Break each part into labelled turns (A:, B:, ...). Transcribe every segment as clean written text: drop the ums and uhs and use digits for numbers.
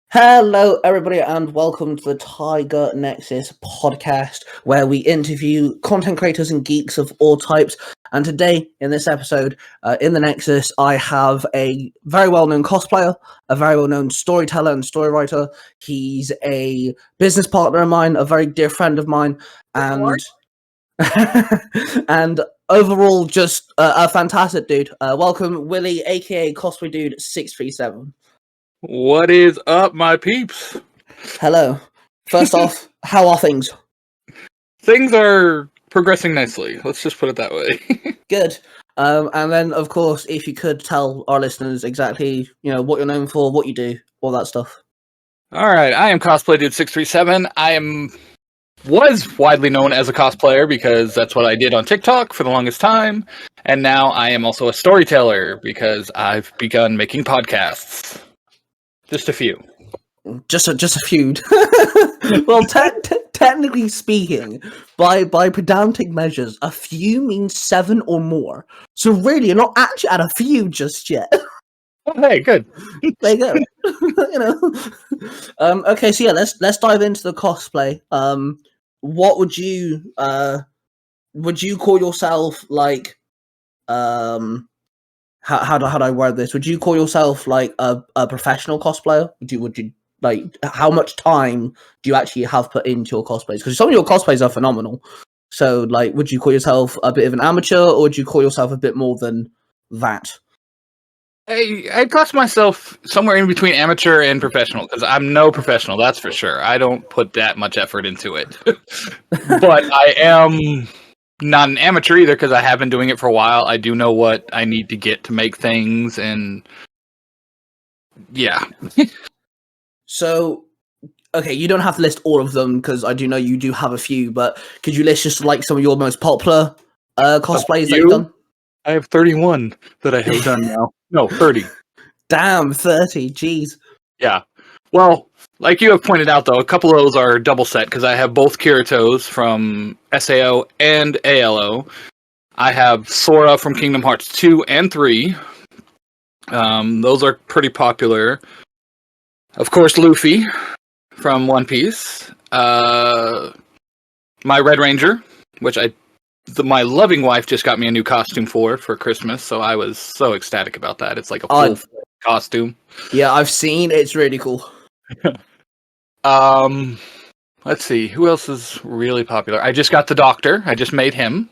A: Hello, everybody, and welcome to the Tiger Nexus podcast, where we interview content creators and geeks of all types. And today, in this episode, in the Nexus, I have a very well-known cosplayer, a very well-known storyteller and story writer. He's a business partner of mine, a very dear friend of mine, and and overall, just a fantastic dude. Welcome, Willie, aka Cosplaydude637.
B: What is up, my peeps?
A: Hello. First off, how are things?
B: Things are progressing nicely. Let's just put it that way.
A: Good. And then, of course, if you could tell our listeners exactly, what you're known for, what you do, all that stuff.
B: All right, I am Cosplaydude637. I was widely known as a cosplayer because that's what I did on TikTok for the longest time, and now I am also a storyteller because I've begun making podcasts. Just a few.
A: Just a few. Well, technically speaking, by pedantic measures, a few means 7 or more. So really, you're not actually at a few just yet.
B: Oh, hey, good.
A: There you go. Okay, so yeah, let's dive into the cosplay. What would you call yourself, like, how do I word this? Would you call yourself like a professional cosplayer? Would you like, how much time do you actually have put into your cosplays? Because some of your cosplays are phenomenal. So, like, would you call yourself a bit of an amateur, or would you call yourself a bit more than that?
B: I'd class myself somewhere in between amateur and professional, because I'm no professional, that's for sure. I don't put that much effort into it. But I am not an amateur either, because I have been doing it for a while. I do know what I need to get to make things, and yeah.
A: So, okay, you don't have to list all of them, because I do know you do have a few, but could you list just like some of your most popular cosplays that you've done?
B: I have 31 that I have done now. No, 30.
A: Damn, 30, jeez.
B: Yeah. Well, like you have pointed out, though, a couple of those are double set, because I have both Kiritos from SAO and ALO. I have Sora from Kingdom Hearts 2 and 3. Those are pretty popular. Of course, Luffy from One Piece. My Red Ranger, which my loving wife just got me a new costume for Christmas, so I was so ecstatic about that. It's like a full costume.
A: Yeah, I've seen. It's really cool.
B: Let's see. Who else is really popular? I just got the Doctor. I just made him.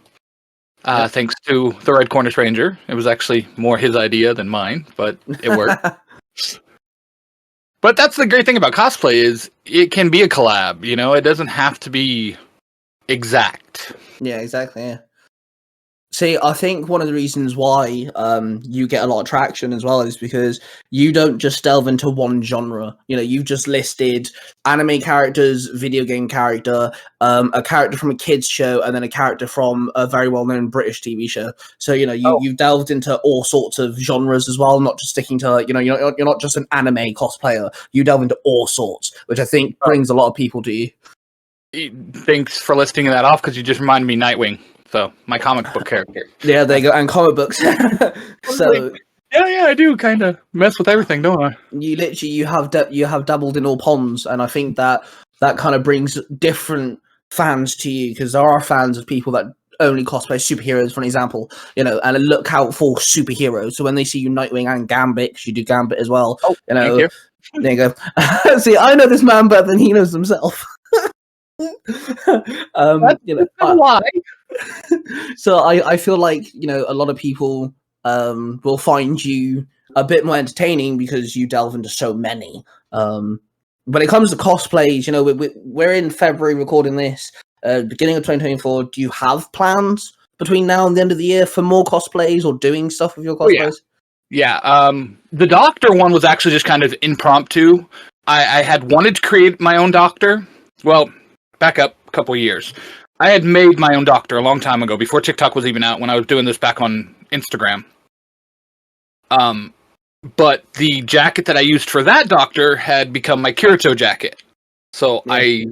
B: Thanks to the Red Cornish Ranger. It was actually more his idea than mine, but it worked. But that's the great thing about cosplay is it can be a collab, It doesn't have to be exact.
A: Yeah, exactly, yeah. See, I think one of the reasons why you get a lot of traction as well is because you don't just delve into one genre. You've just listed anime characters, video game character, a character from a kids show, and then a character from a very well-known British TV show. So you've delved into all sorts of genres as well, not just sticking to you're not just an anime cosplayer. You delve into all sorts, which I think brings a lot of people to you.
B: Thanks for listing that off, because you just reminded me Nightwing. So, my comic book character.
A: Yeah, there you go, and comic books. So,
B: yeah, I do kind of mess with everything, don't I?
A: You have dabbled in all ponds, and I think that kind of brings different fans to you, because there are fans of people that only cosplay superheroes, for an example, and look out for superheroes. So when they see you Nightwing and Gambit, because you do Gambit as well,
B: thank you.
A: There you go. See, I know this man better than he knows himself.
B: Why?
A: So I feel like a lot of people will find you a bit more entertaining because you delve into so many. When it comes to cosplays, we're in February recording this, beginning of 2024. Do you have plans between now and the end of the year for more cosplays or doing stuff with your cosplays?
B: Yeah. The Doctor one was actually just kind of impromptu. I had wanted to create my own Doctor. Well, back up a couple of years. I had made my own Doctor a long time ago, before TikTok was even out, when I was doing this back on Instagram. But the jacket that I used for that Doctor had become my Kirito jacket. So I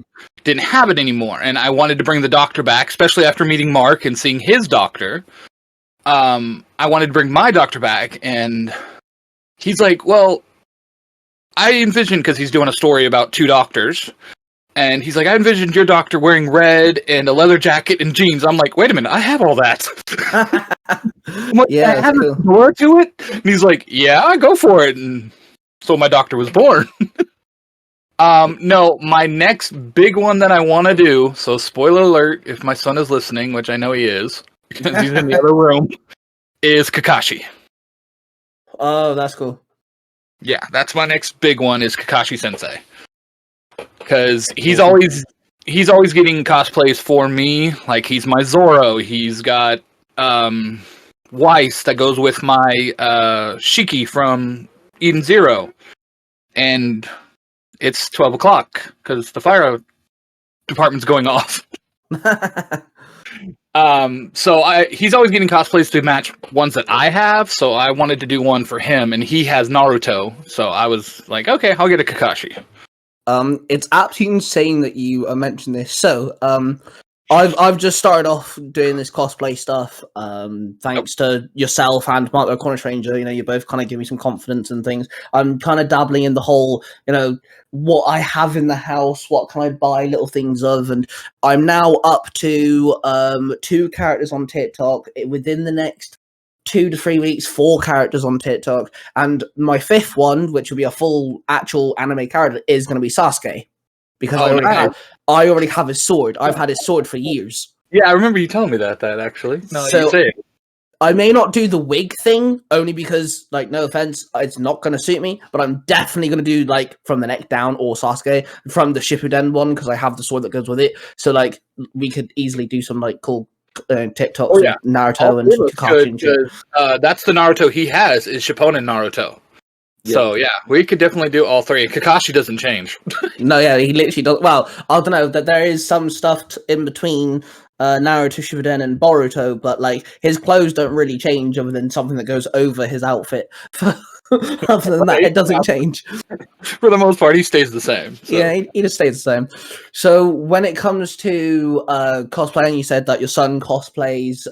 B: didn't have it anymore, and I wanted to bring the Doctor back, especially after meeting Mark and seeing his Doctor. I wanted to bring my Doctor back, and he's like, well, I envisioned, because he's doing a story about two doctors, and he's like, I envisioned your doctor wearing red and a leather jacket and jeans. I'm like, wait a minute, I have all that. I'm like,
A: Yeah,
B: I have
A: cool.
B: a door to it? And he's like, yeah, go for it. And so my doctor was born. No, my next big one that I want to do, so spoiler alert, if my son is listening, which I know he is, because he's in the other room, is Kakashi.
A: Oh, that's cool.
B: Yeah, that's my next big one, is Kakashi Sensei. Because he's always getting cosplays for me. Like, he's my Zoro. He's got Weiss that goes with my Shiki from Eden Zero. And it's 12 o'clock because the fire department's going off. So he's always getting cosplays to match ones that I have, so I wanted to do one for him, and he has Naruto, so I was like, okay, I'll get a Kakashi.
A: It's absolutely insane that you mentioned this. So, I've just started off doing this cosplay stuff. Thanks to yourself and Mark the Corner Stranger. You know, you both kind of give me some confidence and things. I'm kind of dabbling in the whole, you know, what I have in the house, what can I buy little things of, and I'm now up to 2 characters on TikTok. Within the next 2 to 3 weeks, 4 characters on TikTok, and my 5th one, which will be a full actual anime character, is going to be Sasuke, because I already have his sword. I've had his sword for years.
B: Yeah, I remember you telling me that actually. No,
A: So
B: you say it.
A: I may not do the wig thing, only because, like, no offense, it's not going to suit me, but I'm definitely going to do, like, from the neck down or Sasuke from the Shippuden one, because I have the sword that goes with it. So, like, we could easily do some, like, cool TikToks with Naruto and Kakashi and shit.
B: That's the Naruto he has, is Shippuden Naruto. Yep. So, yeah, we could definitely do all 3. Kakashi doesn't change.
A: No, yeah, he literally does. Well, I don't know, that there is some stuff in between Naruto Shippuden and Boruto, but, like, his clothes don't really change other than something that goes over his outfit. Other than that, it doesn't change.
B: For the most part, he stays the same. So.
A: Yeah, he just stays the same. So when it comes to cosplaying, you said that your son cosplays.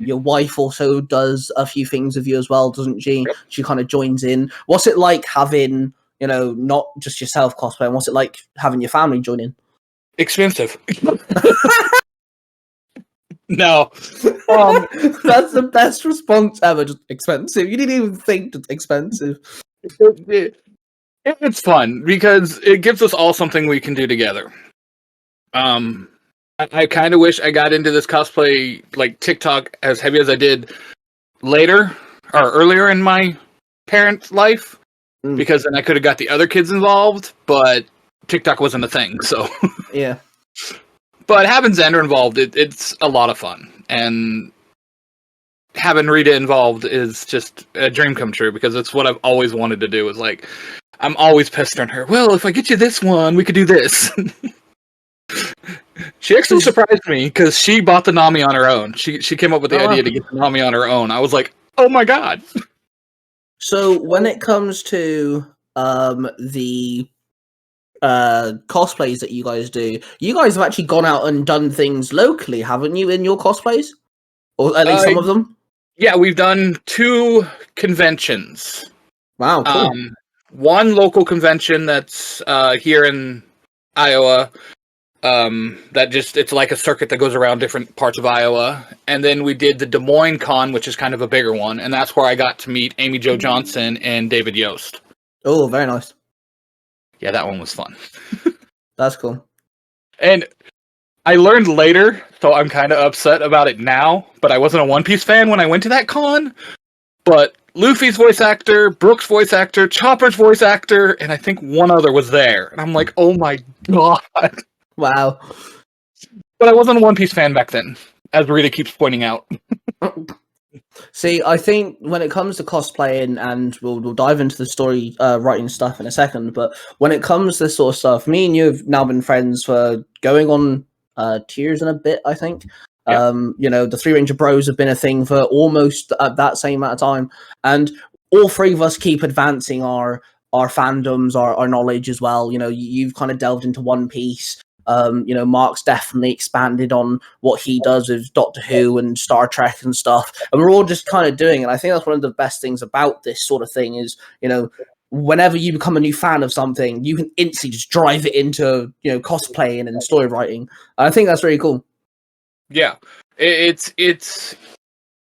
A: Your wife also does a few things with you as well, doesn't she? Yep. She kind of joins in. What's it like having, you know, not just yourself cosplaying? What's it like having your family join in?
B: Expensive. No.
A: That's the best response ever. Just expensive. You didn't even think it's expensive.
B: It's fun because it gives us all something we can do together. I kind of wish I got into this cosplay, like TikTok, as heavy as I did later or earlier in my parents' life, because then I could have got the other kids involved, but TikTok wasn't a thing, so.
A: Yeah.
B: But having Xander involved, it's a lot of fun. And having Rita involved is just a dream come true, because it's what I've always wanted to do. Is like, I'm always pestering her. Well, if I get you this one, we could do this. She actually surprised me, because she bought the Nami on her own. She came up with the idea to get the Nami on her own. I was like, oh my god.
A: So when it comes to the cosplays that you guys do, you guys have actually gone out and done things locally, haven't you, in your cosplays? Or at least some of them?
B: Yeah, we've done 2 conventions.
A: Wow, cool.
B: One local convention that's here in Iowa, it's like a circuit that goes around different parts of Iowa. And then we did the Des Moines Con, which is kind of a bigger one, and that's where I got to meet Amy Jo Johnson and David Yost.
A: Oh, very nice.
B: Yeah, that one was fun.
A: That's cool.
B: And I learned later, so I'm kind of upset about it now, but I wasn't a One Piece fan when I went to that con. But Luffy's voice actor, Brooke's voice actor, Chopper's voice actor, and I think one other was there. And I'm like, oh my god.
A: Wow.
B: But I wasn't a One Piece fan back then, as Rita keeps pointing out.
A: See, I think when it comes to cosplaying, and we'll dive into the story writing stuff in a second, but when it comes to this sort of stuff, me and you have now been friends for going on 2 years and a bit, I think. Yeah. You know, the Three Ranger Bros have been a thing for almost that same amount of time, and all 3 of us keep advancing our fandoms, our knowledge as well. You know, you've kind of delved into One Piece. You know, Mark's definitely expanded on what he does with Doctor Who and Star Trek and stuff, and we're all just kind of doing it. I think that's one of the best things about this sort of thing is, you know, whenever you become a new fan of something, you can instantly just drive it into, cosplaying and story writing. I think that's really cool.
B: Yeah, it's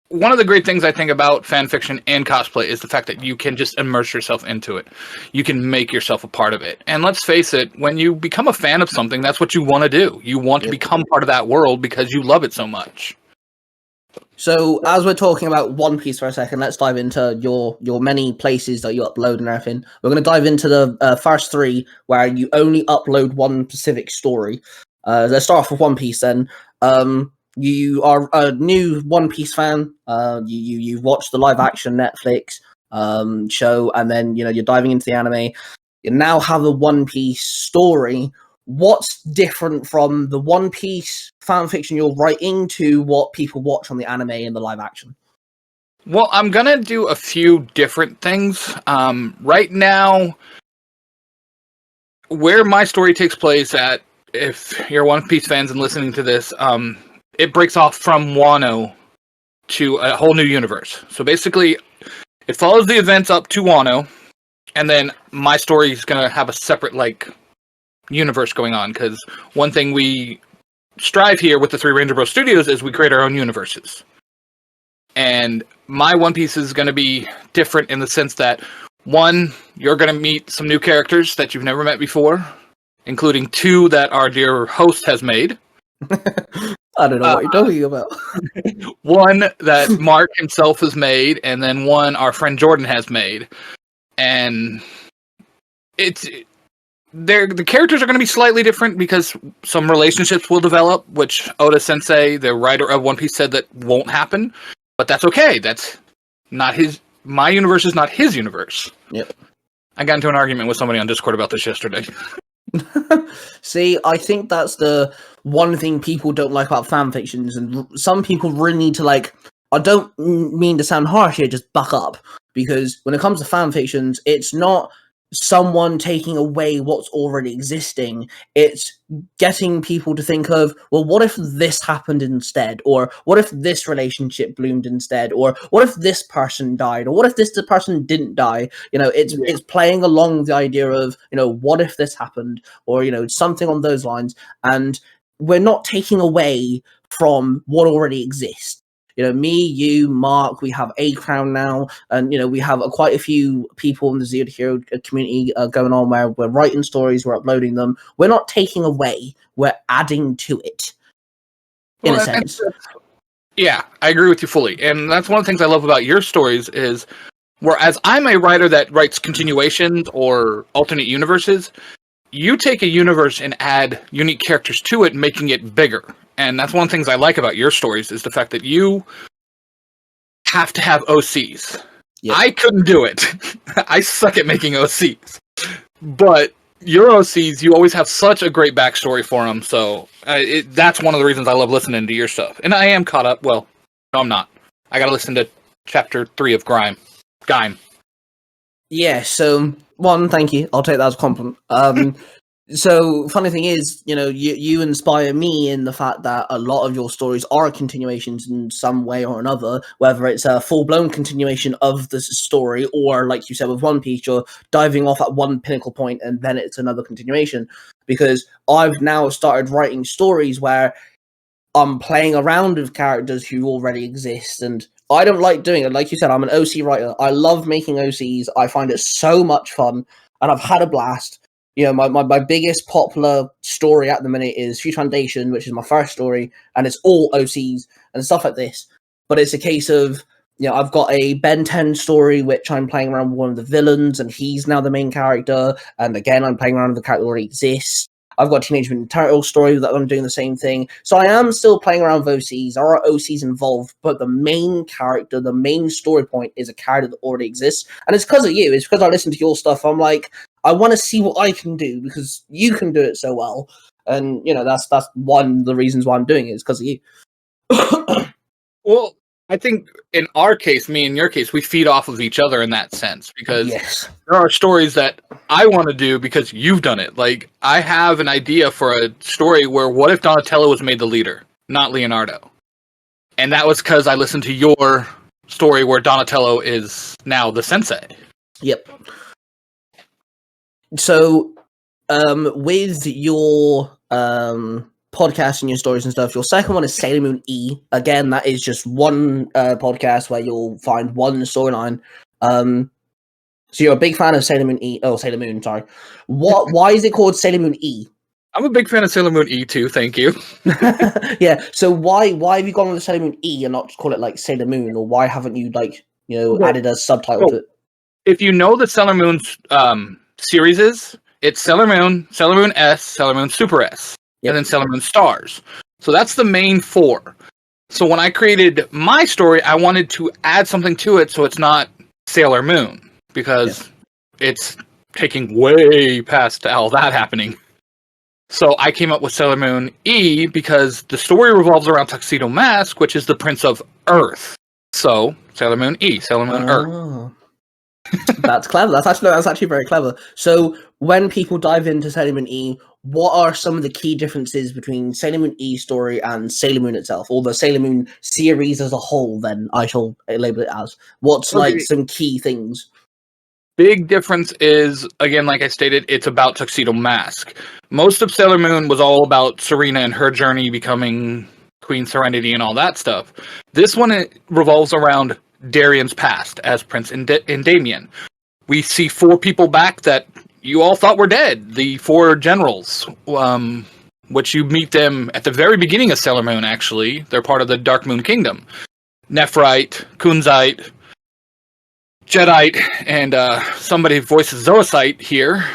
B: one of the great things I think about fan fiction and cosplay is the fact that you can just immerse yourself into it. You can make yourself a part of it. And let's face it, when you become a fan of something, that's what you want to do. You want to become part of that world because you love it so much.
A: So, as we're talking about One Piece for a second, let's dive into your many places that you upload and everything. We're going to dive into the first 3, where you only upload one specific story. Let's start off with One Piece then. You are a new One Piece fan. You've watched the live action Netflix show, and then you're diving into the anime. You now have a One Piece story. What's different from the One Piece fan fiction you're writing to what people watch on the anime and the live action?
B: Well, I'm gonna do a few different things. Right now, where my story takes place at, if you're One Piece fans and listening to this, it breaks off from Wano to a whole new universe. So basically, it follows the events up to Wano, and then my story is gonna have a separate universe going on, because one thing we strive here with the Three Ranger Bros Studios is we create our own universes. And my One Piece is going to be different in the sense that, one, you're going to meet some new characters that you've never met before, including 2 that our dear host has made.
A: I don't know what you're talking about.
B: 1 that Mark himself has made, and then 1 our friend Jordan has made. And the characters are going to be slightly different because some relationships will develop, which Oda Sensei, the writer of One Piece, said that won't happen. But that's okay. That's not my universe is not his universe.
A: Yep.
B: I got into an argument with somebody on Discord about this yesterday.
A: See, I think that's the one thing people don't like about fan fictions, and some people really need to I don't mean to sound harsh here, just buck up, because when it comes to fan fictions, it's not someone taking away what's already existing. It's getting people to think of, well, what if this happened instead? Or what if this relationship bloomed instead? Or what if this person died? Or what if this person didn't die? It's playing along the idea of, what if this happened? Or, something on those lines. And we're not taking away from what already exists. Me, you, Mark, we have A Crown now, and we have quite a few people in the Zero Hero community going on where we're writing stories, we're uploading them. We're not taking away, we're adding to it, in a sense.
B: Yeah, I agree with you fully, and that's one of the things I love about your stories is, whereas I'm a writer that writes continuations or alternate universes, you take a universe and add unique characters to it, making it bigger. And that's one of the things I like about your stories is the fact that you have to have OCs. Yep. I couldn't do it. I suck at making OCs. But your OCs, you always have such a great backstory for them. So that's one of the reasons I love listening to your stuff. And I am caught up. Well, no, I'm not. I got to listen to chapter 3 of Gaim.
A: Yeah, so, one, thank you. I'll take that as a compliment. So, funny thing is, you inspire me in the fact that a lot of your stories are continuations in some way or another, whether it's a full-blown continuation of the story, or, like you said, with One Piece, you're diving off at one pinnacle point and then it's another continuation. Because I've now started writing stories where I'm playing around with characters who already exist, and I don't like doing it. Like you said, I'm an OC writer. I love making OCs. I find it so much fun, and I've had a blast. My biggest popular story at the minute is Future Foundation, which is my first story, and it's all OCs and stuff like this. But it's a case of, I've got a Ben 10 story, which I'm playing around with one of the villains, and he's now the main character. And again, I'm playing around with the character that already exists. I've got a Teenage Mutant Turtle story that I'm doing the same thing. So I am still playing around with OCs. There are OCs involved, but the main character, the main story point is a character that already exists. And it's because of you. It's because I listen to your stuff. I'm like, I want to see what I can do because you can do it so well. And, that's one of the reasons why I'm doing it is because of you.
B: Well, I think in our case, me and your case, we feed off of each other in that sense, because there are stories that I want to do because you've done it. Like, I have an idea for a story where what if Donatello was made the leader, not Leonardo? And that was because I listened to your story where Donatello is now the sensei.
A: Yep. So, with your podcast and your stories and stuff, your second one is Sailor Moon E. Again, that is just one podcast where you'll find one storyline. So you're a big fan of Sailor Moon E. Oh, Sailor Moon, sorry. Why is it called Sailor Moon E?
B: I'm a big fan of Sailor Moon E too, thank you.
A: Yeah, so why have you gone with Sailor Moon E and not just call it like Sailor Moon, or why haven't you added a subtitle to it?
B: If you know the Sailor Moon series it's Sailor Moon S, Sailor Moon Super S, and then Sailor Moon Stars. So that's the main four. So when I created my story, I wanted to add something to it so it's not Sailor Moon, because it's taking way past all that happening. So I came up with Sailor Moon E because the story revolves around Tuxedo Mask, which is the Prince of Earth. So Sailor Moon E, Sailor Moon Earth.
A: That's clever. That's actually very clever. So when people dive into Sailor Moon E, what are some of the key differences between Sailor Moon E story and Sailor Moon itself, or the Sailor Moon series as a whole? Then I shall label it as. What's some key things?
B: Big difference is, again, like I stated, it's about Tuxedo Mask. Most of Sailor Moon was all about Serena and her journey becoming Queen Serenity and all that stuff. This one, it revolves around Darian's past as Prince Endymion. We see four people back that you all thought were dead. The four generals, which you meet them at the very beginning of Sailor Moon, actually. They're part of the Dark Moon Kingdom. Nephrite, Kunzite, Jedi, and somebody voices Zoisite here.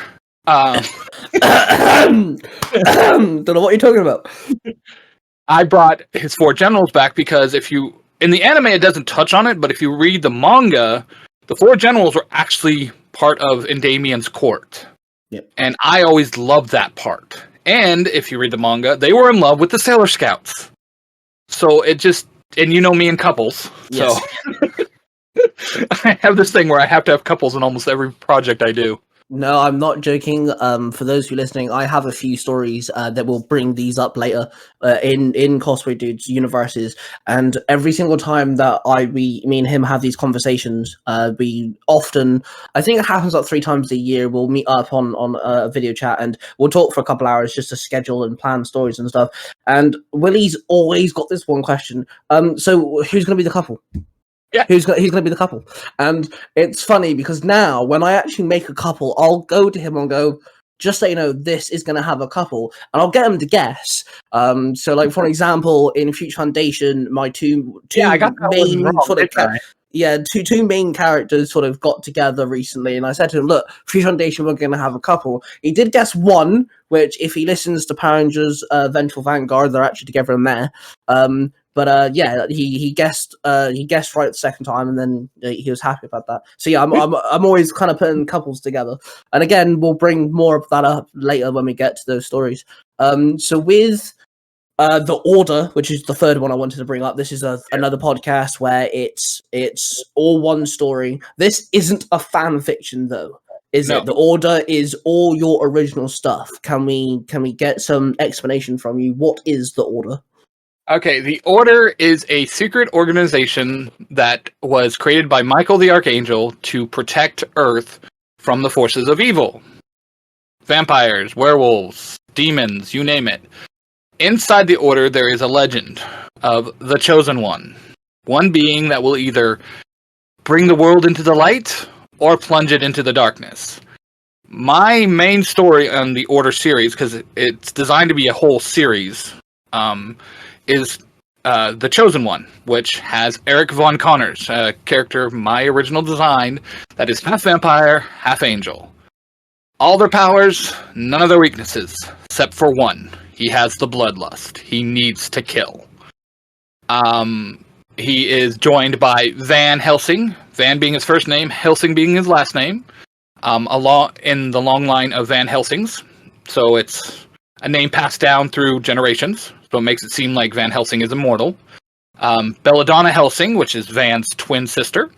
A: Don't know what you're talking about.
B: I brought his four generals back because in the anime it doesn't touch on it, but if you read the manga, the four generals were actually part of Endymion's court.
A: Yep. And
B: I always loved that part. And if you read the manga, they were in love with the Sailor Scouts. So it just, and you know me and couples, yes. So I have this thing where I have to have couples in almost every project I do.
A: No, I'm not joking. For those of you listening, I have a few stories that will bring these up later in Cosplaydude's universes. And every single time that me and him have these conversations, we often, I think it happens like 3 times a year, we'll meet up on a video chat and we'll talk for a couple hours just to schedule and plan stories and stuff. And Willie's always got this one question. So who's going to be the couple?
B: Yeah,
A: he's gonna be the couple, and it's funny because now when I actually make a couple, I'll go to him and go, just so you know, this is gonna have a couple, and I'll get him to guess. So like for example, in Future Foundation, my two main sort of two main characters sort of got together recently, and I said to him, look, Future Foundation, we're gonna have a couple. He did guess one, which if he listens to Power Rangers Vengeful Vanguard, they're actually together in there. But he guessed right the second time, and then he was happy about that. So yeah, I'm always kind of putting couples together, and again, we'll bring more of that up later when we get to those stories. So with the Order, which is the third one I wanted to bring up, this is another podcast where it's all one story. This isn't a fan fiction though, is it? The Order is all your original stuff. Can we get some explanation from you? What is the Order?
B: Okay, the Order is a secret organization that was created by Michael the Archangel to protect Earth from the forces of evil. Vampires, werewolves, demons, you name it. Inside the Order, there is a legend of the Chosen One. One being that will either bring the world into the light or plunge it into the darkness. My main story on the Order series, because it's designed to be a whole series, is The Chosen One, which has Eric Von Connors, a character of my original design that is half vampire, half angel. All their powers, none of their weaknesses, except for one. He has the bloodlust. He needs to kill. He is joined by Van Helsing, Van being his first name, Helsing being his last name, in the long line of Van Helsings. So it's a name passed down through generations. So it makes it seem like Van Helsing is immortal. Belladonna Helsing, which is Van's twin sister.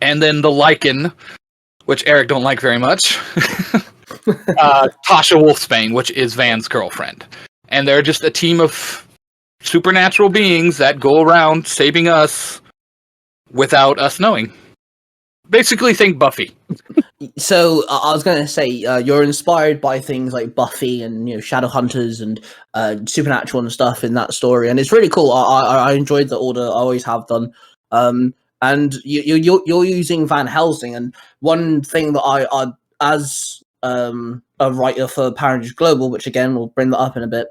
B: And then the Lycan, which Eric don't like very much. Tasha Wolfsbane, which is Van's girlfriend. And they're just a team of supernatural beings that go around saving us without us knowing. Basically, think Buffy.
A: So I was going to say you're inspired by things like Buffy and Shadowhunters and Supernatural and stuff in that story, and it's really cool. I enjoyed the order. I always have done. And you're using Van Helsing, and one thing that I as a writer for Power Rangers Global, which again we'll bring that up in a bit.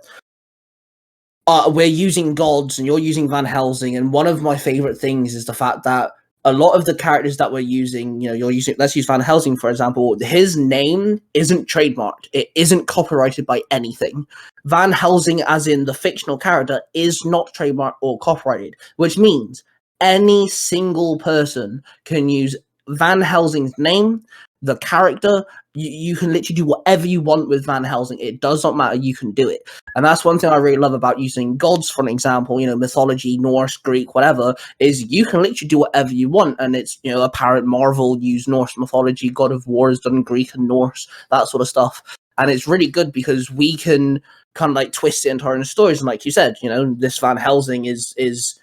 A: We're using gods, and you're using Van Helsing, and one of my favorite things is the fact that a lot of the characters that we're using, you're using, let's use Van Helsing, for example, his name isn't trademarked. It isn't copyrighted by anything. Van Helsing, as in the fictional character, is not trademarked or copyrighted, which means any single person can use Van Helsing's name, the character. You can literally do whatever you want with Van Helsing. It does not matter. You can do it. And that's one thing I really love about using gods, for an example, mythology, Norse, Greek, whatever, is you can literally do whatever you want. And it's, apparent Marvel use Norse mythology, God of War is done Greek and Norse, that sort of stuff. And it's really good because we can kind of like twist it into our own stories. And like you said, this Van Helsing is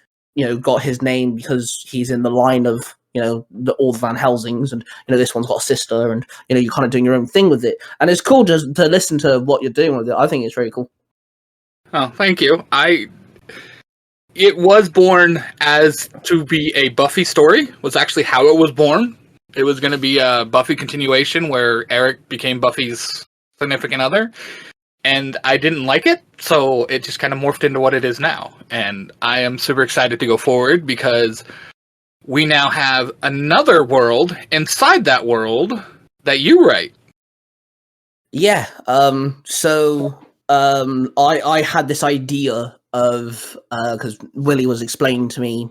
A: got his name because he's in the line of, all the Van Helsings, and this one's got a sister, and you're kind of doing your own thing with it, and it's cool just to listen to what you're doing with it. I think it's very cool.
B: Oh, thank you. It was born as to be a Buffy story, was actually how it was born. It was going to be a Buffy continuation where Eric became Buffy's significant other, and I didn't like it, so it just kind of morphed into what it is now. And I am super excited to go forward because we now have another world inside that world that you write.
A: Yeah. So I had this idea of because Willie was explaining to me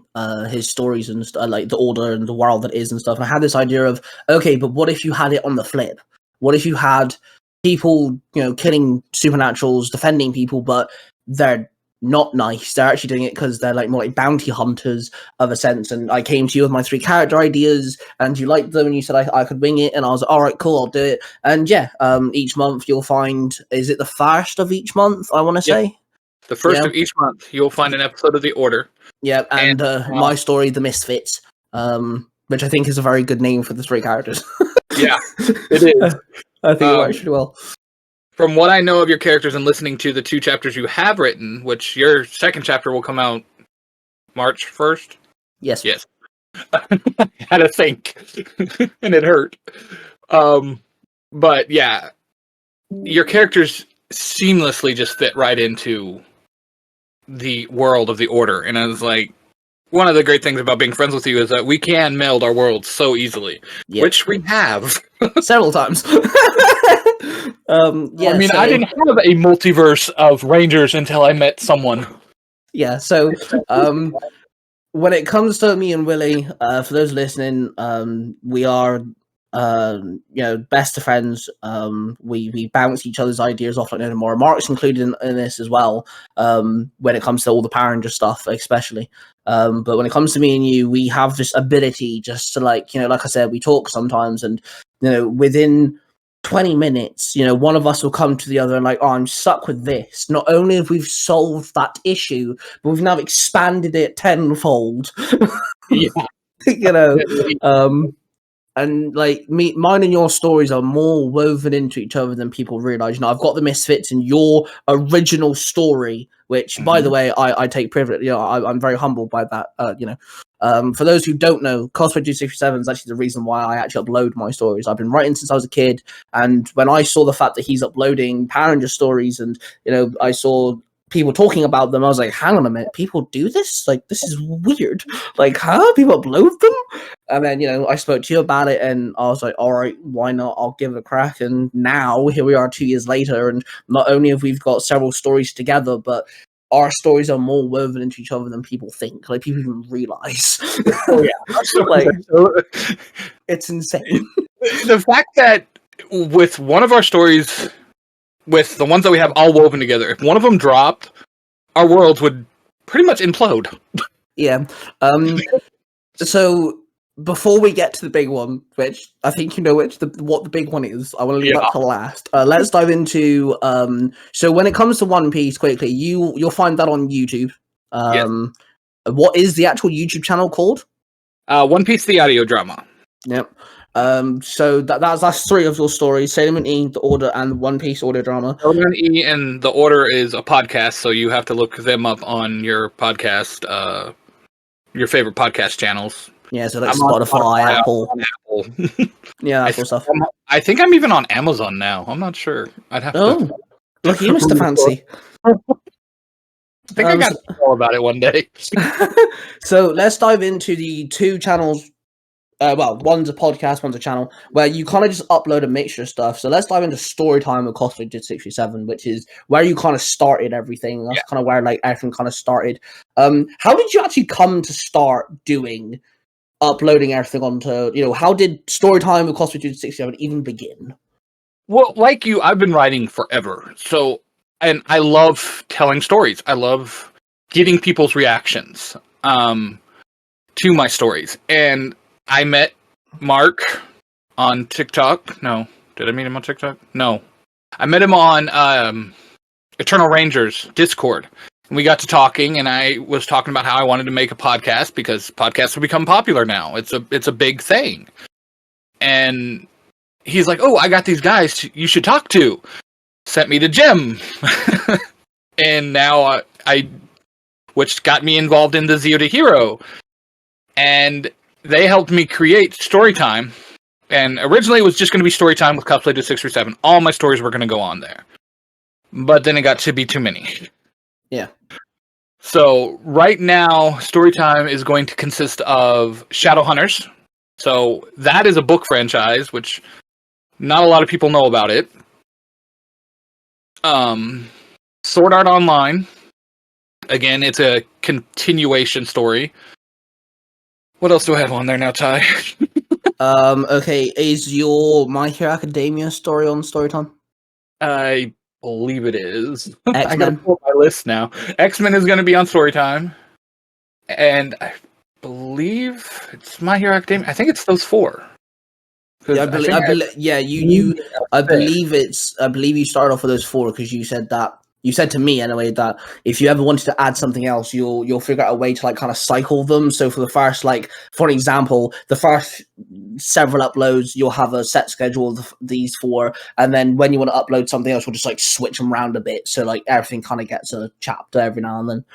A: his stories and like the order and the world that is and stuff. And I had this idea of, okay, but what if you had it on the flip? What if you had people, killing supernaturals, defending people, but they're not nice. They're actually doing it because they're like more like bounty hunters of a sense. And I came to you with my 3 character ideas, and you liked them, and you said I could wing it, and I was like, all right, cool, I'll do it. And yeah, each month you'll find, is it the first of each month? I want to say
B: the first of each month you'll find an episode of The Order.
A: Yeah, and my story, The Misfits, which I think is a very good name for the 3 characters.
B: Yeah, it is.
A: I think it works really well.
B: From what I know of your characters and listening to the 2 chapters you have written, which your second chapter will come out March 1st?
A: Yes.
B: I had to think, and it hurt. But yeah, your characters seamlessly just fit right into the world of the Order. And I was like, one of the great things about being friends with you is that we can meld our worlds so easily, which we have.
A: Several times.
B: I mean, I didn't have a multiverse of Rangers until I met someone.
A: Yeah, so when it comes to me and Willie, for those listening, we are best of friends. We bounce each other's ideas off like no more. Mark's included in this as well, when it comes to all the Power Ranger stuff, especially. But when it comes to me and you, we have this ability just to like I said, we talk sometimes, and within 20 minutes, one of us will come to the other and like, oh, I'm stuck with this. Not only have we solved that issue, but we've now expanded it tenfold.
B: Yeah.
A: And like mine and your stories are more woven into each other than people realize. I've got the Misfits in your original story, which, by the way, I take privilege. I'm very humbled by that. For those who don't know, Cosplaydude637's is actually the reason why I actually upload my stories. I've been writing since I was a kid, and when I saw the fact that he's uploading Power Ranger stories, and I saw people talking about them, I was like, hang on a minute, people do this? Like, this is weird. Like, how people upload them? And then, I spoke to you about it, and I was like, all right, why not? I'll give it a crack. And now, here we are 2 years later, and not only have we got several stories together, but our stories are more woven into each other than people think. Like, people even realize.
B: Oh, yeah.
A: Like, it's insane.
B: The fact that with one of our stories, with the ones that we have all woven together, if one of them dropped, our worlds would pretty much implode. Yeah.
A: So before we get to the big one, which I think what the big one is, I want to leave that to last. Let's dive into so when it comes to One Piece, quickly, you'll find that on YouTube. What is the actual YouTube channel called?
B: One Piece, the audio drama.
A: Yep. So that's three of your stories: Sailor Moon E, The Order, and One Piece audio drama.
B: Sailor Moon E and The Order is a podcast, so you have to look them up on your podcast, your favorite podcast channels.
A: Yeah, so like Spotify, Apple. Yeah, that sort of stuff.
B: I think I'm even on Amazon now. I'm not sure. I'd have to.
A: Look, you Mr. Fancy.
B: I think I got to know about it one day.
A: So let's dive into the two channels. Well, one's a podcast, one's a channel, where you kind of just upload a mixture of stuff. So let's dive into Storytime with Cosplaydude637, which is where you kind of started everything. That's kind of where like everything kind of started. How did you actually come to start uploading everything onto, how did Storytime with Cosplaydude637 even begin?
B: Well, like you, I've been writing forever. So, and I love telling stories. I love getting people's reactions to my stories. And I met Mark on TikTok. No. Did I meet him on TikTok? No. I met him on Eternal Rangers Discord. And we got to talking, and I was talking about how I wanted to make a podcast because podcasts have become popular now. It's a big thing. And he's like, "Oh, I got these guys you should talk to." Sent me to Jim. And now which got me involved in the Zero to Hero. And they helped me create Storytime. And originally it was just going to be Storytime with Cosplaydude637. All my stories were going to go on there. But then it got to be too many.
A: Yeah.
B: So right now, Storytime is going to consist of Shadowhunters. So that is a book franchise, which not a lot of people know about it. Sword Art Online. Again, it's a continuation story. What else do I have on there now, Ty?
A: Okay, is your My Hero Academia story on Storytime?
B: I believe it is.
A: X-Men?
B: I gotta pull up my list now. X-Men is going to be on Storytime. And I believe it's My Hero Academia. I think it's those four.
A: Yeah, I believe you started off with those four because you said to me anyway that if you ever wanted to add something else, you'll figure out a way to like kind of cycle them. So for the first, like for an example, the first several uploads you'll have a set schedule of these four, and then when you want to upload something else, we'll just like switch them around a bit. So like everything kind of gets a chapter every now and then.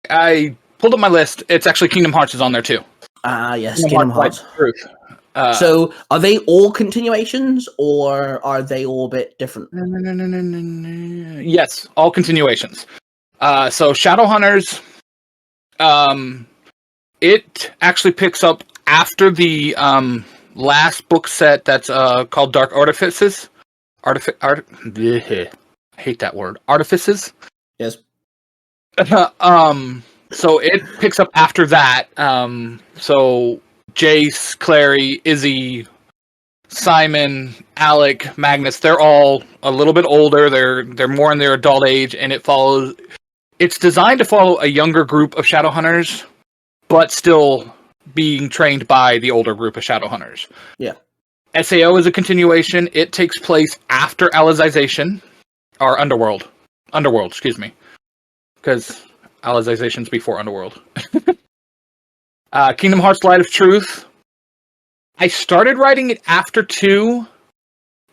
B: I pulled up my list. It's actually Kingdom Hearts is on there too.
A: Yes, Kingdom Hearts.
B: Truth.
A: So are they all continuations or are they all a bit different?
B: No. Yes, all continuations. So Shadowhunters, it actually picks up after the last book set that's called Dark Artifices. I hate that word. Artifices?
A: Yes.
B: So it picks up after that. So Jace, Clary, Izzy, Simon, Alec, Magnus, they're all a little bit older. They're more in their adult age, and it's designed to follow a younger group of Shadowhunters, but still being trained by the older group of Shadowhunters.
A: Yeah.
B: SAO is a continuation. It takes place after Alicization, or Underworld. Underworld, excuse me. Because Alicization's before Underworld. Kingdom Hearts Light of Truth. I started writing it after 2,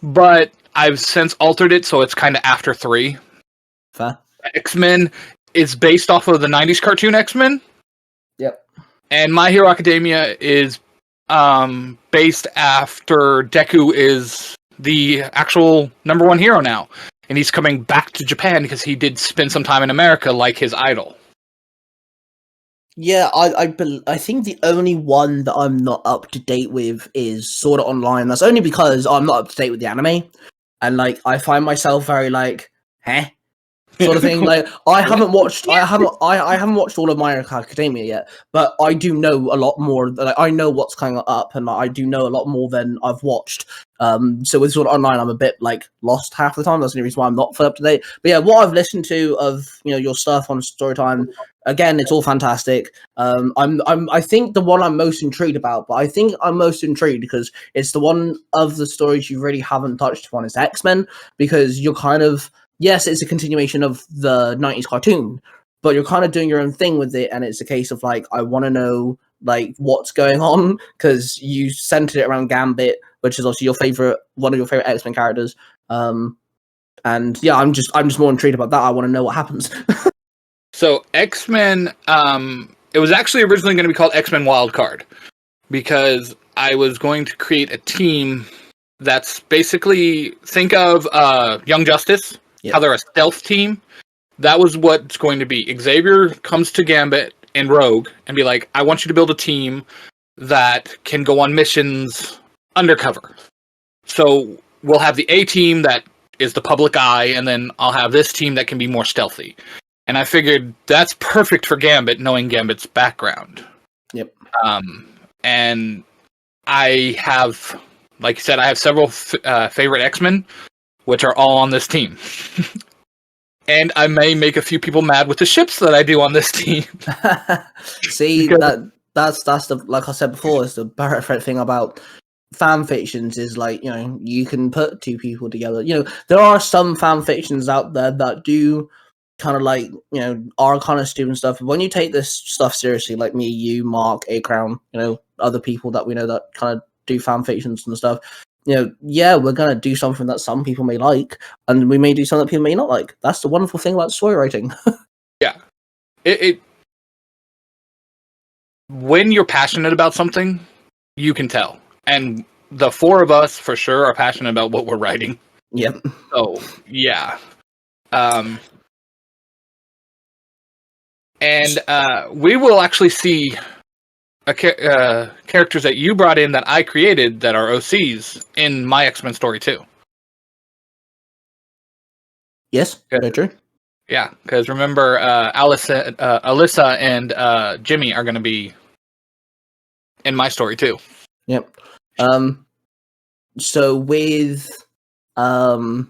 B: but I've since altered it, so it's kind of after 3.
A: Fair.
B: X-Men is based off of the 90s cartoon X-Men.
A: Yep.
B: And My Hero Academia is based after Deku is the actual number 1 hero now. And he's coming back to Japan because he did spend some time in America like his idol.
A: Yeah, I think the only one that I'm not up to date with is Sword Art Online. That's only because I'm not up to date with the anime, and like I find myself very like, sort of thing. Like I haven't watched all of My Hero Academia yet, but I do know a lot more. Like I know what's coming up, and I do know a lot more than I've watched. So with Sword Art Online, I'm a bit like lost half the time. That's the reason why I'm not fully up to date. But yeah, what I've listened to of your stuff on Storytime, again, it's all fantastic. I think the one I'm most intrigued about, but I think I'm most intrigued because it's the one of the stories you really haven't touched upon is X-Men, because you're kind of, yes, it's a continuation of the 90s cartoon, but you're kind of doing your own thing with it, and it's a case of like, I want to know like what's going on, because you centered it around Gambit, which is also one of your favorite X-Men characters. And yeah, I'm just more intrigued about that. I want to know what happens.
B: So X-Men, it was actually originally going to be called X-Men Wildcard, because I was going to create a team that's basically, think of Young Justice, how they're a stealth team. That was what it's going to be. Xavier comes to Gambit and Rogue and be like, I want you to build a team that can go on missions undercover. So we'll have the A team that is the public eye, and then I'll have this team that can be more stealthy. And I figured that's perfect for Gambit, knowing Gambit's background.
A: Yep.
B: And I have, like you said, I have several favorite X-Men, which are all on this team. And I may make a few people mad with the ships that I do on this team.
A: See, that's the, like I said before, is the perfect thing about fan fictions is, like, you know, you can put two people together. You know, there are some fan fictions out there that do kind of like, you know, are kind of stupid stuff. When you take this stuff seriously, like me, you, Mark, A Crown, you know, other people that we know that kind of do fan fictions and stuff, you know, yeah, we're gonna do something that some people may like, and we may do something that people may not like. That's the wonderful thing about story writing.
B: Yeah, it when you're passionate about something, you can tell, and the four of us for sure are passionate about what we're writing.
A: Yep.
B: So yeah. And we will actually see characters that you brought in that I created that are OCs in my X-Men story too.
A: Yes, very true.
B: Yeah, because remember, Alyssa and Jimmy are going to be in my story too.
A: Yep. So with so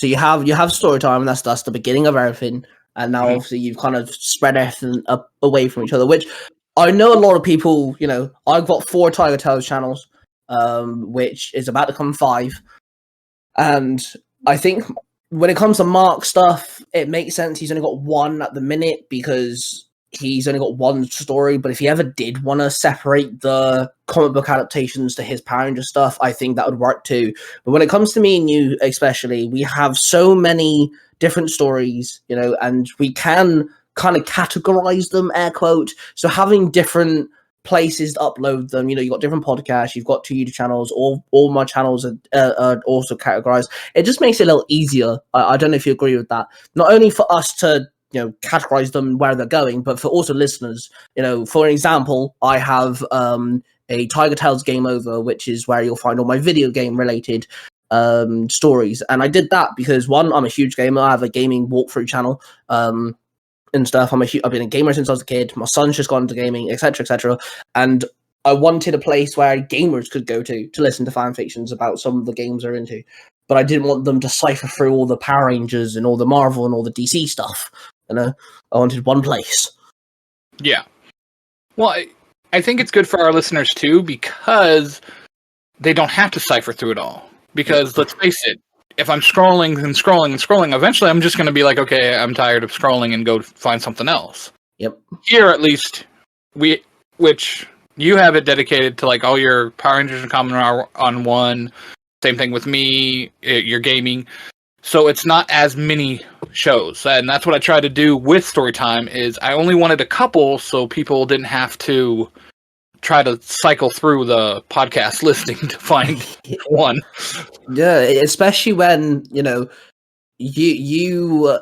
A: you have story time, and that's the beginning of everything. And now, obviously, you've kind of spread everything up away from each other, which I know a lot of people, you know, I've got 4 Tiger Tales channels, which is about to come 5. And I think when it comes to Mark stuff, it makes sense. He's only got 1 at the minute because he's only got 1 story. But if he ever did want to separate the comic book adaptations to his Power Ranger stuff, I think that would work too. But when it comes to me and you, especially, we have so many different stories, you know, and we can kind of categorize them, air quote. So having different places to upload them, you know, you've got different podcasts, you've got 2 YouTube channels, all my channels are also categorized. It just makes it a little easier. I don't know if you agree with that. Not only for us to, you know, categorize them where they're going, but for also listeners. You know, for example, I have a Tiger Tales Game Over, which is where you'll find all my video game related stories. And I did that because, one, I'm a huge gamer. I have a gaming walkthrough channel and stuff. I've been a gamer since I was a kid. My son's just gone into gaming, etc., etc. And I wanted a place where gamers could go to listen to fan fictions about some of the games they're into. But I didn't want them to cipher through all the Power Rangers and all the Marvel and all the DC stuff. You know, I wanted one place.
B: Yeah. Well, I think it's good for our listeners too, because they don't have to cipher through it all. Because let's face it, if I'm scrolling and scrolling and scrolling, eventually I'm just going to be like, okay, I'm tired of scrolling and go find something else.
A: Yep.
B: Here, at least, which you have it dedicated to, like, all your Power Rangers and Common are on one. Same thing with me, your gaming. So it's not as many shows. And that's what I try to do with Storytime, is I only wanted a couple so people didn't have to try to cycle through the podcast listing to find one.
A: Yeah, especially when, you know, you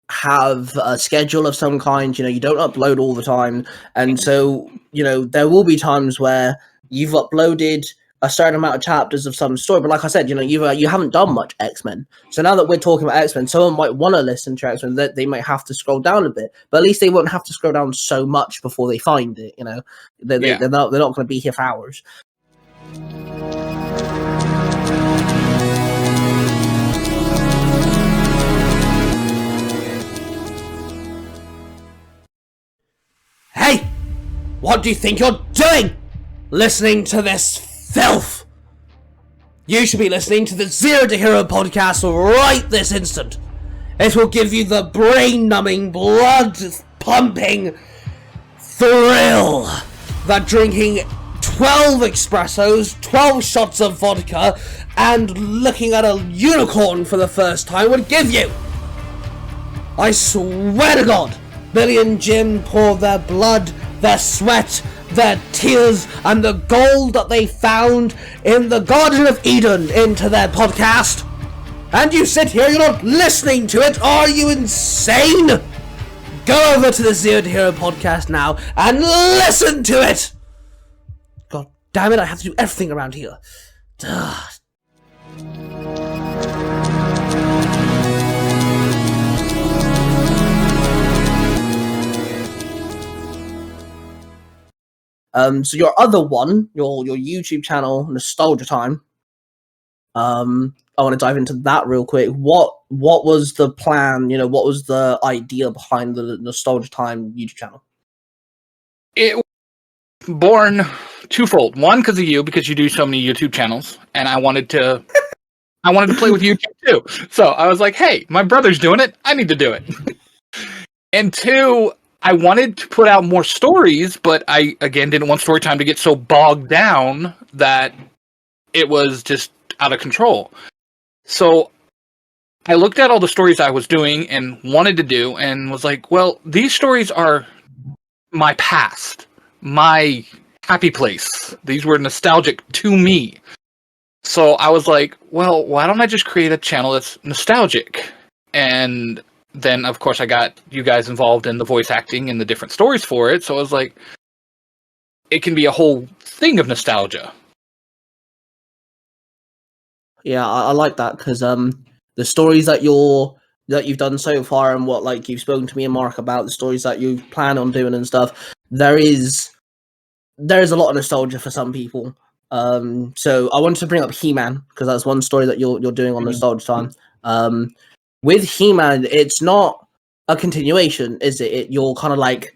A: have a schedule of some kind, you know, you don't upload all the time. And so, you know, there will be times where you've uploaded a certain amount of chapters of some story, but like I said, you know, you haven't done much X-Men. So now that we're talking about X-Men, someone might want to listen to X-Men, that they might have to scroll down a bit, but at least they won't have to scroll down so much before they find it. You know, they're not going to be here for hours. Hey, what do you think you're doing? Listening to this filth? You should be listening to the Zero to Hero podcast right this instant. It will give you the brain-numbing, blood-pumping thrill that drinking 12 espressos, 12 shots of vodka, and looking at a unicorn for the first time would give you. I swear to God, Billy and Jim pour their blood, their sweat, their tears, and the gold that they found in the Garden of Eden into their podcast. And you sit here, you're not listening to it. Are you insane? Go over to the Zero to Hero podcast now and listen to it. God damn it, I have to do everything around here. Duh. So your other one, your YouTube channel, Nostalgia Time. I want to dive into that real quick. What was the plan? You know, what was the idea behind the Nostalgia Time YouTube channel?
B: It was born twofold. One, because of you, because you do so many YouTube channels, and I wanted to play with YouTube too. So I was like, hey, my brother's doing it. I need to do it. And two, I wanted to put out more stories, but I, again, didn't want Storytime to get so bogged down that it was just out of control. So I looked at all the stories I was doing and wanted to do and was like, well, these stories are my past, my happy place. These were nostalgic to me. So I was like, well, why don't I just create a channel that's nostalgic? And then, of course, I got you guys involved in the voice acting and the different stories for it. So I was like, it can be a whole thing of nostalgia.
A: Yeah, I like that because the stories that you've done so far and what like you've spoken to me and Mark about, the stories that you plan on doing and stuff, there is a lot of nostalgia for some people. So I wanted to bring up He-Man because that's one story that you're doing on Nostalgia Time. With He-Man, it's not a continuation, is it? You're kind of like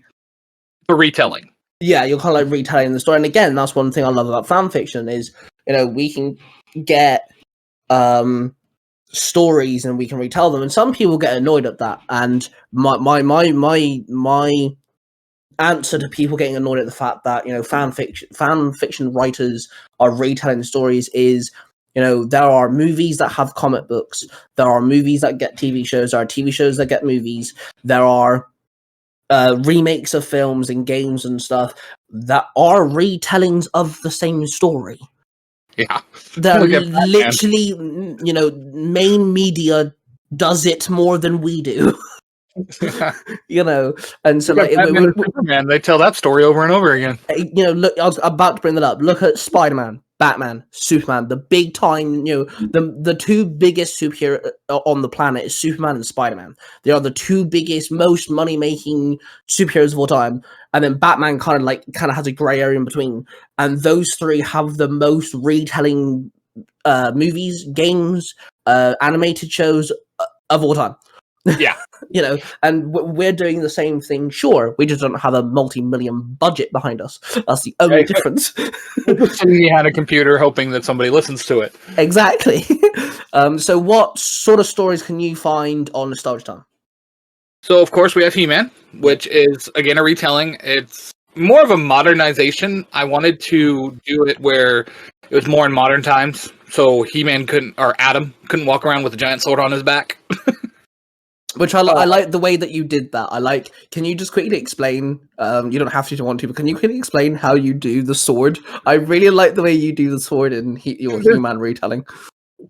B: a retelling.
A: Yeah, you're kind of like retelling the story. And again, that's one thing I love about fan fiction is, you know, we can get stories and we can retell them, and some people get annoyed at that. And my answer to people getting annoyed at the fact that, you know, fan fiction writers are retelling stories is, you know, there are movies that have comic books, there are movies that get TV shows, there are TV shows that get movies, there are remakes of films and games and stuff that are retellings of the same story.
B: Yeah.
A: They're literally, you know, main media does it more than we do. You know, and so like
B: Superman, they tell that story over and over again.
A: You know, look, I was about to bring that up. Look at Spider-Man, Batman, Superman, the big time, you know, the two biggest superhero on the planet is Superman and Spider-Man. They are the two biggest, most money-making superheroes of all time. And then Batman kind of has a gray area in between. And those three have the most retelling movies, games, animated shows of all time.
B: Yeah.
A: You know, and we're doing the same thing. Sure, we just don't have a multi-million budget behind us. That's the only difference.
B: He had a computer hoping that somebody listens to it.
A: Exactly. So what sort of stories can you find on Nostalgia Time?
B: So, of course, we have He-Man, which is, again, a retelling. It's more of a modernization. I wanted to do it where it was more in modern times. So He-Man Adam couldn't walk around with a giant sword on his back.
A: Which I like the way that you did that. Can you just quickly explain, you don't have to want to, but can you quickly explain how you do the sword? I really like the way you do the sword in your He-Man retelling.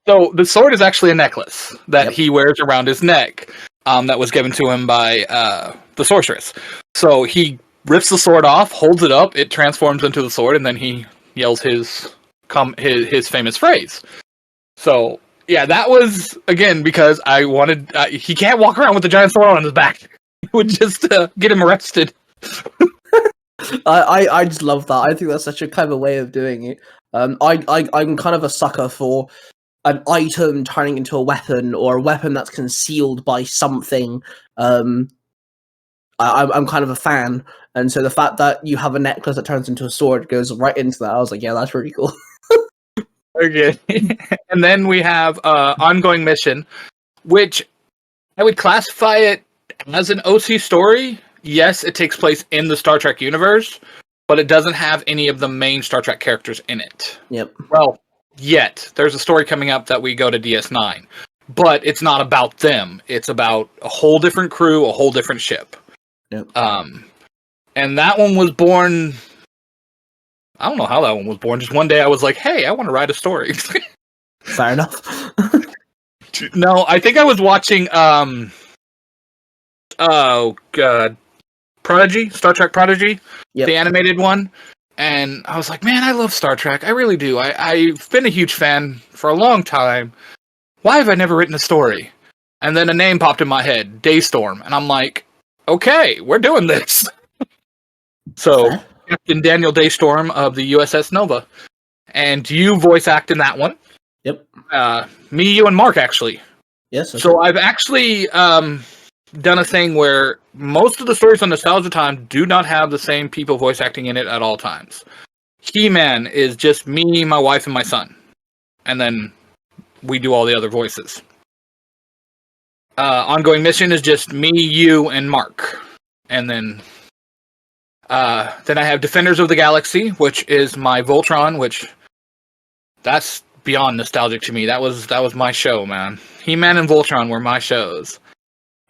B: So the sword is actually a necklace that he wears around his neck, that was given to him by the sorceress. So he rips the sword off, holds it up, it transforms into the sword, and then he yells his famous phrase. So yeah, that was, again, because I wanted... he can't walk around with a giant sword on his back. It would just get him arrested.
A: I just love that. I think that's such a clever way of doing it. I'm kind of a sucker for an item turning into a weapon, or a weapon that's concealed by something. I'm kind of a fan. And so the fact that you have a necklace that turns into a sword goes right into that. I was like, yeah, that's really cool.
B: Okay. And then we have Ongoing Mission, which I would classify it as an OC story. Yes, it takes place in the Star Trek universe, but it doesn't have any of the main Star Trek characters in it.
A: Yep.
B: Well, yet. There's a story coming up that we go to DS9. But it's not about them. It's about a whole different crew, a whole different ship.
A: Yep.
B: And that one was born... I don't know how that one was born. Just one day I was like, hey, I want to write a story.
A: Fair enough.
B: No, I think I was watching... oh, God. Prodigy? Star Trek Prodigy?
A: Yep.
B: The animated one. And I was like, man, I love Star Trek. I really do. I've been a huge fan for a long time. Why have I never written a story? And then a name popped in my head, Daystorm. And I'm like, okay, we're doing this. So, Captain Daniel Daystorm of the USS Nova. And you voice act in that one.
A: Yep.
B: Me, you, and Mark, actually.
A: Yes.
B: So I've actually done a thing where most of the stories on Nostalgia Time do not have the same people voice acting in it at all times. He-Man is just me, my wife, and my son. And then we do all the other voices. Ongoing Mission is just me, you, and Mark. And then I have Defenders of the Galaxy, which is my Voltron, which that's beyond nostalgic to me. That was my show, man. He-Man and Voltron were my shows.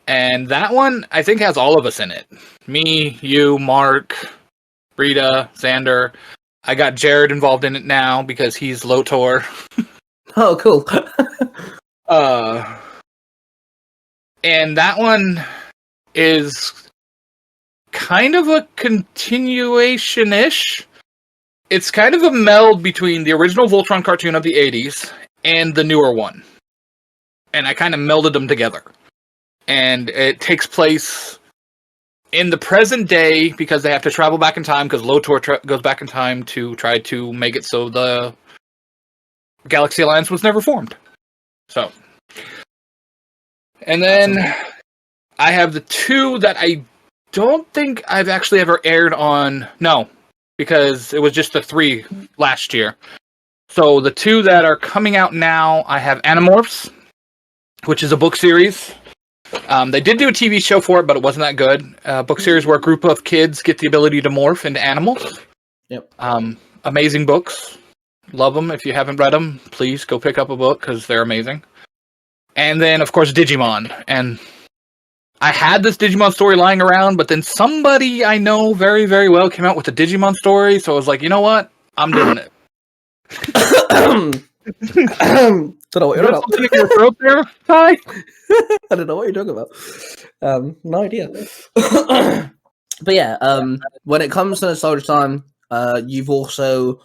B: And that one, I think, has all of us in it. Me, you, Mark, Rita, Xander. I got Jared involved in it now because he's Lotor.
A: Oh, cool.
B: And that one is kind of a continuation-ish. It's kind of a meld between the original Voltron cartoon of the 80s and the newer one. And I kind of melded them together. And it takes place in the present day because they have to travel back in time because Lotor goes back in time to try to make it so the Galaxy Alliance was never formed. So. And then I have the two that I don't think I've actually ever aired on. No, because it was just the 3 last year. So the 2 that are coming out now, I have Animorphs, which is a book series. They did do a TV show for it, but it wasn't that good. Book series where a group of kids get the ability to morph into animals.
A: Yep.
B: Amazing books. Love them. If you haven't read them, please go pick up a book because they're amazing. And then, of course, Digimon. And I had this Digimon story lying around, but then somebody I know very, very well came out with a Digimon story, so I was like, you know what? I'm doing it.
A: Don't know what you're talking about.
B: In your throat there, Ty?
A: I don't know what you're talking about. No idea. But yeah, when it comes to Nostalgia Time, you've also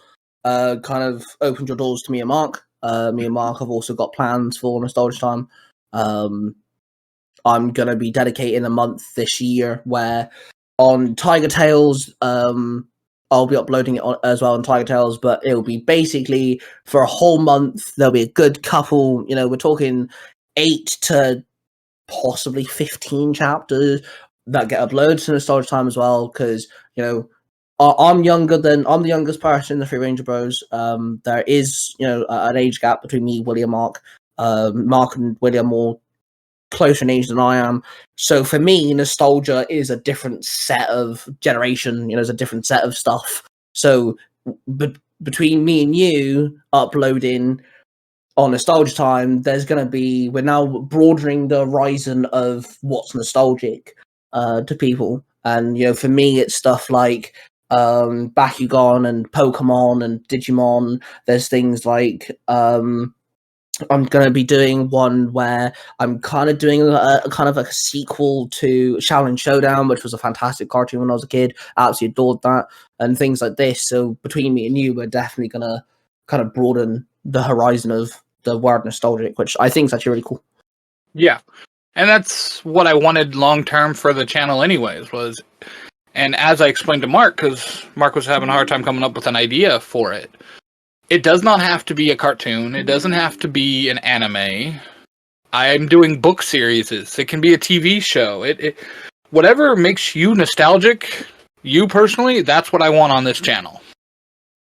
A: kind of opened your doors to me and Mark. Me and Mark have also got plans for Nostalgia Time. I'm going to be dedicating a month this year where on Tiger Tales, I'll be uploading it as well on Tiger Tales, but it'll be basically for a whole month. There'll be a good couple, we're talking 8 to possibly 15 chapters that get uploaded to Nostalgia Time as well, because, I'm the youngest person in the Free Ranger Bros. There is, an age gap between me, William, Mark. Mark and William more closer in age than I am. So for me, nostalgia is a different set of generation, there's a different set of stuff. So between me and you uploading on Nostalgia Time, we're now broadening the horizon of what's nostalgic to people. And, for me, it's stuff like Bakugan and Pokemon and Digimon. There's things like I'm going to be doing one where I'm kind of doing a kind of like a sequel to Shaolin Showdown, which was a fantastic cartoon when I was a kid. I absolutely adored that, and things like this. So between me and you, we're definitely going to kind of broaden the horizon of the word nostalgic, which I think is actually really cool.
B: Yeah. And that's what I wanted long-term for the channel anyways, and as I explained to Mark, because Mark was having a hard time coming up with an idea for it, it does not have to be a cartoon. It doesn't have to be an anime. I'm doing book series. It can be a TV show. Whatever makes you nostalgic, you personally, that's what I want on this channel.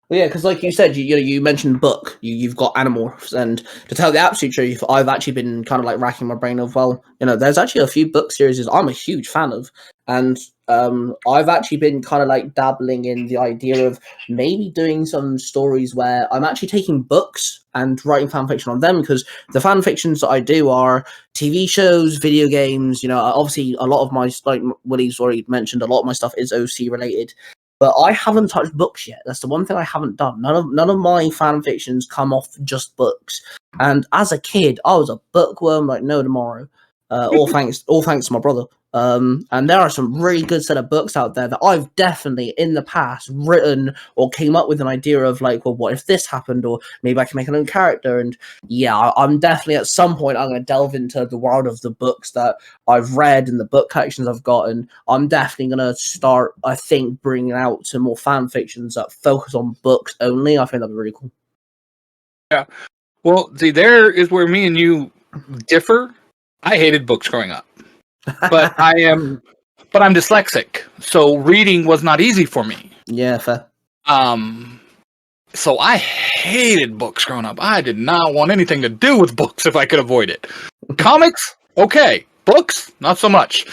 A: Well, yeah, because like you said, you mentioned book. You've got Animorphs, and to tell the absolute truth, I've actually been kind of like racking my brain of, there's actually a few book series I'm a huge fan of, and I've actually been kind of like dabbling in the idea of maybe doing some stories where I'm actually taking books and writing fan fiction on them, because the fan fictions that I do are TV shows, video games. You know, obviously a lot of my, like Willie's already mentioned, a lot of my stuff is OC related. But I haven't touched books yet. That's the one thing I haven't done. None of my fan fictions come off just books. And as a kid, I was a bookworm like no tomorrow. All thanks to my brother. And there are some really good set of books out there that I've definitely in the past written or came up with an idea of, like, well, what if this happened, or maybe I can make an own character. And yeah, I'm definitely at some point I'm going to delve into the world of the books that I've read and the book collections I've got, and I'm definitely going to start, I think, bringing out some more fan fictions that focus on books only. I think that'd be really cool.
B: Yeah. Well, see, there is where me and you differ. I hated books growing up, but I'm dyslexic, so reading was not easy for me.
A: Yeah, fair.
B: So I hated books growing up. I did not want anything to do with books if I could avoid it. Comics, okay. Books, not so much.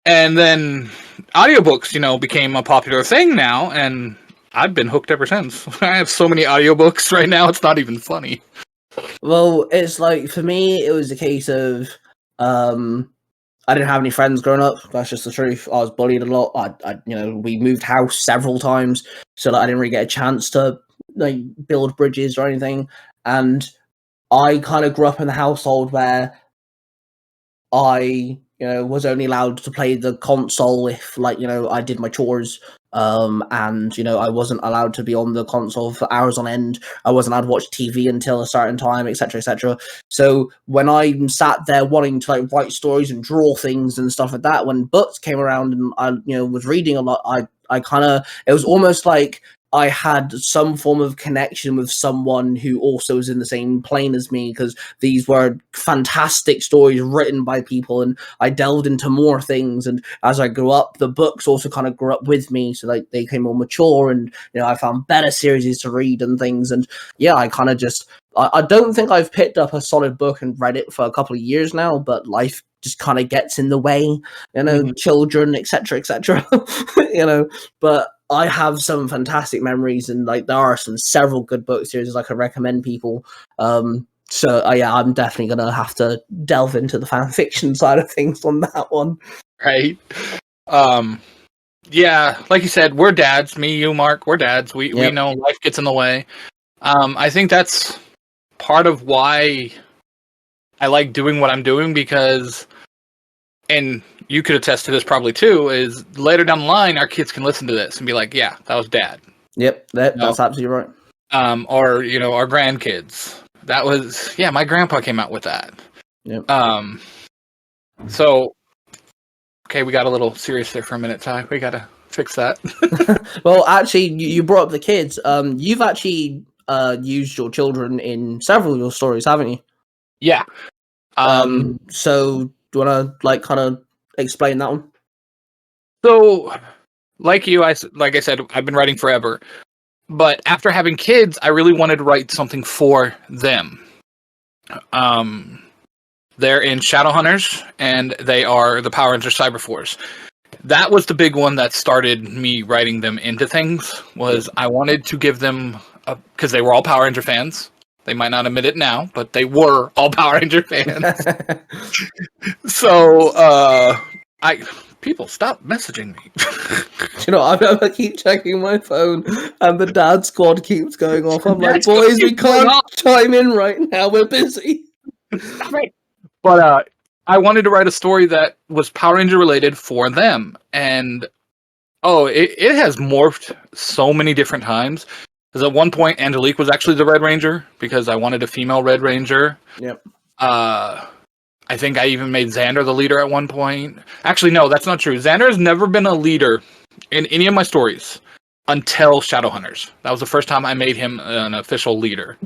B: And then audiobooks, you know, became a popular thing now, and I've been hooked ever since. I have so many audiobooks right now, it's not even funny.
A: Well, it's like, for me, it was a case of, I didn't have any friends growing up. That's just the truth. I was bullied a lot. I you know, we moved house several times, so like, I didn't really get a chance to like build bridges or anything. And I kind of grew up in a household where I, you know, was only allowed to play the console if, like, you know, I did my chores. And, you know, I wasn't allowed to be on the console for hours on end. I wasn't allowed to watch TV until a certain time, etc., etc. So when I sat there wanting to like write stories and draw things and stuff like that, when books came around and I, you know, was reading a lot, I kind of, it was almost like I had some form of connection with someone who also was in the same plane as me, because these were fantastic stories written by people, and I delved into more things. And as I grew up, the books also kind of grew up with me, so like they became more mature, and you know, I found better series to read and things. And yeah, I kind of just, I don't think I've picked up a solid book and read it for a couple of years now, but life just kind of gets in the way, you know, children, etc., etc. You know, but I have some fantastic memories, and like there are several good book series I could recommend people. So yeah, I'm definitely gonna have to delve into the fan fiction side of things on that one.
B: Right. Yeah, like you said, we're dads. Me, you, Mark, we're dads. We know life gets in the way. I think that's part of why I like doing what I'm doing, because, and you could attest to this probably too, is later down the line, our kids can listen to this and be like, yeah, that was dad.
A: Yep, that's absolutely right.
B: Or, you know, our grandkids. That was, yeah, my grandpa came out with that.
A: Yep.
B: So, okay, we got a little serious there for a minute, Ty. We got to fix that.
A: Well, actually, you brought up the kids. You've actually used your children in several of your stories, haven't you?
B: Yeah.
A: So do you want to like kind of explain that one?
B: So, like I said, I've been writing forever. But after having kids, I really wanted to write something for them. They're in Shadowhunters, and they are the Power Rangers Cyberforce. That was the big one that started me writing them into things, was I wanted to give them, because they were all Power Ranger fans. They might not admit it now, but they were all Power Ranger fans. So, people, stop messaging me.
A: You know, I keep checking my phone, and the dad squad keeps going off. I'm like, boys, we can't chime in right now. We're busy.
B: Right. But I wanted to write a story that was Power Ranger related for them, and it has morphed so many different times. Because at one point, Angelique was actually the Red Ranger, because I wanted a female Red Ranger.
A: Yep.
B: I think I even made Xander the leader at one point. Actually, no, that's not true. Xander has never been a leader in any of my stories until Shadowhunters. That was the first time I made him an official leader.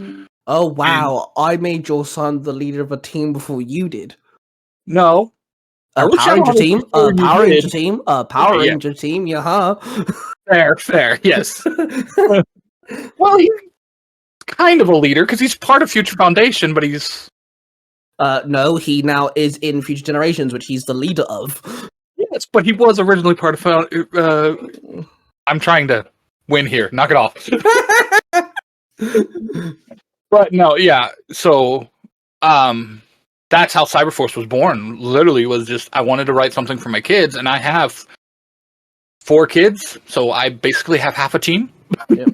A: Oh, wow. And I made your son the leader of a team before you did.
B: No.
A: A Power Ranger team? A Power Ranger team? A Power Ranger team? Yeah.
B: Fair, yes. Well, he's kind of a leader, because he's part of Future Foundation, but he's...
A: No, he now is in Future Generations, which he's the leader of.
B: Yeah, Yes, but he was originally part of. I'm trying to win here. Knock it off. But no, yeah. So, that's how Cyberforce was born. Literally, was just I wanted to write something for my kids, and I have 4 kids, so I basically have half a team.
A: Yep.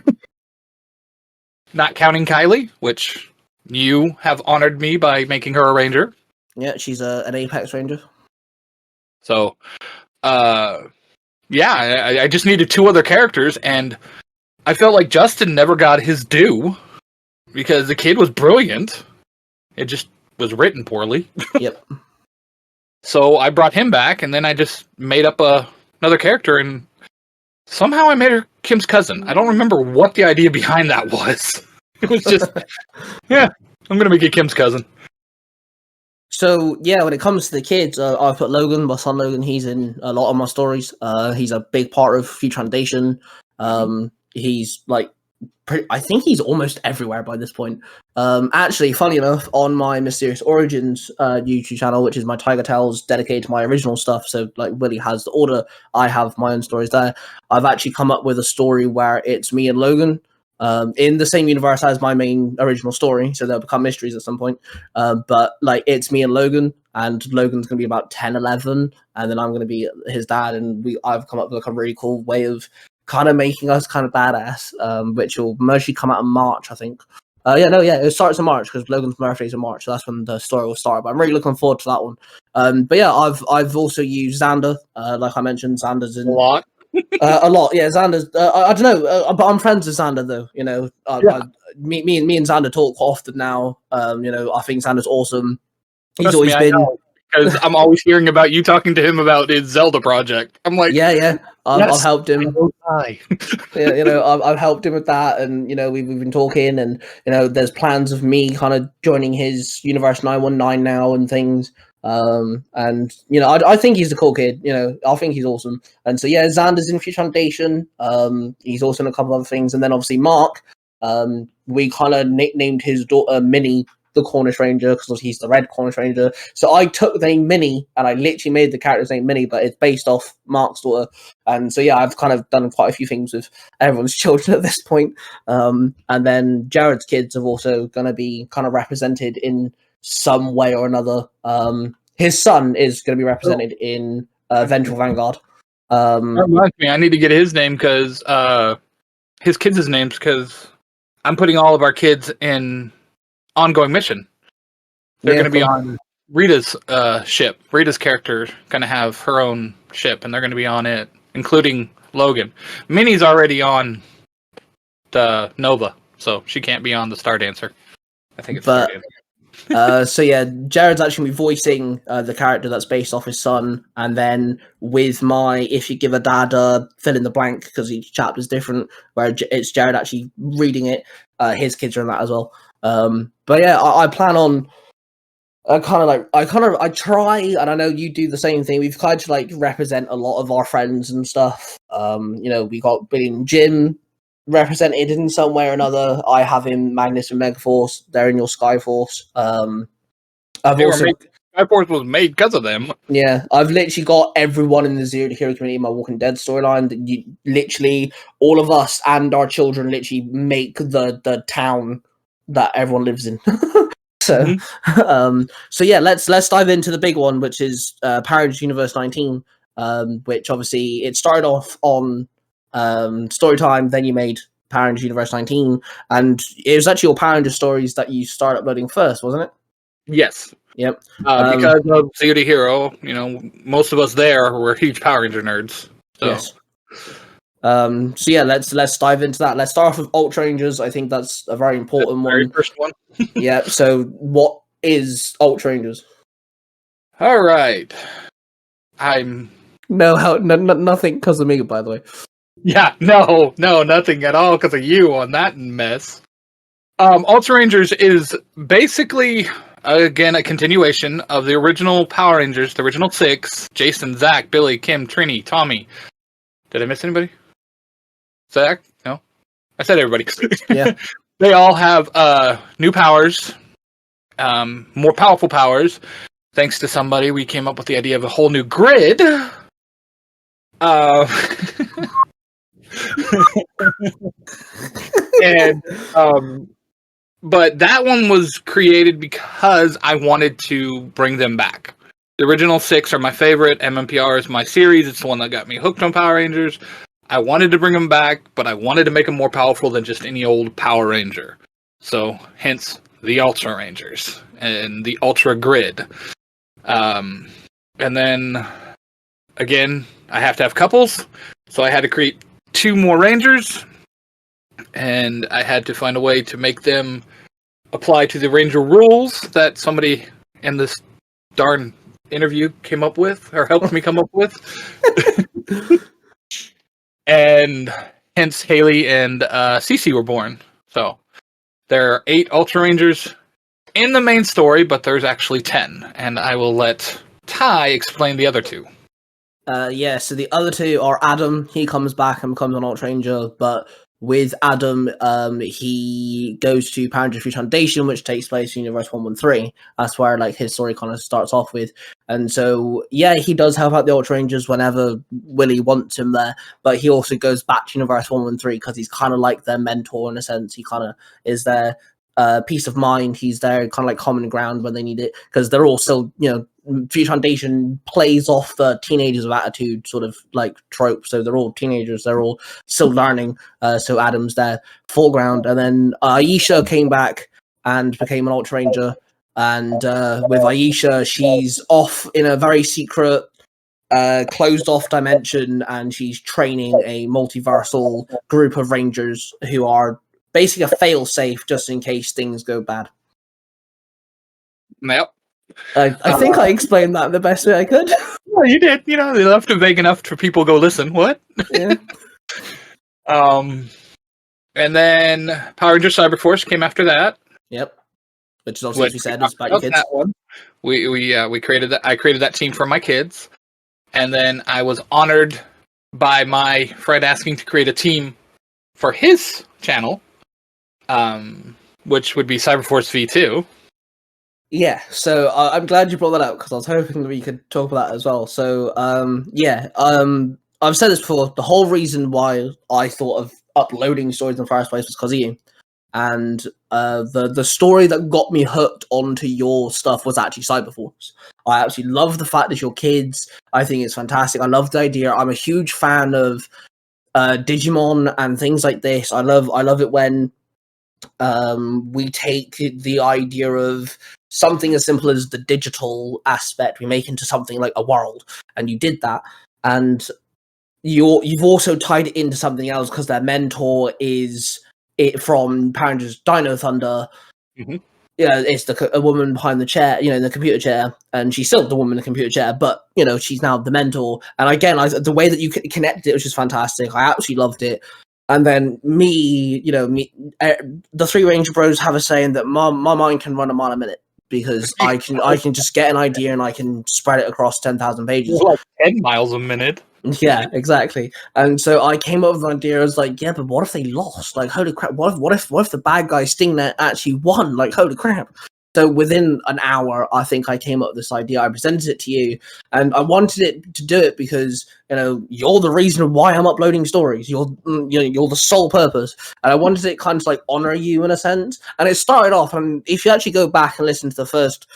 B: Not counting Kylie, which you have honored me by making her a ranger.
A: Yeah, she's an Apex Ranger.
B: So, yeah, I just needed 2 other characters, and I felt like Justin never got his due because the kid was brilliant. It just was written poorly.
A: Yep.
B: So I brought him back, and then I just made up another character, and somehow I made her Kim's cousin. I don't remember what the idea behind that was. It was just, yeah, I'm going to make it Kim's cousin.
A: So yeah, when it comes to the kids, I put Logan, my son Logan. He's in a lot of my stories. He's a big part of Future Foundation. He's like, I think he's almost everywhere by this point. Actually, funny enough, on my Mysterious Origins YouTube channel, which is my Tiger Tales dedicated to my original stuff, so like Willie has the order, I have my own stories there. I've actually come up with a story where it's me and Logan. In the same universe as my main original story, so they'll become mysteries at some point. But like it's me and Logan's gonna be about 10, 11, and then I'm gonna be his dad, and I've come up with like a really cool way of kind of making us kind of badass, which will mostly come out in March, I think. It starts in March because Logan's birthday is in March, so that's when the story will start. But I'm really looking forward to that one. But yeah, I've also used Xander, like I mentioned, Xander's in
B: A lot.
A: a lot. Yeah, Xander's. I don't know, but I'm friends with Xander though. You know, me and Xander talk quite often now. You know, I think Xander's awesome. He's
B: Trust
A: always
B: me,
A: been.
B: Because I'm always hearing about you talking to him about his Zelda project. I'm like,
A: yeah. I've helped him.
B: Yeah,
A: you know, I've helped him with that, and you know, we've been talking, and you know, there's plans of me kind of joining his Universe 919 now and things. And you know, I think he's a cool kid. You know, I think he's awesome. And so yeah, Xander's in Future Foundation. He's also in a couple other things, and then obviously Mark. We kind of nicknamed his daughter Minnie the Cornish Ranger because he's the red Cornish Ranger. So I took the name Minnie and I literally made the character's name Minnie, but it's based off Mark's daughter. And so yeah, I've kind of done quite a few things with everyone's children at this point. And then Jared's kids are also going to be kind of represented in some way or another. His son is going to be represented in Vengeful Vanguard.
B: That reminds me, I need to get his name because his kids' names because I'm putting all of our kids in ongoing mission. They're going to be on Rita's ship. Rita's character going to have her own ship, and they're going to be on it, including Logan. Minnie's already on the Nova, so she can't be on the Star Dancer. I think it's Star Dancer.
A: So yeah, Jared's actually voicing the character that's based off his son, and then with my if you give a dad a fill in the blank because each chapter is different, where it's Jared actually reading it. His kids are in that as well. But yeah, I plan on. I try, and I know you do the same thing. We've tried to like represent a lot of our friends and stuff. You know, we got Billy and Jim represented in some way or another. I have in Magnus and Megaforce. They're in your Skyforce.
B: Skyforce was made because of them.
A: Yeah, I've literally got everyone in the Zero to Hero community in my Walking Dead storyline. That you literally all of us and our children literally make the town that everyone lives in. So, so yeah, let's dive into the big one, which is Power Rangers Universe 19, which obviously it started off on Storytime, then you made Power Rangers Universe 19, and it was actually your Power Rangers stories that you started uploading first, wasn't it?
B: Yes.
A: Yep.
B: Because of Zero to Hero, you know, most of us there were huge Power Ranger nerds. So.
A: Yes. So yeah, let's dive into that. Let's start off with Ultra Rangers. I think that's a very important one.
B: Very first one.
A: Yeah. So what is Ultra Rangers?
B: All right.
A: Nothing because of me, by the way.
B: Yeah, no, nothing at all because of you on that mess. Ultra Rangers is basically again a continuation of the original Power Rangers, the original 6: Jason, Zach, Billy, Kim, Trini, Tommy. Did I miss anybody? Zach? No? I said everybody.
A: Yeah.
B: They all have new powers, more powerful powers. Thanks to somebody, we came up with the idea of a whole new grid. Uh, and but that one was created because I wanted to bring them back. The original 6 are my favorite. MMPR is my series. It's the one that got me hooked on Power Rangers. I wanted to bring them back, but I wanted to make them more powerful than just any old Power Ranger. So, hence the Ultra Rangers and the Ultra Grid. And then, again, I have to have couples. So I had to create 2 more Rangers. And I had to find a way to make them apply to the Ranger rules that somebody in this darn interview came up with, or helped me come up with. And hence Haley and Cece were born. So there are 8 Ultra Rangers in the main story, but there's actually 10. And I will let Ty explain the other 2.
A: Yeah, so the other 2 are Adam. He comes back and becomes an Ultra Ranger, but with Adam, he goes to Power Rangers Foundation, which takes place in Universe 113. That's where like his story kind of starts off with. And so, yeah, he does help out the Ultra Rangers whenever Willie wants him there, but he also goes back to Universe 113 because he's kind of like their mentor in a sense. He kind of is their peace of mind. He's there kind of like common ground when they need it, because they're all still, Future Foundation plays off the teenagers of attitude sort of like trope. So they're all teenagers. They're all still learning. So Adam's there foreground. And then Aisha came back and became an Ultra Ranger. And with Aisha, she's off in a very secret, closed off dimension, and she's training a multiversal group of Rangers who are basically a fail-safe just in case things go bad.
B: Yep.
A: I think I explained that the best way I could.
B: Well, you did. They left it vague enough for people to go listen. What?
A: Yeah.
B: And then Power Rangers Cyber Force came after that.
A: Yep. Which is also, as we said, is about your kids.
B: That one. We created that. I created that team for my kids, and then I was honored by my friend asking to create a team for his channel, which would be Cyber Force V2.
A: Yeah, so I'm glad you brought that up because I was hoping that we could talk about that as well. So, I've said this before. The whole reason why I thought of uploading stories in the first place was because of you. And the story that got me hooked onto your stuff was actually Cyberforce. I absolutely love the fact that your kids. I think it's fantastic. I love the idea. I'm a huge fan of Digimon and things like this. I love it when we take the idea of something as simple as the digital aspect, we make into something like a world, and you did that, and you've also tied it into something else because their mentor is it from Power Rangers Dino Thunder.
B: Mm-hmm.
A: Yeah, it's a woman behind the chair, in the computer chair, and she's still the woman in the computer chair, but she's now the mentor. And again, the way that you connected it was just fantastic. I absolutely loved it. And then me, the 3 Ranger Bros have a saying that my mind can run a mile a minute because I can just get an idea and I can spread it across 10,000 pages.
B: Like 10 miles a minute.
A: Yeah, exactly. And so I came up with an idea. I was like, yeah, but what if they lost? Like, holy crap! What if the bad guy Stingnet actually won? Like, holy crap! So within an hour, I think I came up with this idea. I presented it to you, and I wanted it to do it because you're the reason why I'm uploading stories. You're the sole purpose, and I wanted it kind of like honor you in a sense. And it started off, and if you actually go back and listen to the first,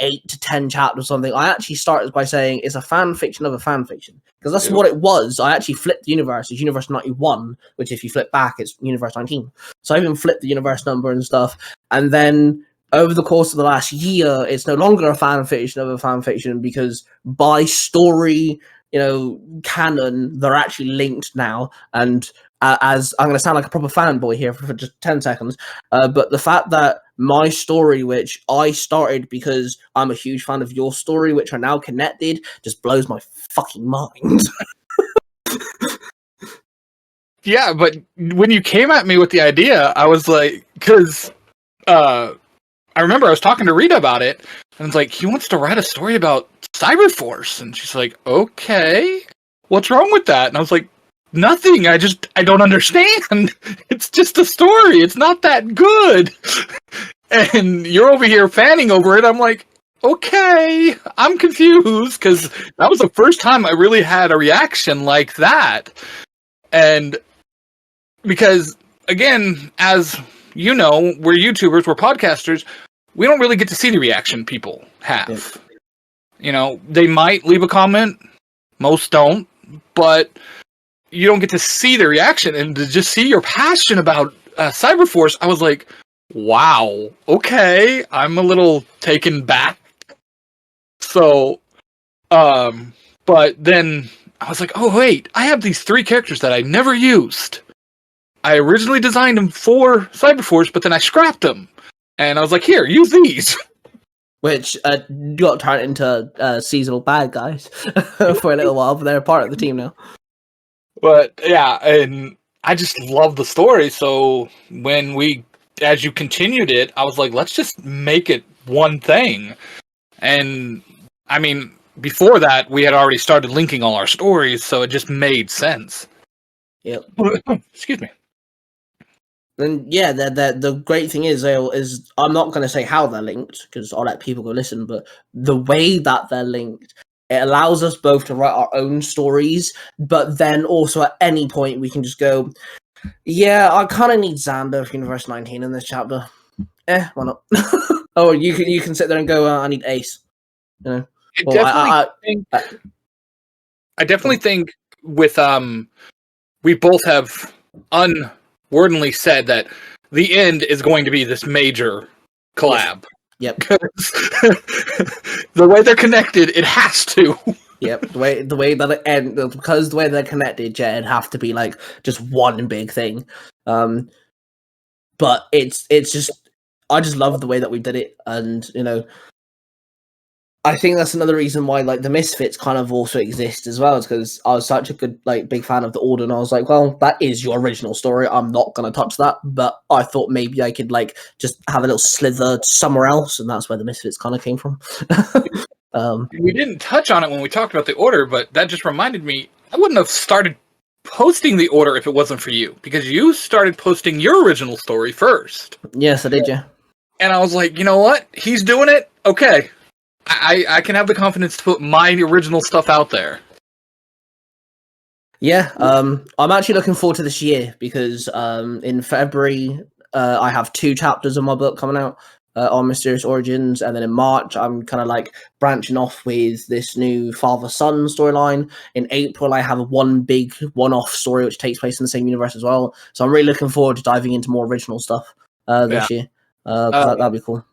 A: 8 to 10 chapters or something, I actually started by saying it's a fan fiction of a fan fiction, because that's what it was. I actually flipped the universe. It's Universe 91, which if you flip back, it's Universe 19. So I even flipped the universe number and stuff, and then over the course of the last year, it's no longer a fan fiction of a fan fiction because by story, canon, they're actually linked now. And as I'm going to sound like a proper fanboy here for just 10 seconds, but the fact that my story, which I started because I'm a huge fan of your story, which are now connected, just blows my fucking mind.
B: Yeah, but when you came at me with the idea, I was like, because I remember I was talking to Rita about it, and it's like, he wants to write a story about Cyberforce, and she's like, okay, what's wrong with that? And I was like, nothing, I don't understand. It's just a story, it's not that good. And you're over here fanning over it. I'm like, okay, I'm confused, because that was the first time I really had a reaction like that. And because, again, as you know, we're YouTubers, we're podcasters, we don't really get to see the reaction people have. They might leave a comment, most don't, but you don't get to see the reaction, and to just see your passion about Cyberforce, I was like, wow, okay, I'm a little taken back. So, but then I was like, oh wait, I have these 3 characters that I never used. I originally designed them for Cyberforce, but then I scrapped them. And I was like, here, use these.
A: Which got turned into seasonal bad guys for a little while, but they're part of the team now.
B: But yeah, and I just love the story. So as you continued it, I was like, let's just make it one thing. And I mean, before that, we had already started linking all our stories, so it just made sense.
A: Yep.
B: Excuse me.
A: And yeah, the great thing is I'm not going to say how they're linked because I'll let people go listen, but the way that they're linked, it allows us both to write our own stories, but then also at any point we can just go, yeah, I kind of need Xander for Universe 19 in this chapter. Why not? Oh, you can sit there and go, I need Ace.
B: I definitely think with we both have unwordingly said that the end is going to be this major collab.
A: Yep.
B: The way they're connected, it has to.
A: Yep. The way that it end, because the way they're connected, yeah, it'd have to be like just one big thing. But it's just, I just love the way that we did it, and I think that's another reason why like the Misfits kind of also exist as well, is because I was such a good big fan of the Order, and I was like, well, that is your original story. I'm not gonna touch that, but I thought maybe I could just have a little slither somewhere else, and that's where the Misfits kind of came from.
B: We didn't touch on it when we talked about the Order, but that just reminded me, I wouldn't have started posting the Order if it wasn't for you, because you started posting your original story first.
A: Yes, I did, yeah. And
B: I was like, you know what? He's doing it. Okay. I can have the confidence to put my original stuff out there.
A: Yeah, I'm actually looking forward to this year because in February I have 2 chapters of my book coming out on Mysterious Origins, and then in March I'm kind of branching off with this new father-son storyline. In April I have one big one-off story which takes place in the same universe as well. So I'm really looking forward to diving into more original stuff this year. That'd be cool.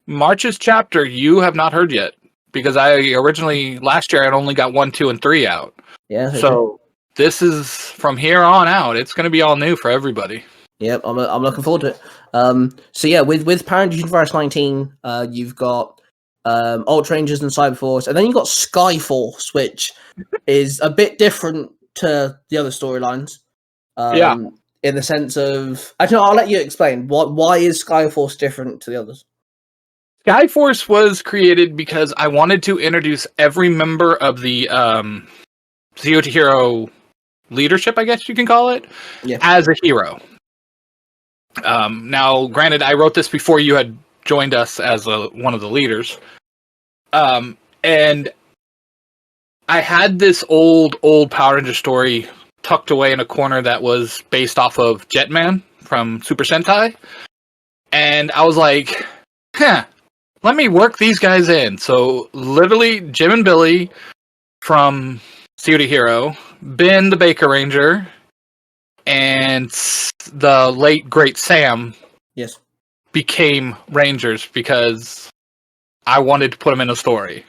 B: March's chapter you have not heard yet, because I originally last year I'd only got 1, 2, and 3 out.
A: Yeah.
B: So this is from here on out. It's going to be all new for everybody.
A: Yep, I'm looking forward to it. So yeah, with Power Rangers Universe 19, you've got Ultra Rangers and Cyberforce, and then you've got Skyforce, which is a bit different to the other storylines. In the sense of, actually, I'll let you explain why is Skyforce different to the others.
B: Skyforce was created because I wanted to introduce every member of the Zero to Hero leadership, I guess you can call it, as a hero. Now, granted, I wrote this before you had joined us as one of the leaders. And I had this old Power Ranger story tucked away in a corner that was based off of Jetman from Super Sentai. And I was like, let me work these guys in. So literally Jim and Billy from Zero to Hero, Ben the Baker Ranger, and the late great Sam became Rangers because I wanted to put them in a story.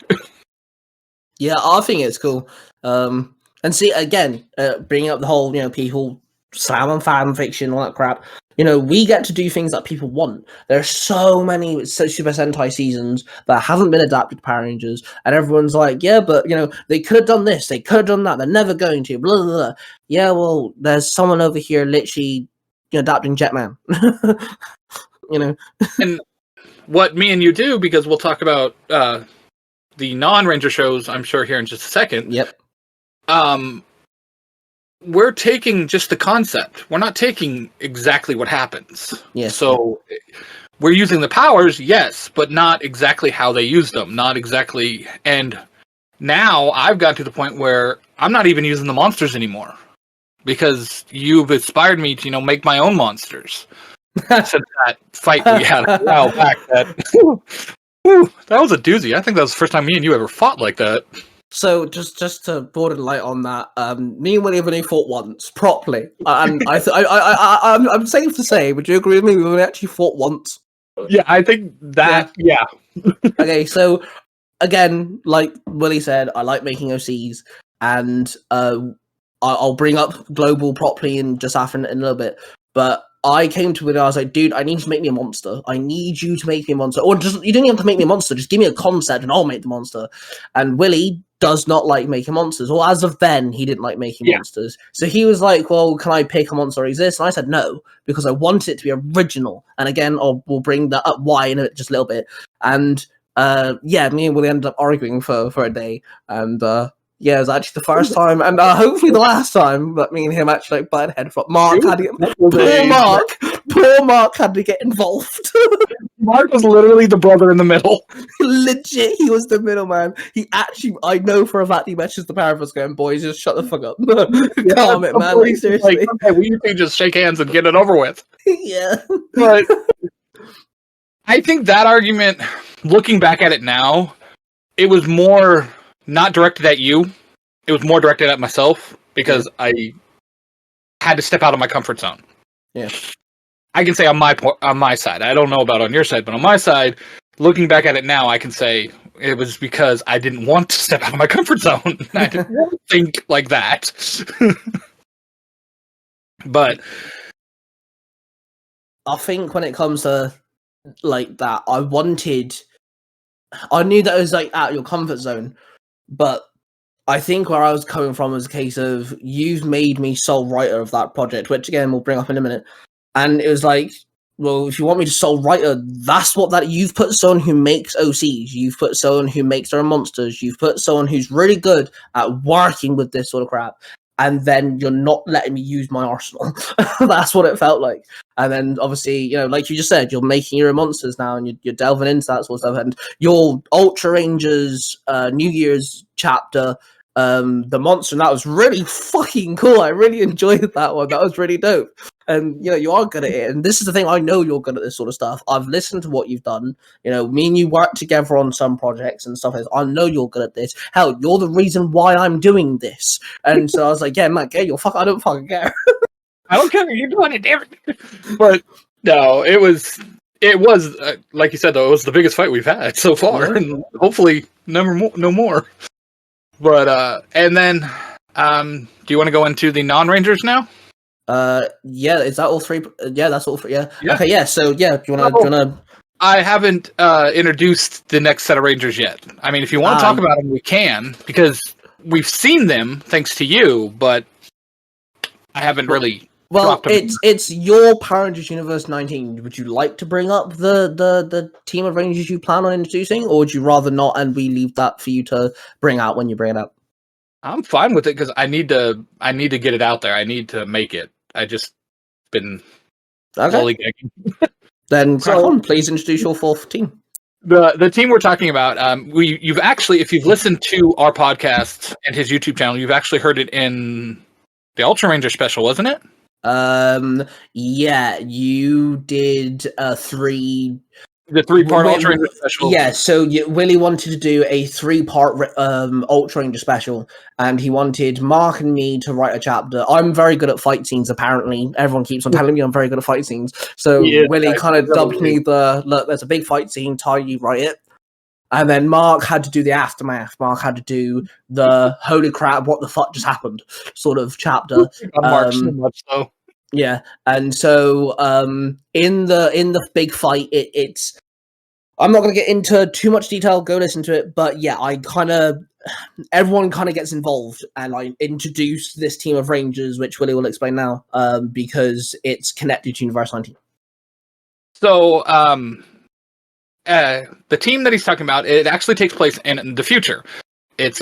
A: Yeah, I think it's cool. And see, again, bringing up the whole, people slamming fan fiction, all that crap. We get to do things that people want. There's so many Super Sentai seasons that haven't been adapted to Power Rangers, and everyone's like, yeah, but, they could have done this, they could have done that, they're never going to, blah, blah, blah. Yeah, well, there's someone over here literally adapting Jetman.
B: And what me and you do, because we'll talk about the non-Ranger shows, I'm sure, here in just a second.
A: Yep.
B: we're taking just the concept. We're not taking exactly what happens.
A: Yes.
B: So we're using the powers, yes, but not exactly how they use them. Not exactly. And now I've gotten to the point where I'm not even using the monsters anymore because you've inspired me to, make my own monsters. Since that fight we had a while back, that was a doozy. I think that was the first time me and you ever fought like that.
A: So just to broaden light on that, me and Willie have only fought once properly, and I'm safe to say, would you agree with me? We only actually fought once.
B: Yeah, I think that. Yeah.
A: Okay, so again, like Willie said, I like making OCs, and I'll bring up global properly in just after in a little bit. But I came to Willie, I was like, dude, I need you to make me a monster. I need you to make me a monster. Or just, you don't even have to make me a monster, just give me a concept and I'll make the monster. And Willie does not like making monsters. Or as of then, he didn't like making monsters. So he was like, well, can I pick a monster that exists? And I said no, because I wanted it to be original. And again, we'll bring that up why in just a little bit. And me and Willie ended up arguing for a day. And yeah, it was actually the first time, and hopefully the last time that me and him actually butted head from. Mark had to get poor Mark had to get involved.
B: Mark was literally the brother in the middle.
A: Legit, he was the middleman. He actually, I know for a fact he messaged the pair of us going, boys, just shut the fuck up. Calm it, man. Like, seriously.
B: Like, okay, we can just shake hands and get it over with.
A: Yeah.
B: But I think that argument, looking back at it now, it was more not directed at you. It was more directed at myself because I had to step out of my comfort zone.
A: Yeah.
B: I can say on my side. I don't know about on your side, but on my side, looking back at it now, I can say it was because I didn't want to step out of my comfort zone. I didn't want to think like that. But
A: I think when it comes to like that, I knew that it was like out of your comfort zone, but I think where I was coming from was a case of you've made me sole writer of that project, which again we'll bring up in a minute. And it was like, well, if you want me to sole writer, that's what that you've put someone who makes OCs, you've put someone who makes their own monsters, you've put someone who's really good at working with this sort of crap, and then you're not letting me use my arsenal. That's what it felt like. And then obviously, like you just said, you're making your own monsters now, and you're delving into that sort of stuff. And your Ultra Rangers New Year's chapter, the monster, and that was really fucking cool. I really enjoyed that one. That was really dope. And you are good at it. And this is the thing, I know you're good at this sort of stuff. I've listened to what you've done. Me and you work together on some projects and stuff. I know you're good at this. Hell, you're the reason why I'm doing this. And so I was like, yeah, man, I don't fucking care.
B: I don't care. You're doing it, damn it. But no, it was like you said though, it was the biggest fight we've had so far, and hopefully no more. But and then do you want to go into the non-rangers now?
A: Yeah, is that all three? Yeah, that's all three. Yeah. Okay, yeah. So yeah, do you wanna?
B: I haven't introduced the next set of rangers yet. I mean, if you want to talk about them, we can, because we've seen them thanks to you, but I haven't really.
A: Well, it's your Power Rangers Universe 19. Would you like to bring up the team of Rangers you plan on introducing, or would you rather not, and we leave that for you to bring out when you bring it up?
B: I'm fine with it because I need to get it out there. I need to make it. I just been lollygagging.
A: Then crack on. Please introduce your fourth team.
B: The team we're talking about. You've actually, if you've listened to our podcast and his YouTube channel, you've actually heard it in the Ultra Ranger special, wasn't it?
A: Yeah, you did the
B: 3-part Ultra Ranger special.
A: Yeah, so Willie wanted to do a 3-part Ultra Ranger special, and he wanted Mark and me to write a chapter. I'm very good at fight scenes, apparently. Everyone keeps on telling me I'm very good at fight scenes. So Willie kind of dubbed me look, there's a big fight scene, Ty, you write it. And then Mark had to do the aftermath. Mark had to do the holy crap, what the fuck just happened sort of chapter.
B: Mark so much so.
A: Yeah, and so in the big fight, it's. I'm not going to get into too much detail. Go listen to it, but yeah, everyone kind of gets involved, and I introduced this team of Rangers, which Willie will explain now, because it's connected to Universe 19.
B: So the team that he's talking about, it actually takes place in the future. It's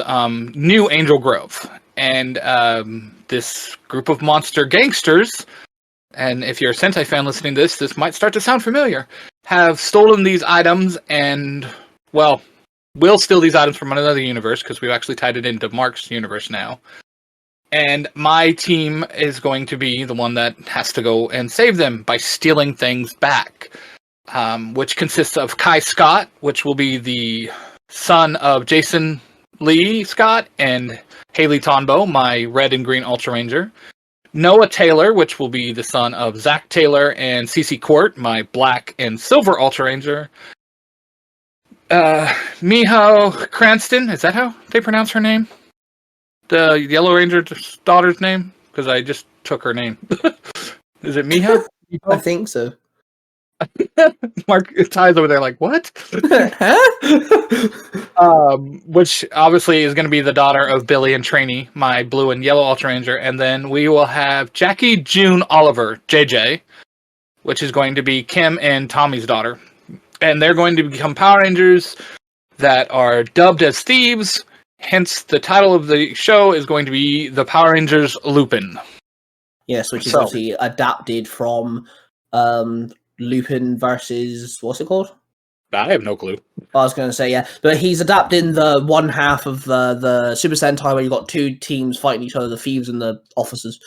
B: New Angel Grove, and this group of monster gangsters, and if you're a Sentai fan listening to this might start to sound familiar, have stolen these items and, well, will steal these items from another universe, because we've actually tied it into Mark's universe now. And my team is going to be the one that has to go and save them by stealing things back, which consists of Kai Scott, which will be the son of Jason Lee Scott and Haley Tonbo, my red and green Ultra Ranger. Noah Taylor, which will be the son of Zach Taylor and Cece Court, my black and silver Ultra Ranger. Miho Cranston, is that how they pronounce her name? The Yellow Ranger's daughter's name? Because I just took her name. Is it Miho?
A: I think so.
B: Mark Ty's over there like, what? Which obviously is going to be the daughter of Billy and Trainee, my blue and yellow Ultra Ranger. And then we will have Jackie June Oliver, JJ, which is going to be Kim and Tommy's daughter. And they're going to become Power Rangers that are dubbed as thieves. Hence, the title of the show is going to be The Power Rangers Lupin.
A: Yes, which is obviously adapted from Lupin versus, what's it called?
B: I have no clue.
A: I was going to say, yeah. But he's adapting the one half of the Super Sentai where you've got two teams fighting each other, the thieves and the officers.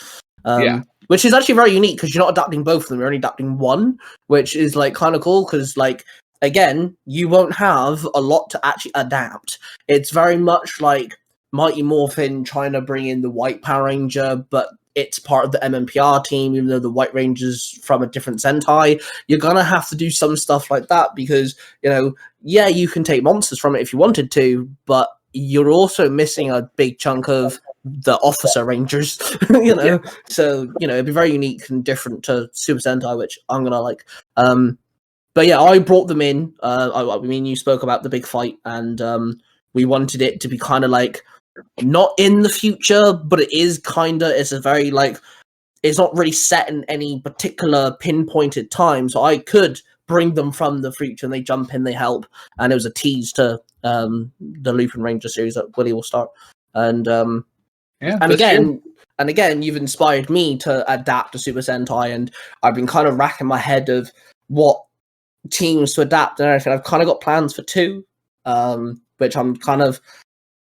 A: Which is actually very unique because you're not adapting both of them, you're only adapting one, which is like kind of cool because, like, again, you won't have a lot to actually adapt. It's very much like Mighty Morphin trying to bring in the White Power Ranger, but it's part of the MMPR team, even though the White Ranger's from a different Sentai. You're going to have to do some stuff like that because, you know, yeah, you can take monsters from it if you wanted to, but you're also missing a big chunk of the Officer Rangers, you know? Yeah. So, you know, it'd be very unique and different to Super Sentai, which I'm going to like. But yeah, I brought them in. I mean, you spoke about the big fight, and we wanted it to be kind of like not in the future, but it is kind of. It's a very like it's not really set in any particular pinpointed time, so I could bring them from the future, and they jump in, they help, and it was a tease to the Lupin Ranger series that Willie will start, and again, you've inspired me to adapt to Super Sentai, and I've been kind of racking my head of what teams to adapt and everything. I've kind of got plans for two, which I'm kind of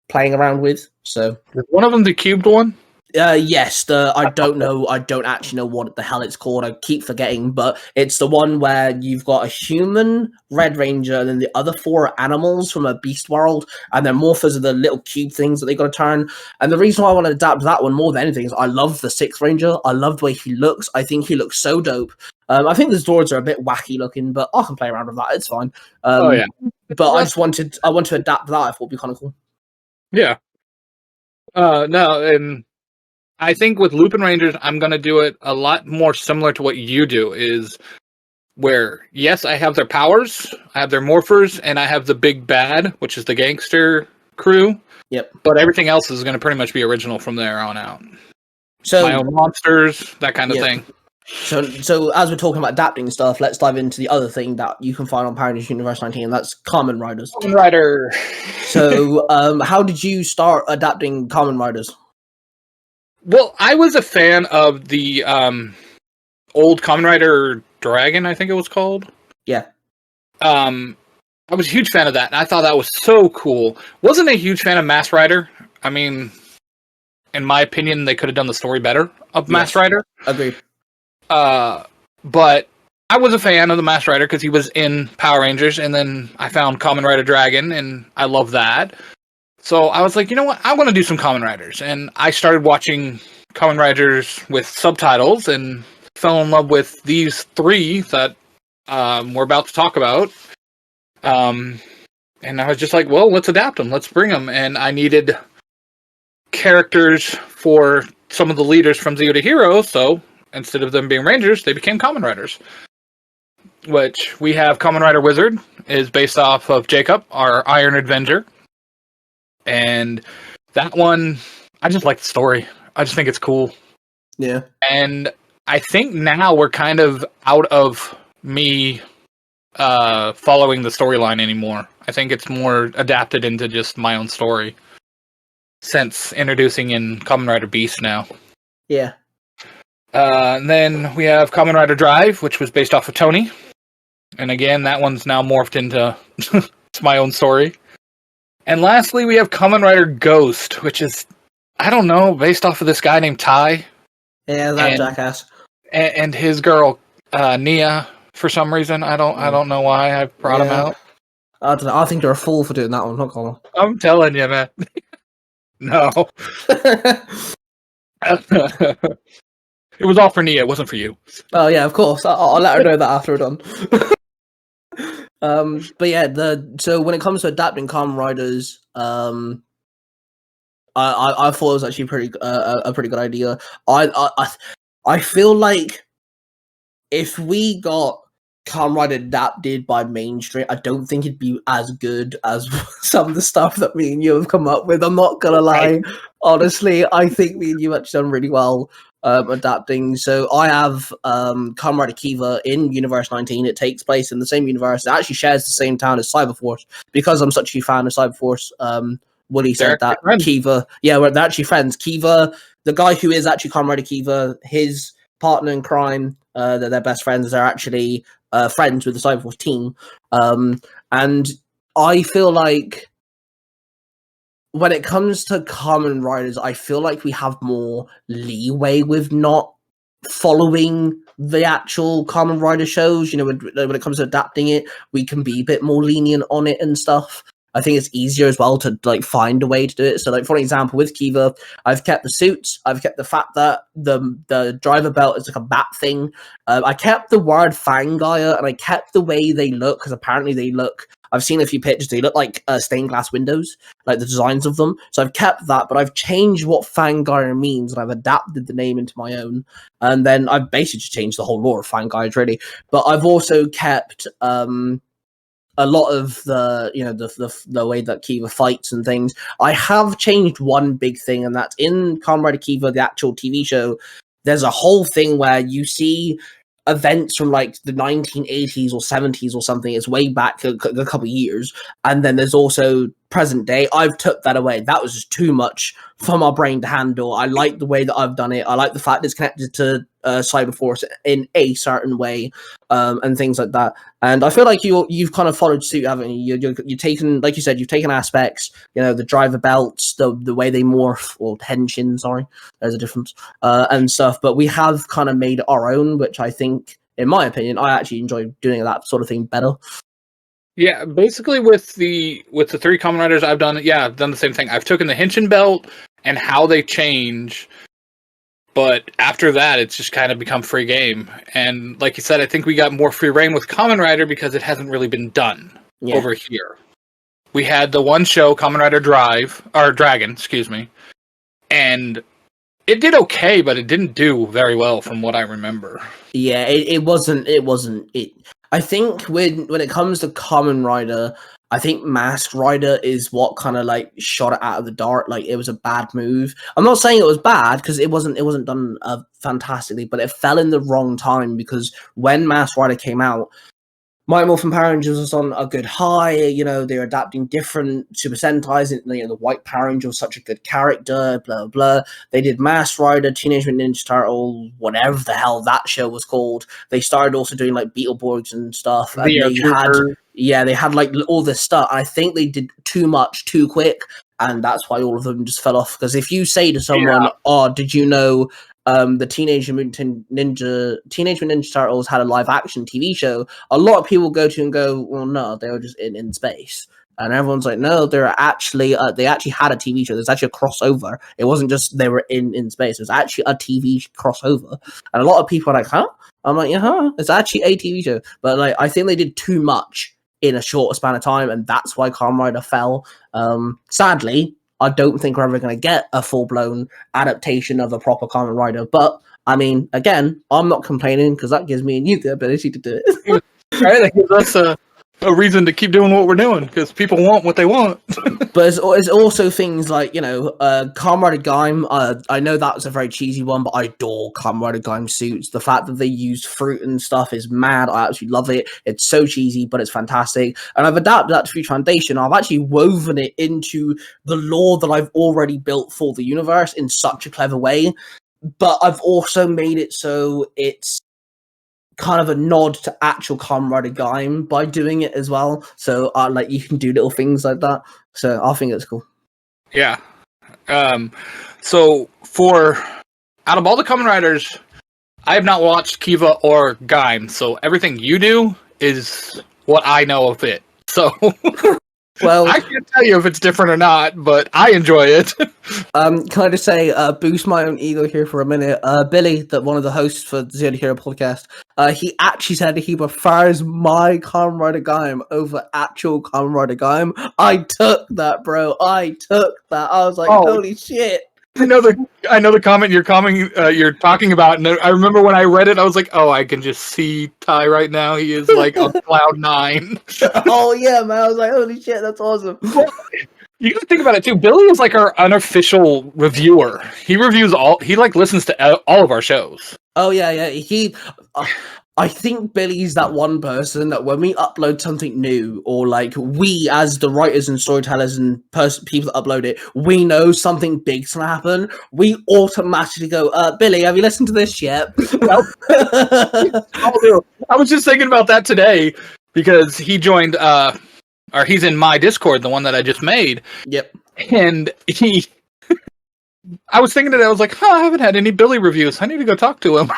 A: playing around with. So
B: is one of them the cubed one?
A: Yes, I don't know. I don't actually know what the hell it's called. I keep forgetting, but it's the one where you've got a human Red Ranger, and then the other four are animals from a beast world, and they're morphers of the little cube things that they got to turn. And the reason why I want to adapt that one more than anything is I love the Sixth Ranger. I love the way he looks. I think he looks so dope. I think the Zords are a bit wacky looking, but I can play around with that. It's fine. But I want to adapt that. I thought would be kind of cool.
B: Yeah. No, and I think with Lupin Rangers, I'm going to do it a lot more similar to what you do, is where, yes, I have their powers, I have their morphers, and I have the big bad, which is the gangster crew.
A: Yep.
B: But everything else is going to pretty much be original from there on out.
A: So
B: my own monsters, that kind of thing.
A: So as we're talking about adapting stuff, let's dive into the other thing that you can find on Power Rangers Universe 19, and that's Kamen Riders.
B: Kamen Rider.
A: So, how did you start adapting Kamen Riders?
B: Well, I was a fan of the old Kamen Rider Dragon, I think it was called.
A: Yeah.
B: I was a huge fan of that, and I thought that was so cool. Wasn't a huge fan of Mass Rider. I mean, in my opinion, they could have done the story better of Mass Rider.
A: Agreed.
B: But I was a fan of the Mass Rider because he was in Power Rangers, and then I found Kamen Rider Dragon, and I love that. So I was like, you know what? I want to do some Kamen Riders, and I started watching Kamen Riders with subtitles, and fell in love with these three that we're about to talk about. And I was just like, well, let's adapt them, let's bring them, and I needed characters for some of the leaders from Zero to Hero, so instead of them being Rangers, they became Kamen Riders. Which we have Kamen Rider Wizard, is based off of Jacob, our Iron Avenger. And that one, I just like the story. I just think it's cool.
A: Yeah.
B: And I think now we're kind of out of me following the storyline anymore. I think it's more adapted into just my own story. since introducing in Kamen Rider Beast now.
A: Yeah.
B: And then we have Kamen Rider Drive, which was based off of Tony. And again, that one's now morphed into it's my own story. And lastly, we have Kamen Rider Ghost, which is, I don't know, based off of this guy named Tai.
A: Yeah, that jackass.
B: And his girl, Nia, for some reason. I don't know why I brought him out.
A: I don't know. I think you're a fool for doing that one, not gonna.
B: I'm telling you, man. No. It was all for Nia, it wasn't for you.
A: Oh yeah, of course. I'll let her know that after we're done. But yeah, so when it comes to adapting Kamen Riders, I thought it was actually a pretty good idea. I feel like if we got Kamen Rider adapted by mainstream, I don't think it'd be as good as some of the stuff that me and you have come up with. I'm not gonna lie. Right. Honestly, I think me and you actually done really well adapting. So I have Kamen Rider Kiva in Universe 19. It takes place in the same universe. It actually shares the same town as Cyberforce. Because I'm such a fan of Cyberforce, Willie said that Kiva, they're actually friends. Kiva, the guy who is actually Kamen Rider Kiva, his partner in crime, they're best friends. They're actually friends with the Cyberforce team. And I feel like when it comes to Kamen Riders, I feel like we have more leeway with not following the actual Kamen Rider shows. You know, when it comes to adapting it, we can be a bit more lenient on it and stuff. I think it's easier as well to like find a way to do it. So, like for example, with Kiva, I've kept the suits. I've kept the fact that the driver belt is like a bat thing. I kept the word Fangire, and I kept the way they look because apparently they look. I've seen a few pictures. They look like stained glass windows, like the designs of them. So I've kept that, but I've changed what Fangire means, and I've adapted the name into my own. And then I've basically just changed the whole lore of Fangire, really. But I've also kept a lot of the way that Kiva fights and things. I have changed one big thing, and that's in Kamen Rider Kiva, the actual TV show. There's a whole thing where you see events from like the 1980s or 70s or something. It's way back a couple of years, and then there's also present day. I've took that away. That was just too much for my brain to handle. I like the way that I've done it. I like the fact it's connected to Cyberforce in a certain way, and things like that. And I feel like you've kind of followed suit, haven't you? You're taken, like you said, you've taken aspects, you know, the driver belts, the way they morph, or henshin, sorry, there's a difference, and stuff. But we have kind of made our own, which I think, in my opinion, I actually enjoy doing that sort of thing better.
B: Yeah, basically with the 3 Kamen Riders I've done the same thing. I've taken the henshin belt and how they change, but after that, it's just kind of become free game. And like you said, I think we got more free reign with Kamen Rider because it hasn't really been done over here. We had the one show, Kamen Rider Dragon, excuse me, and it did okay, but it didn't do very well from what I remember.
A: Yeah, it wasn't. I think when it comes to Kamen Rider, I think Masked Rider is what kind of like shot it out of the dark. Like it was a bad move. I'm not saying it was bad because it wasn't done fantastically, but it fell in the wrong time because when Masked Rider came out, Mighty Morphin Power Rangers was on a good high. You know, they're adapting different Super Sentais. You know, the White Power Ranger was such a good character, blah, blah. They did Masked Rider, Teenage Mutant Ninja Turtle, whatever the hell that show was called. They started also doing, like, Beetleborgs and stuff. And they had, like, all this stuff. I think they did too much too quick, and that's why all of them just fell off. Because if you say to someone, did you know the Teenage Mutant Ninja Turtles had a live action TV show, a lot of people go to and go, well, no, they were just in space. And everyone's like, no, they're actually they actually had a TV show. There's actually a crossover. It wasn't just they were in space. It was actually a TV crossover. And a lot of people are like, huh? I'm like, yeah, it's actually a TV show. But like, I think they did too much in a short span of time, and that's why Kamen Rider fell. Sadly, I don't think we're ever going to get a full-blown adaptation of a proper Kamen Rider. But, I mean, again, I'm not complaining because that gives me and you the ability to do it.
B: Right? That gives us a reason to keep doing what we're doing because people want what they want.
A: But it's also things like, you know, Comrade Gaim. I know that was a very cheesy one, but I adore Comrade Gaim suits. The fact that they use fruit and stuff is mad. I absolutely love it. It's so cheesy, but it's fantastic. And I've adapted that to Future Foundation. I've actually woven it into the lore that I've already built for the universe in such a clever way. But I've also made it so it's kind of a nod to actual Comrade Gaim by doing it as well. So like you can do little things like that. So I think it's cool.
B: Yeah. So out of all the Kamen Riders, I have not watched Kiva or Gaim. So everything you do is what I know of it. So
A: well,
B: I can't tell you if it's different or not, but I enjoy it.
A: Can I just say, boost my own ego here for a minute? Billy, that one of the hosts for the Zero Hero podcast, he actually said he prefers my Comrade Gaim over actual Comrade Gaim. I took that, bro. I took that. I was like, holy shit.
B: I know the comment you're talking about, and I remember when I read it, I was like, "Oh, I can just see Ty right now. He is like on cloud 9."
A: Oh yeah, man! I was like, "Holy shit, that's awesome!"
B: You gotta think about it too. Billy is like our unofficial reviewer. He reviews he like listens to all of our shows.
A: Oh yeah. I think Billy's that one person that when we upload something new, or like we as the writers and storytellers and people that upload it, we know something big's gonna happen. We automatically go, Billy, have you listened to this yet?
B: I was just thinking about that today because he joined, or he's in my Discord, the one that I just made.
A: Yep.
B: And I was thinking that I was like, I haven't had any Billy reviews. I need to go talk to him.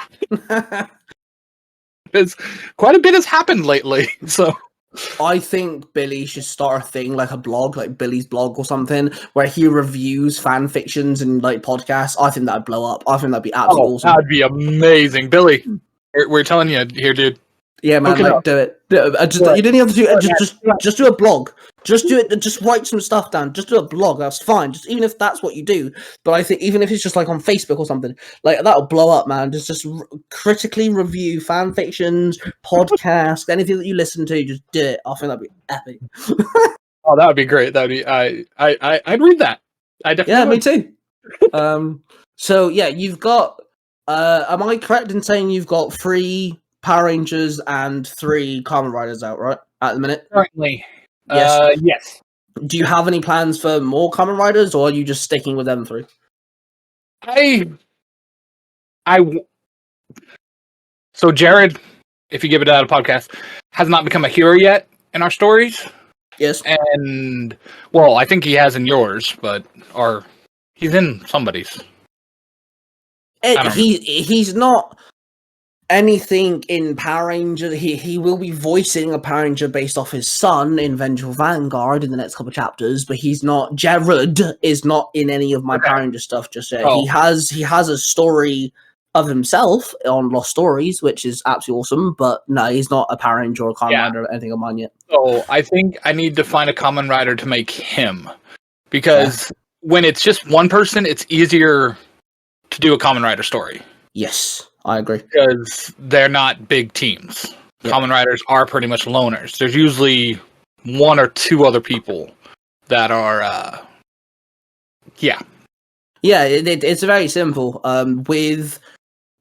B: Because quite a bit has happened lately. So
A: I think Billy should start a thing like a blog, like Billy's blog or something, where he reviews fan fictions and like podcasts. I think that'd blow up. I think that'd be absolutely awesome.
B: That'd be amazing, Billy. We're telling you here, dude.
A: Yeah, man, like, do it. You didn't have to do it. Just do a blog. Just do it. Just write some stuff down. Just do a blog. That's fine. Just even if that's what you do. But I think even if it's just like on Facebook or something, like that'll blow up, man. Just critically review fan fictions, podcasts, anything that you listen to. Just do it. I think that'd be epic.
B: Oh, that would be great. That'd be I'd read that. I definitely
A: would. Me too. So yeah, you've got. Am I correct in saying you've got 3 Power Rangers and 3 Kamen Riders out, right? At the minute?
B: Currently.
A: Yes.
B: Yes.
A: Do you have any plans for more Kamen Riders, or are you just sticking with them 3?
B: So Jared, if you give it out a podcast, has not become a hero yet in our stories.
A: Yes.
B: And, well, I think he has in yours, or he's in somebody's.
A: He's not anything in Power Ranger. He will be voicing a Power Ranger based off his son in Vengeful Vanguard in the next couple of chapters, but he's not. Jared is not in any of my Power Ranger stuff just yet. Oh. He has a story of himself on Lost Stories, which is absolutely awesome, but no, he's not a Power Ranger or a Kamen Rider or anything of mine yet.
B: So I think I need to find a Kamen Rider to make him, because when it's just one person, it's easier to do a Kamen Rider story.
A: Yes, I agree.
B: Because they're not big teams. Yep. Kamen Riders are pretty much loners. There's usually 1 or 2 other people that are, Yeah,
A: it's very simple.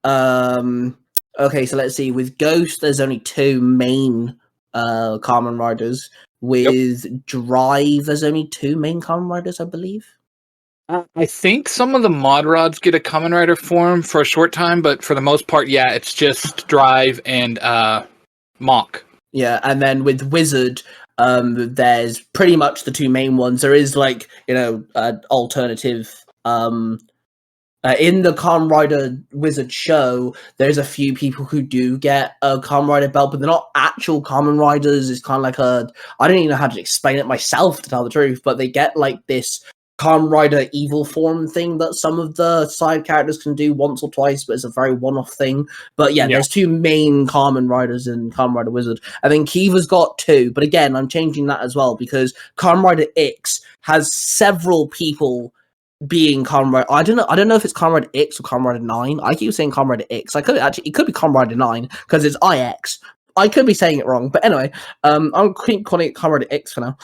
A: Okay, so let's see. With Ghost, there's only 2 main Kamen Riders. With Drive, there's only 2 main Kamen Riders, I believe.
B: I think some of the mod rods get a Kamen Rider form for a short time, but for the most part, it's just Drive and Mach.
A: Yeah, and then with Wizard, there's pretty much the 2 main ones. There is alternative. In the Kamen Rider Wizard show, there's a few people who do get a Kamen Rider belt, but they're not actual Kamen Riders. It's kind of like I don't even know how to explain it myself, to tell the truth, but they get like this Kamen Rider evil form thing that some of the side characters can do once or twice, but it's a very one-off thing. But there's 2 main Kamen Riders in Kamen Rider Wizard. I think Kiva's got 2, but again, I'm changing that as well, because Kamen Rider X has several people being Kamen Rider. I don't know if it's Kamen Rider X or Kamen Rider 9. I keep saying Kamen Rider X. It could be Kamen Rider 9 because it's IX. I could be saying it wrong, but anyway, I'm calling it Comrade X for now.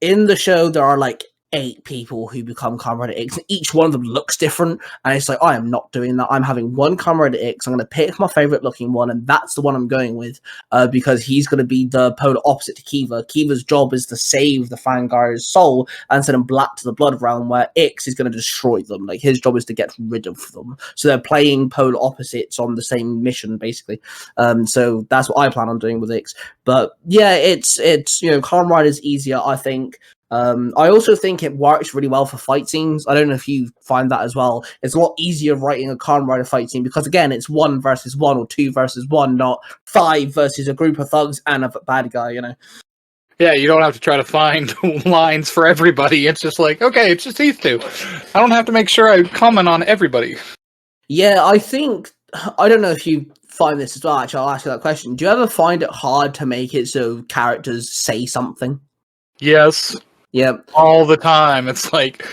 A: In the show, there are like 8 people who become Comrade X, and each one of them looks different. And it's like, I am not doing that. I'm having one Comrade X. I'm going to pick my favorite looking one, and that's the one I'm going with, because he's going to be the polar opposite to Kiva. Kiva's job is to save the Fangar's soul and send them back to the Blood Realm, where X is going to destroy them. Like, his job is to get rid of them. So they're playing polar opposites on the same mission, basically. So that's what I plan on doing with X. But yeah, it's Comrade is easier, I think. I also think it works really well for fight scenes. I don't know if you find that as well. It's a lot easier writing a Kamen Rider fight scene because, again, it's 1 versus 1 or 2 versus 1, not 5 versus a group of thugs and a bad guy,
B: Yeah, you don't have to try to find lines for everybody. It's just like, okay, it's just these two. I don't have to make sure I comment on everybody.
A: Yeah, I don't know if you find this as well. Actually, I'll ask you that question. Do you ever find it hard to make it so characters say something?
B: Yes.
A: Yep.
B: All the time. It's like,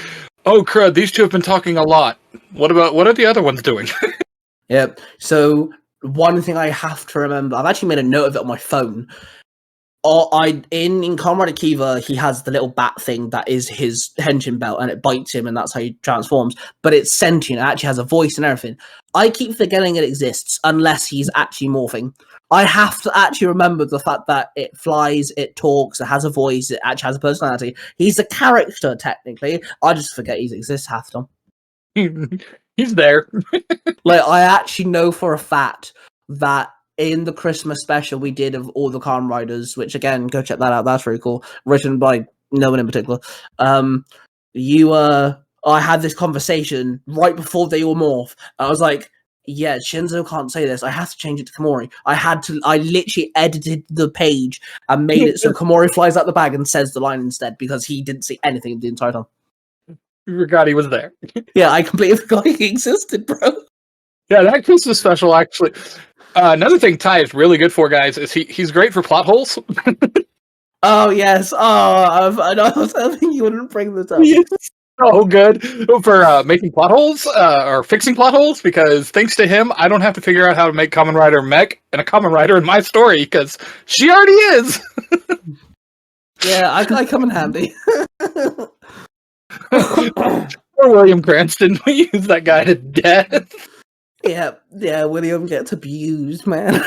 B: oh crud, these two have been talking a lot. What are the other ones doing?
A: Yep. So one thing I have to remember, I've actually made a note of it on my phone. In Comrade Akiva, he has the little bat thing that is his henshin belt, and it bites him, and that's how he transforms. But it's sentient; it actually has a voice and everything. I keep forgetting it exists unless he's actually morphing. I have to actually remember the fact that it flies, it talks, it has a voice, it actually has a personality. He's a character, technically. I just forget he exists half the
B: time. He's there.
A: Like, I actually know for a fact that in the Christmas special we did of all the Kamen Riders, which, again, go check that out. That's very cool. Written by no one in particular. I had this conversation right before they all morph. I was like, yeah, Shinzo can't say this. I have to change it to Komori. I literally edited the page and made it so Komori flies out the bag and says the line instead, because he didn't see anything the entire time.
B: You forgot he was there.
A: Yeah, I completely forgot he existed, bro.
B: Yeah, that Christmas special, actually. Another thing Ty is really good for, guys, is he's great for plot holes.
A: Oh, yes. Oh, I was hoping you wouldn't bring this up.
B: Yes. So good for making plot holes, or fixing plot holes, because thanks to him, I don't have to figure out how to make Kamen Rider mech and a Kamen Rider in my story, because she already is!
A: Yeah, I come in handy.
B: Poor William Cranston, we use that guy to death.
A: Yeah, William gets abused, man.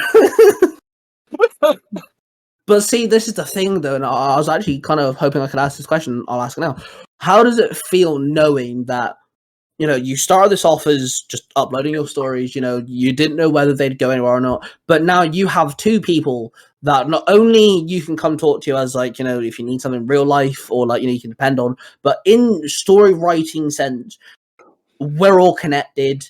A: But see, this is the thing, though, and I was actually kind of hoping I could ask this question. I'll ask it now. How does it feel knowing that, you started this off as just uploading your stories, you didn't know whether they'd go anywhere or not, but now you have 2 people that not only you can come talk to as, like, if you need something in real life or, like, you can depend on, but in story writing sense, we're all connected,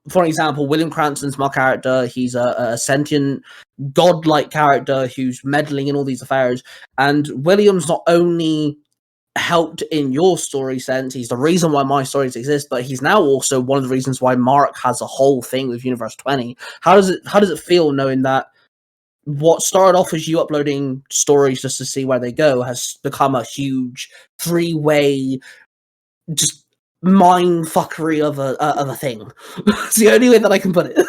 A: For example, William Cranston's my character. He's a sentient, godlike character who's meddling in all these affairs. And William's not only helped in your story sense, he's the reason why my stories exist, but he's now also one of the reasons why Mark has a whole thing with Universe 20. How does it feel knowing that what started off as you uploading stories just to see where they go has become a huge 3-way just mind fuckery of a thing? It's the only way that I can put it.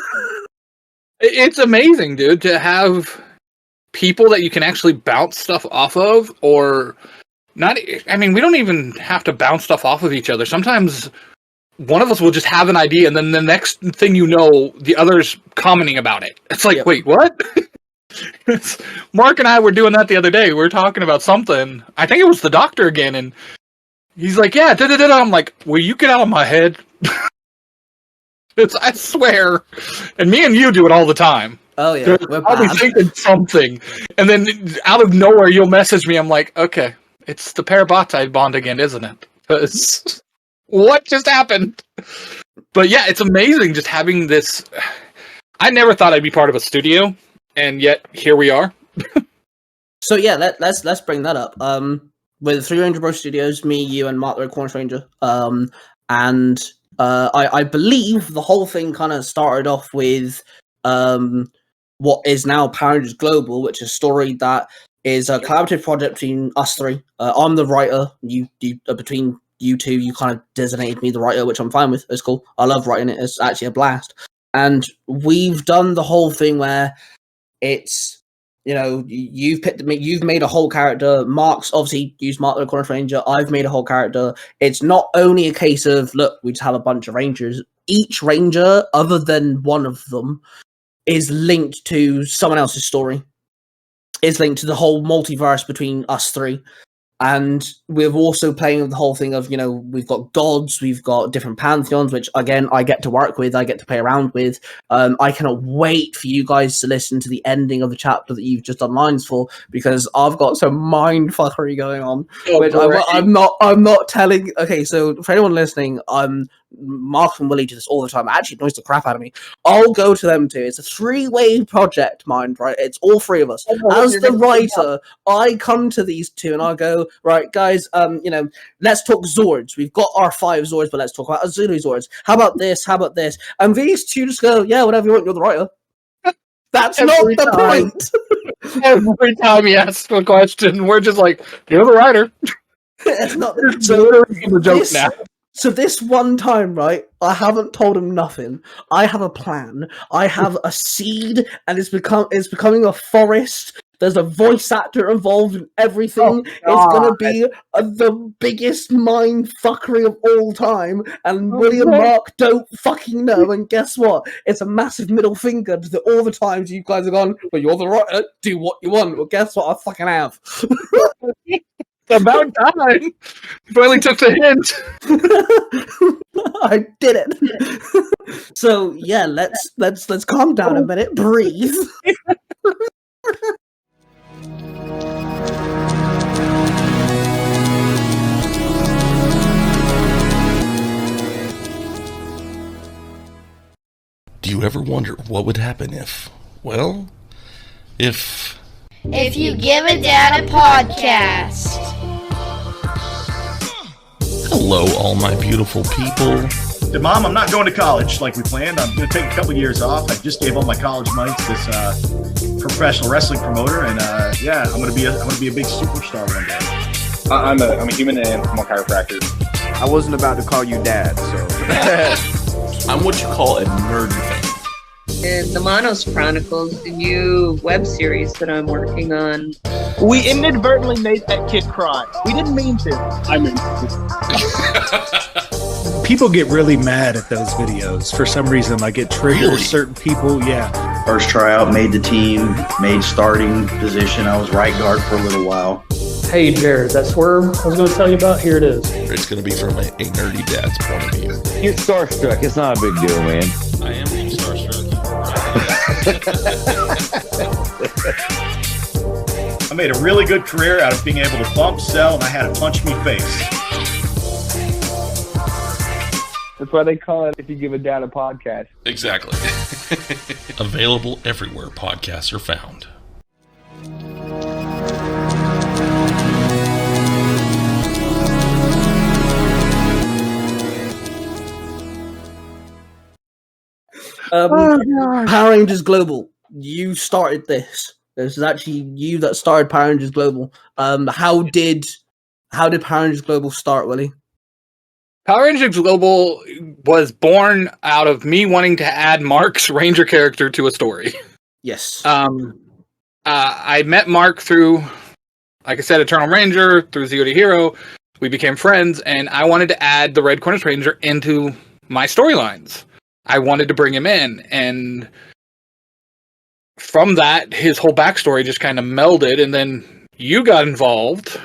B: It's amazing, dude, to have people that you can actually bounce stuff off of, or not. I mean, we don't even have to bounce stuff off of each other. Sometimes one of us will just have an idea, and then the next thing you know, the other's commenting about it. It's like, Wait, what? Mark and I were doing that the other day. We were talking about something. I think it was the doctor again, and he's like, yeah, da-da-da-da. I'm like, will you get out of my head? I swear. And me and you do it all the time.
A: Oh, yeah.
B: I'll be thinking something. And then out of nowhere, you'll message me. I'm like, okay, it's the parabatite bond again, isn't it? Because what just happened? But yeah, it's amazing just having this. I never thought I'd be part of a studio, and yet here we are.
A: So yeah, let's bring that up. With 3 Ranger Bros Studios, me, you, and Mark the Red Corner Stranger. And I believe the whole thing kind of started off with what is now Power Rangers Global, which is a story that is a collaborative project between us 3. I'm the writer. You between you 2, you kind of designated me the writer, which I'm fine with. It's cool. I love writing it. It's actually a blast. And we've done the whole thing where it's, you've made a whole character. Mark's obviously used Mark the Cornish Ranger. I've made a whole character. It's not only a case of, look, we just have a bunch of Rangers. Each Ranger, other than one of them, is linked to someone else's story. Is linked to the whole multiverse between us three. And we're also playing with the whole thing of, we've got gods, we've got different pantheons, which, again, I get to work with, I get to play around with. I cannot wait for you guys to listen to the ending of the chapter that you've just done lines for, because I've got some mindfuckery going on, which I'm not telling. Okay, so for anyone listening, Mark and Willie do this all the time. It actually annoys the crap out of me. I'll go to them too. It's a 3-way project, mind, right? It's all 3 of us. As the writer, I come to these 2 and I go, right, guys, let's talk Zords. We've got our 5 Zords, but let's talk about Azulu Zords. How about this? How about this? And these 2 just go, yeah, whatever you want, you're the writer. That's not the point.
B: Every time he asks a question, we're just like, you're the writer.
A: It's not
B: the joke now.
A: So this one time, right, I haven't told him nothing. I have a plan. I have a seed, and it's becoming a forest. There's a voice actor involved in everything. It's going to be the biggest mind fuckery of all time. And William and Mark don't fucking know. And guess what? It's a massive middle finger to all the times you guys have gone, well, you're the writer, do what you want. Well, guess what? I fucking have.
B: About time. You finally took the hint.
A: I did it. So yeah, let's calm down a minute, breathe.
C: Do you ever wonder what would happen if
D: you give a dad a podcast?
C: Hello, all my beautiful people.
E: Hey, Mom, I'm not going to college like we planned. I'm going to take a couple years off. I just gave all my college money to this professional wrestling promoter, and I'm going to be a big superstar one day.
F: I'm a human and I'm a chiropractor.
G: I wasn't about to call you dad, so.
C: I'm what you call a nerd fan.
H: The Monos Chronicles, the new web series that I'm working on.
I: We inadvertently made that kid cry. We didn't mean to.
F: I mean,
J: people get really mad at those videos for some reason. Like it triggers certain people. Yeah.
K: First tryout, made the team, made starting position. I was right guard for a little while.
L: Hey Jared, that swerve I was going to tell you about, here it is.
C: It's going to be from a nerdy dad's point of view.
M: You're starstruck. It's not a big deal, man.
C: I am being starstruck.
E: I made a really good career out of being able to bump, sell, and I had a punch me face.
F: that's why they call it If You Give a Dad a Podcast.
C: Exactly. Available everywhere podcasts are found.
A: Power Rangers Global. You started this. This is actually you that started Power Rangers Global. How did Power Rangers Global start, Willie?
B: Power Rangers Global was born out of me wanting to add Mark's Ranger character to a story.
A: Yes.
B: I met Mark through, like I said, Eternal Ranger, through Zero to Hero. We became friends, and I wanted to add the Red Cornish Ranger into my storylines. I wanted to bring him in, and from that, his whole backstory just kind of melded, and then you got involved.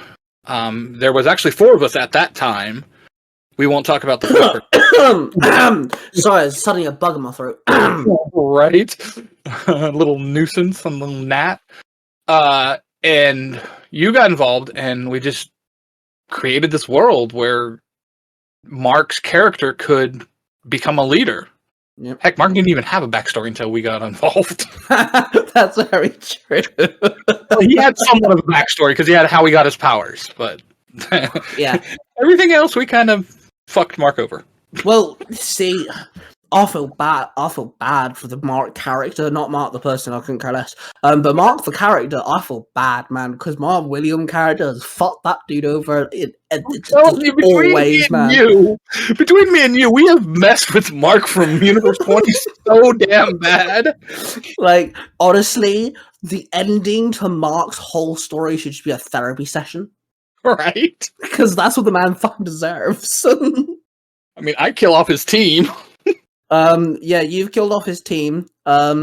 B: There was actually 4 of us at that time. We won't talk about the
A: Sorry, there's suddenly a bug in my throat.
B: Right? A little nuisance, a little gnat. And you got involved, and we just created this world where Mark's character could become a leader.
A: Yep.
B: Heck, Mark didn't even have a backstory until we got involved.
A: That's very true.
B: Well, he had somewhat of a backstory because he had how he got his powers, but
A: yeah,
B: everything else we kind of fucked Mark over.
A: Well, see, I feel bad. I feel bad for the Mark character, not Mark the person. I couldn't care less. But Mark the character, I feel bad, man, because my William character has fucked that dude over. Always, man.
B: Between me and you, we have messed with Mark from Universe 20 so damn bad.
A: Like, honestly, the ending to Mark's whole story should just be a therapy session,
B: right?
A: Because that's what the man fucking deserves.
B: I mean, I kill off his team.
A: Yeah, you've killed off his team. I've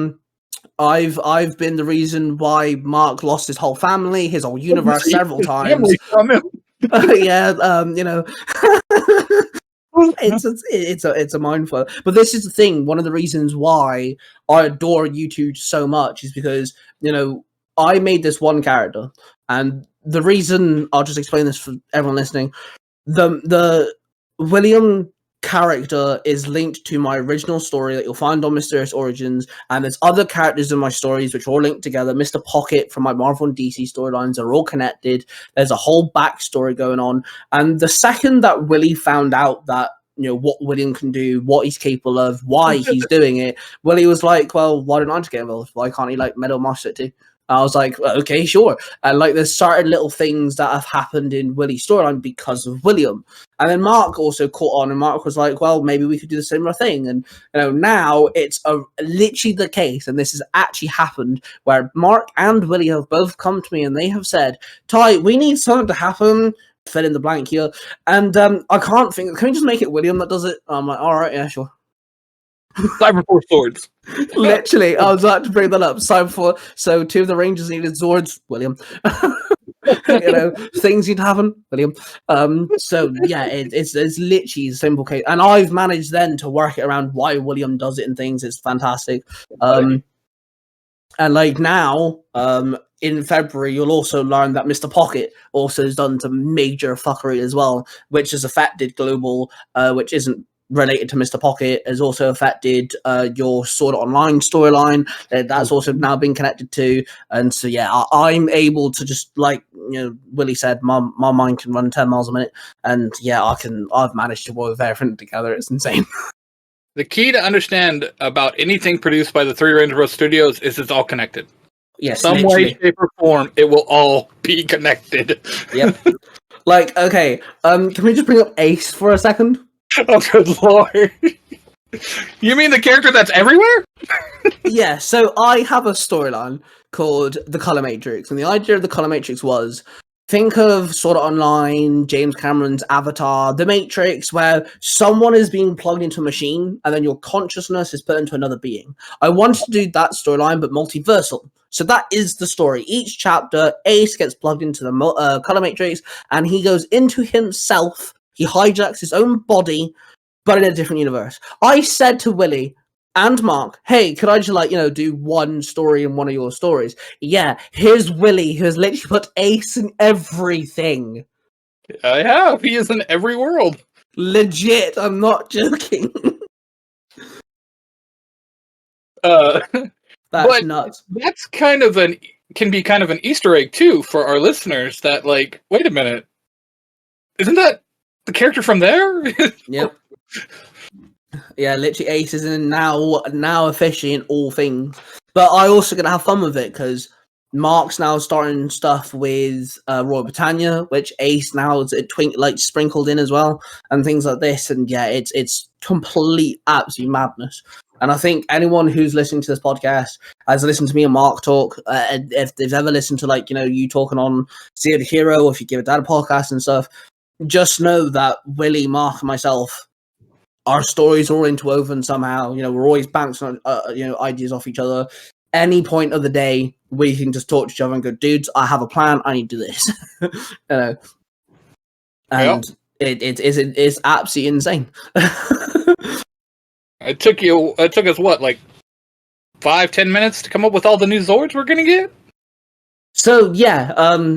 A: been the reason why Mark lost his whole family, his whole universe several times. Yeah, you know, it's a mindful. But this is the thing. One of the reasons why I adore you two so much is because, you know, I made this one character, and the reason, I'll just explain this for everyone listening. The William character is linked to my original story that you'll find on Mysterious Origins, and there's other characters in my stories which are all linked together. Mr. Pocket from my Marvel and DC storylines are all connected. There's a whole backstory going on, and the second that Willie found out that, you know, what William can do, what he's capable of, why he's doing it, Willie was like, well, why don't I just get involved? Why can't he, like, Metal Master it too? I was like, okay, sure. And like, there's certain little things that have happened in Willie's storyline because of William. And then Mark also caught on, and Mark was like, well, maybe we could do the similar thing. And, you know, now it's literally the case, and this has actually happened, where Mark and Willie have both come to me and they have said, Ty, we need something to happen. Fill in the blank here. And I can't think, can we just make it William that does it? I'm like, all right, yeah, sure.
B: Cyber Force swords.
A: Literally, I was about to bring that up. Cyber Force. So 2 of the Rangers needed swords. William. You know, things need to happen. William. So yeah, it's literally a simple case, and I've managed then to work it around why William does it and things. It's fantastic. And like now, in February, you'll also learn that Mr. Pocket also has done some major fuckery as well, which has affected Global, which isn't related to Mr. Pocket, has also affected your Sword Art Online storyline. That's also now been connected to, and so yeah, I'm able to just, like, you know, Willie said, my mind can run 10 miles a minute, and yeah, I've managed to work everything together. It's insane.
B: The key to understand about anything produced by the Three Ranger Bros Studios is it's all connected.
A: Yes,
B: some
A: literally.
B: way, shape, or form, it will all be connected.
A: Yep. Like, okay, can we just bring up Ace for a second?
B: Oh, good lord. You mean the character that's everywhere?
A: Yeah, so I have a storyline called The Color Matrix, and the idea of The Color Matrix was, think of Sword Art Online, James Cameron's Avatar, The Matrix, where someone is being plugged into a machine, and then your consciousness is put into another being. I wanted to do that storyline, but multiversal. So that is the story. Each chapter, Ace gets plugged into the Color Matrix, and he goes into himself. He hijacks his own body, but in a different universe. I said to Willie and Mark, hey, could I just, like, you know, do one story in one of your stories? Yeah, here's Willie, who has literally put Ace in everything.
B: I have. He is in every world.
A: Legit, I'm not joking. That's nuts.
B: That's kind of can be kind of an Easter egg too for our listeners. That, like, wait a minute, isn't that the character from there?
A: Yep. Yeah, literally, Ace is in now officially in all things. But I also gonna have fun with it because Mark's now starting stuff with Royal Britannia, which Ace now is like sprinkled in as well, and things like this. And yeah, it's complete absolute madness. And I think anyone who's listening to this podcast has listened to me and Mark talk. If they've ever listened to, like, you know, you talking on Zero the Hero, or if you give a dad a podcast and stuff, just know that Willie, Mark, and myself, our stories are all interwoven somehow. You know, we're always bouncing you know, ideas off each other. Any point of the day, we can just talk to each other and go, dudes, I have a plan. I need to do this. You know, and it's absolutely insane.
B: It took us what, like 5-10 minutes to come up with all the new Zords we're gonna get?
A: So yeah,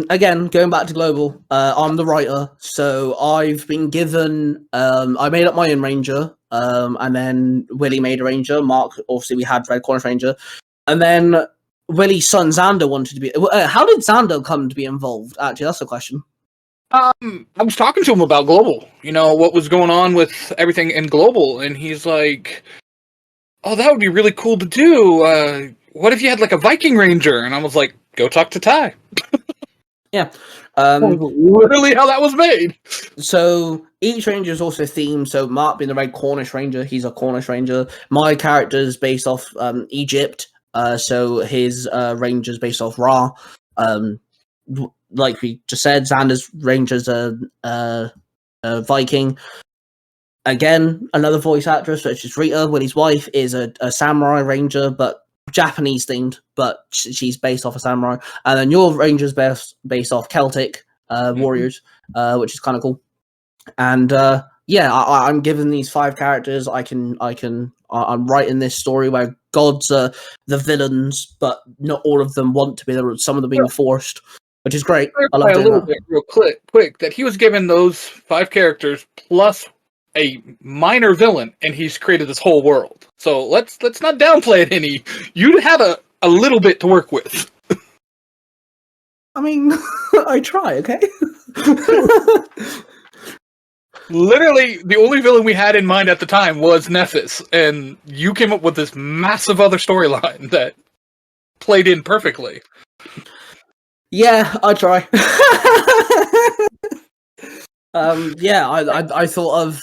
A: again, going back to Global, I'm the writer, so I've been given, I made up my own Ranger, and then Willie made a Ranger, Mark, obviously we had Red Cornish Ranger, and then Willie's son Xander wanted to be, how did Xander come to be involved? Actually, that's the question.
B: I was talking to him about Global, you know, what was going on with everything in Global, and he's like, oh, that would be really cool to do. What if you had like a Viking Ranger? And I was like, go talk to Ty.
A: Yeah.
B: Literally how that was made.
A: So each ranger is also themed. So Mark being the Red Cornish Ranger, he's a Cornish Ranger. My character is based off Egypt. So his ranger's based off Ra. Like we just said, Xander's ranger's a Viking. Again, another voice actress, which is Rita. Willie's wife is a samurai ranger, but Japanese themed, but she's based off a samurai. And then your ranger's based off Celtic warriors, which is kind of cool. And I'm given these 5 characters. I'm writing this story where gods are the villains, but not all of them want to be. Some of them being forced, which is great. I love doing that.
B: Bit, real quick, that he was given those 5 characters plus a minor villain, and he's created this whole world. So let's not downplay it any. You had a little bit to work with.
A: I mean, I try, okay?
B: Literally, the only villain we had in mind at the time was Nephis, and you came up with this massive other storyline that played in perfectly.
A: Yeah, I try. I thought of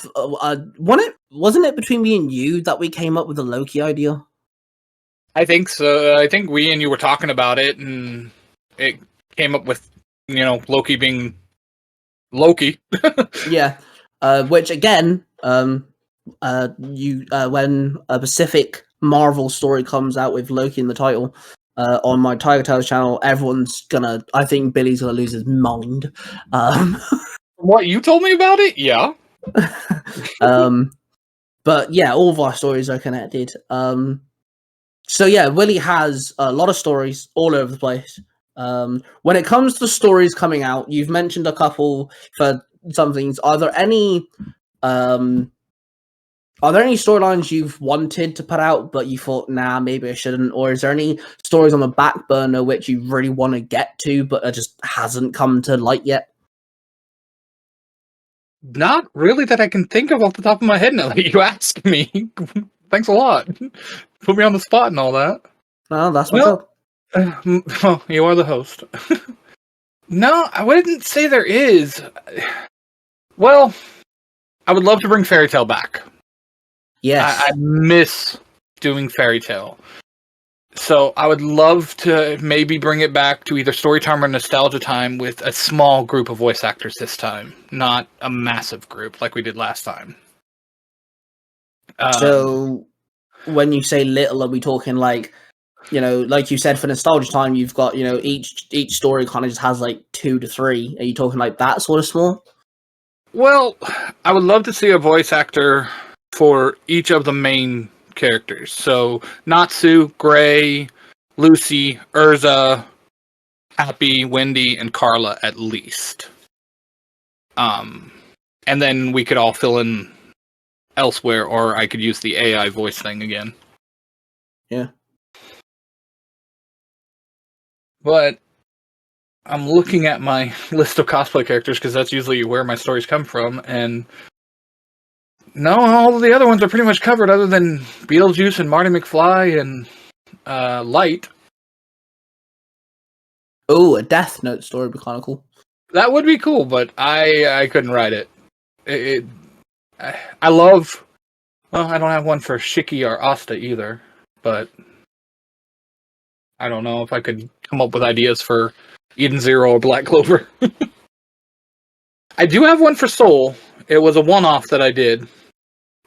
A: wasn't it between me and you that we came up with the Loki idea?
B: I think so. I think we and you were talking about it, and it came up with Loki being Loki.
A: Yeah, which again, when a Pacific Marvel story comes out with Loki in the title. On my Tiger Tales channel, I think Billy's gonna lose his mind.
B: What you told me about it? Yeah.
A: But yeah, all of our stories are connected. So yeah, Willie has a lot of stories all over the place. When it comes to stories coming out, you've mentioned a couple for some things. Are there any storylines you've wanted to put out, but you thought, nah, maybe I shouldn't? Or is there any stories on the back burner which you really want to get to, but it just hasn't come to light yet?
B: Not really that I can think of off the top of my head now that you asked me. Thanks a lot. Put me on the spot and all that.
A: No, that's what's up.
B: Well, you are the host. No, I wouldn't say there is. Well, I would love to bring Fairy Tale back.
A: Yes.
B: I miss doing Fairy Tale. So I would love to maybe bring it back to either Storytime or Nostalgia Time with a small group of voice actors this time, not a massive group like we did last time.
A: So when you say little, are we talking like you said for Nostalgia Time, you've got, each story kind of just has like 2 to 3. Are you talking like that sort of small?
B: Well, I would love to see a voice actor for each of the main characters. So Natsu, Gray, Lucy, Urza, Happy, Wendy, and Carla at least. And then we could all fill in elsewhere, or I could use the AI voice thing again.
A: Yeah.
B: But I'm looking at my list of cosplay characters because that's usually where my stories come from, and no, all of the other ones are pretty much covered other than Beetlejuice and Marty McFly and Light.
A: Oh, a Death Note story would be kind of cool.
B: That would be cool, but I couldn't write it. I love... Well, I don't have one for Shiki or Asta either, but I don't know if I could come up with ideas for Eden Zero or Black Clover. I do have one for Soul. It was a one-off that I did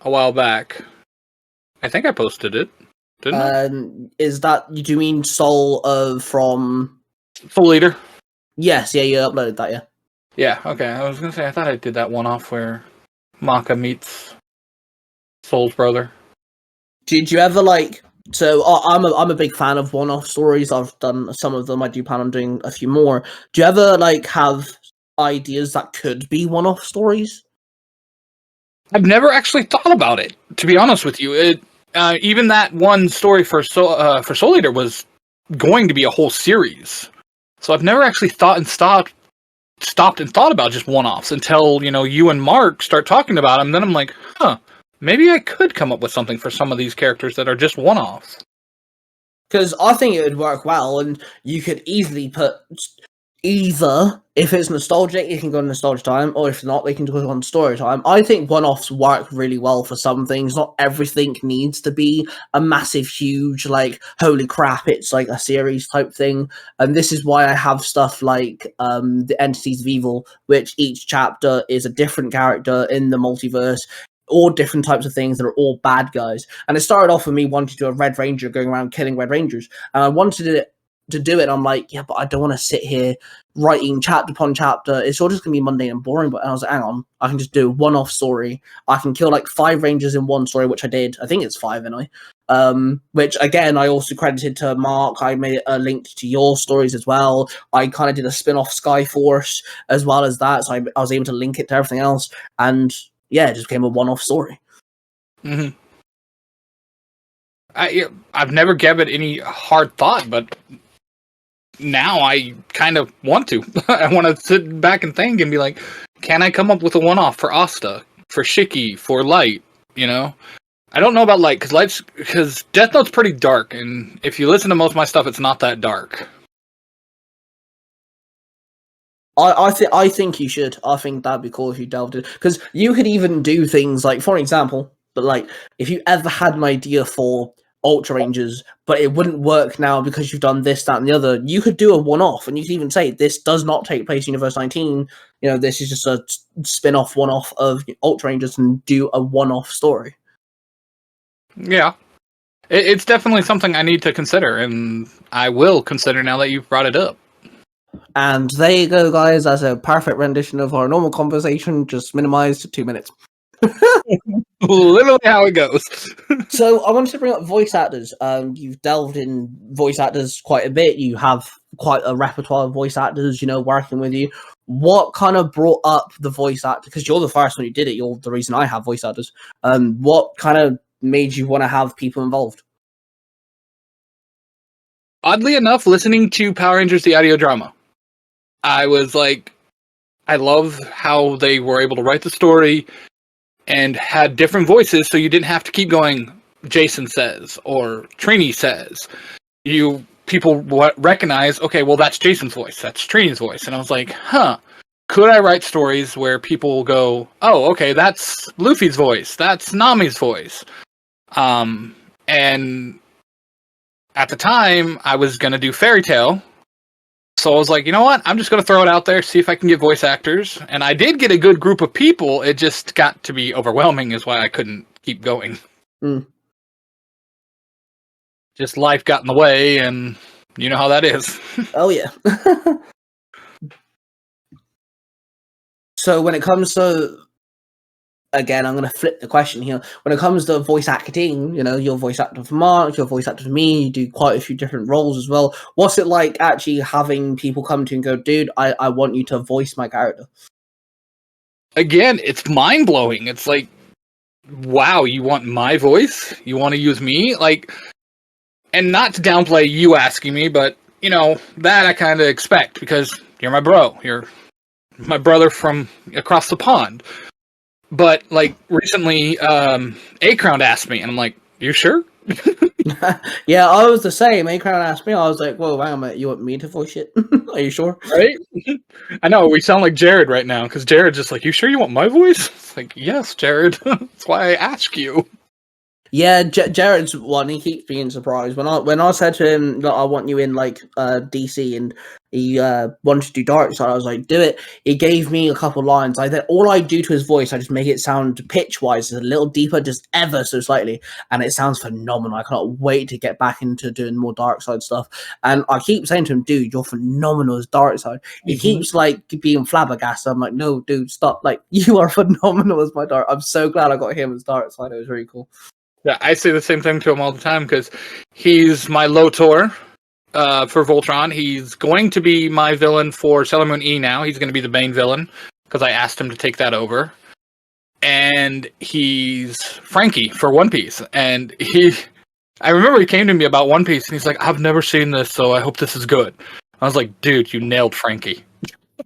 B: a while back. I think I posted it, didn't I?
A: Do you mean Soul from
B: Soul Eater?
A: Yes, yeah, you uploaded that, yeah.
B: Yeah, okay. I was gonna say I thought I did that one-off where Maka meets Soul's brother.
A: Did you ever So I'm a big fan of one-off stories. I've done some of them. I do plan on doing a few more. Do you ever have ideas that could be one-off stories?
B: I've never actually thought about it, to be honest with you. Even that one story for Soul Eater was going to be a whole series, so I've never actually stopped and thought about just one-offs until you and Mark start talking about them. Then I'm like, huh, maybe I could come up with something for some of these characters that are just one-offs.
A: Because I think it would work well, and you could easily put either, if it's nostalgic, you can go on nostalgia time, or if not, they can go on story time. I think one-offs work really well for some things. Not everything needs to be a massive, huge, like, holy crap, it's like a series type thing. And this is why I have stuff like the Entities of Evil, which each chapter is a different character in the multiverse, all different types of things that are all bad guys. And it started off with me wanting to do a Red Ranger going around killing Red Rangers, and I wanted it to do it. I'm like, yeah, but I don't want to sit here writing chapter upon chapter. It's all just gonna be mundane and boring. But I was like, hang on, I can just do a one-off story. I can kill like 5 Rangers in one story, which I did. I think it's 5 anyway. Which again, I also credited to Mark. I made a link to your stories as well. I kind of did a spin-off Skyforce as well as that, so I was able to link it to everything else. And yeah, it just became a one-off story.
B: Mm-hmm. I've never given it any hard thought, but now I kind of want to. I want to sit back and think and be like, can I come up with a one-off for Asta, for Shiki, for Light? You know, I don't know about Light because Death Note's pretty dark, and if you listen to most of my stuff, it's not that dark.
A: I think you should. I think that'd be cool if you delved in, because you could even do things like, for example, but like if you ever had an idea for Ultra Rangers, but it wouldn't work now because you've done this, that, and the other, you could do a one-off, and you could even say this does not take place in Universe 19. You know, this is just a spin-off, one-off of Ultra Rangers, and do a one-off story.
B: Yeah, it's definitely something I need to consider, and I will consider now that you've brought it up.
A: And there you go, guys. That's a perfect rendition of our normal conversation, just minimized to 2 minutes.
B: Literally how it goes.
A: So I wanted to bring up voice actors. You've delved in voice actors quite a bit. You have quite a repertoire of voice actors, you know, working with you. What kind of brought up the voice actor? Because you're the first one who did it. You're the reason I have voice actors. What kind of made you want to have people involved?
B: Oddly enough, listening to Power Rangers the audio drama, I was like, I love how they were able to write the story and had different voices, so you didn't have to keep going, Jason says, or Trini says. People recognize, okay, well, that's Jason's voice, that's Trini's voice. And I was like, could I write stories where people go, oh, okay, that's Luffy's voice, that's Nami's voice. And at the time, I was going to do Fairy Tail. So I was like, you know what? I'm just going to throw it out there, see if I can get voice actors. And I did get a good group of people. It just got to be overwhelming, is why I couldn't keep going.
A: Mm.
B: Just life got in the way, and you know how that is.
A: Oh, yeah. So when it comes to, again, I'm going to flip the question here. When it comes to voice acting, you know, you're voice actor for Mark, you're voice actor for me, you do quite a few different roles as well. What's it like actually having people come to you and go, dude, I want you to voice my character?
B: Again, it's mind-blowing. It's like, wow, you want my voice? You want to use me? Like, and not to downplay you asking me, but, you know, that I kind of expect, because you're my bro. You're my brother from across the pond. But, like, recently, A-Crown asked me, and I'm like, you sure?
A: Yeah, I was the same. A-Crown asked me, I was like, whoa, hang on a minute, you want me to voice it? Are you sure?
B: Right? I know, we sound like Jared right now, because Jared's just like, you sure you want my voice? It's like, yes, Jared. That's why I ask you.
A: Yeah, Jared's one. He keeps being surprised when I said to him that I want you in like DC, and he wanted to do Darkseid. I was like, do it. He gave me a couple lines. All I do to his voice, I just make it sound pitch wise a little deeper, just ever so slightly, and it sounds phenomenal. I cannot wait to get back into doing more Darkseid stuff. And I keep saying to him, dude, you're phenomenal as Darkseid. He keeps like being flabbergasted. I'm like, no, dude, stop. Like, you are phenomenal as my Dark. I'm so glad I got him as Darkseid. It was really cool.
B: Yeah, I say the same thing to him all the time, because he's my Lotor for Voltron. He's going to be my villain for Sailor Moon E now. He's going to be the main villain, because I asked him to take that over. And he's Frankie for One Piece. And I remember he came to me about One Piece, and he's like, I've never seen this, so I hope this is good. I was like, dude, you nailed Frankie.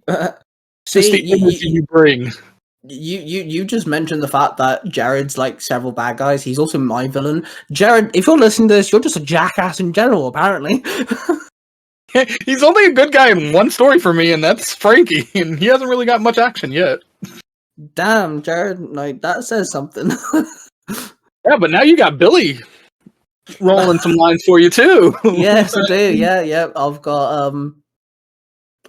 A: See,
B: Just the energy you bring.
A: You just mentioned the fact that Jared's like several bad guys. He's also my villain. Jared, if you're listening to this, you're just a jackass in general, apparently.
B: He's only a good guy in one story for me, and that's Frankie, and he hasn't really got much action yet.
A: Damn, Jared, like that says something.
B: Yeah, but now you got Billy rolling some lines for you too.
A: Yes, I do. Yeah. I've got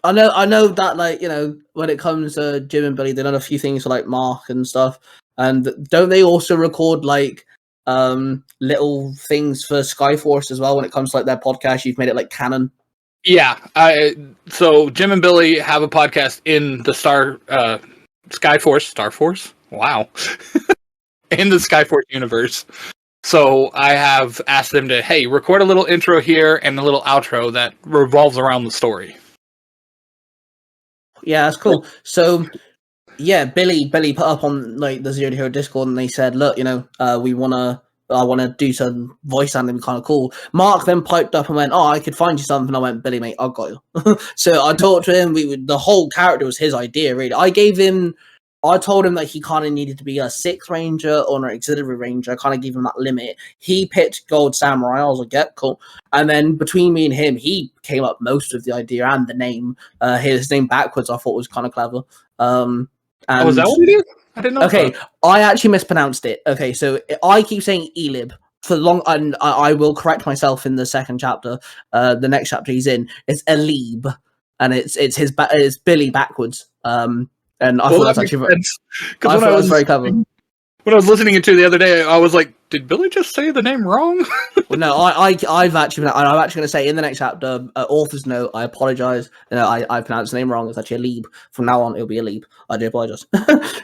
A: I know that, like, you know, when it comes to Jim and Billy, they've done a few things for like Mark and stuff. And don't they also record like little things for Skyforce as well when it comes to like their podcast? You've made it like canon.
B: Yeah, so Jim and Billy have a podcast in the Starforce. Wow, in the Skyforce universe. So I have asked them to, hey, record a little intro here and a little outro that revolves around the story.
A: Yeah, that's cool. So yeah, Billy put up on like the Zero to Hero Discord, and they said, look, you know, I want to do some voice sounding kind of cool. Mark then piped up and went, oh, I could find you something. I went, Billy, mate, I've got you. So I talked to him. The whole character was his idea, really. I told him that he kind of needed to be a 6th Ranger or an auxiliary ranger. I kind of gave him that limit. He picked Gold Samurai. I was like, yep, cool. And then between me and him, he came up most of the idea and the name. His name backwards I thought was kind of clever.
B: Was that what he did? I didn't know.
A: Okay, I actually mispronounced it. Okay, so I keep saying Elib for long, and I will correct myself in the second chapter. The next chapter he's in, it's Elib, and it's Billy backwards. And I thought that's actually that was very clever.
B: When I was listening to it the other day, I was like, did Billy just say the name wrong?
A: Well, no, I'm actually going to say in the next chapter, author's note, I apologize. You know, I pronounced the name wrong. It's actually Alib. From now on, it'll be Alib. I do apologize.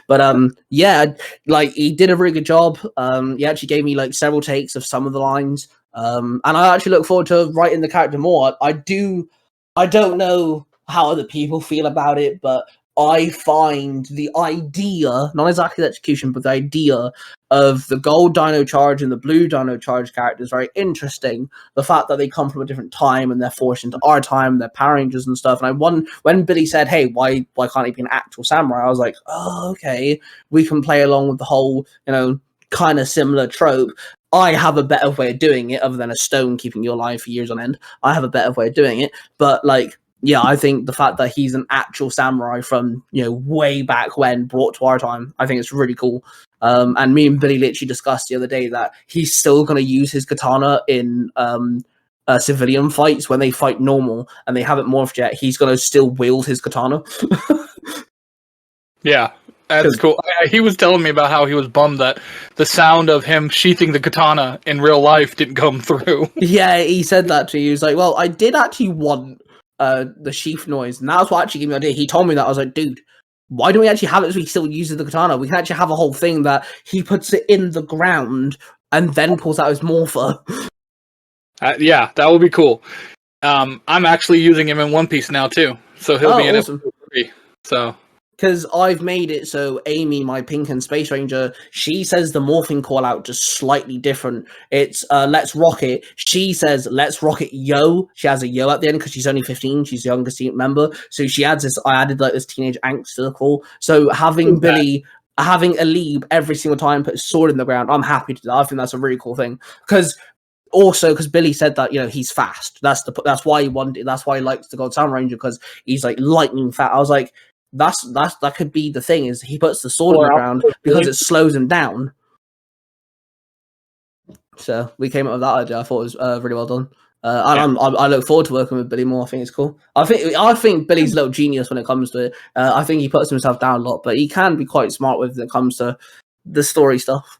A: But yeah, like he did a really good job. He actually gave me like several takes of some of the lines. And I actually look forward to writing the character more. I don't know how other people feel about it, but I find the idea, not exactly the execution, but the idea of the gold Dino Charge and the blue Dino Charge characters very interesting. The fact that they come from a different time and they're forced into our time, they're Power Rangers and stuff. And when Billy said, hey, why can't he be an actual samurai? I was like, oh, okay, we can play along with the whole, you know, kind of similar trope. I have a better way of doing it other than a stone keeping you alive for years on end. I have a better way of doing it. But like, yeah, I think the fact that he's an actual samurai from, you know, way back when brought to our time, I think it's really cool. And me and Billy literally discussed the other day that he's still going to use his katana in civilian fights when they fight normal and they haven't morphed yet. He's going to still wield his katana.
B: Yeah, that's cool. He was telling me about how he was bummed that the sound of him sheathing the katana in real life didn't come through.
A: Yeah, he said that to you. He was like, well, I did actually want the sheath noise, and that's what actually gave me the idea. He told me that. I was like, dude, why don't we actually have it so he still uses the katana? We can actually have a whole thing that he puts it in the ground and then pulls out his morpher.
B: Yeah, that would be cool. I'm actually using him in One Piece now too, so he'll be in
A: awesome.
B: Episode 3. So
A: because I've made it so Amy, my Pink and Space Ranger, she says the morphing call out just slightly different. It's let's rock it. She says let's rock it, yo. She has a yo at the end because she's only 15. She's the youngest team member, so she adds this. I added like this teenage angst to the call. So having Billy, having Alib every single time put his sword in the ground, I'm happy to do that. I think that's a really cool thing because. Also, because Billy said that, you know, he's fast. That's why he wanted it. That's why he likes the Gold Sound Ranger, because he's like lightning fast. I was like, that could be the thing, is he puts the sword in the ground because it slows him down. So we came up with that idea. I thought it was really well done. I look forward to working with Billy more. I think it's cool. I think Billy's a little genius when it comes to it. I think he puts himself down a lot, but he can be quite smart when it comes to the story stuff.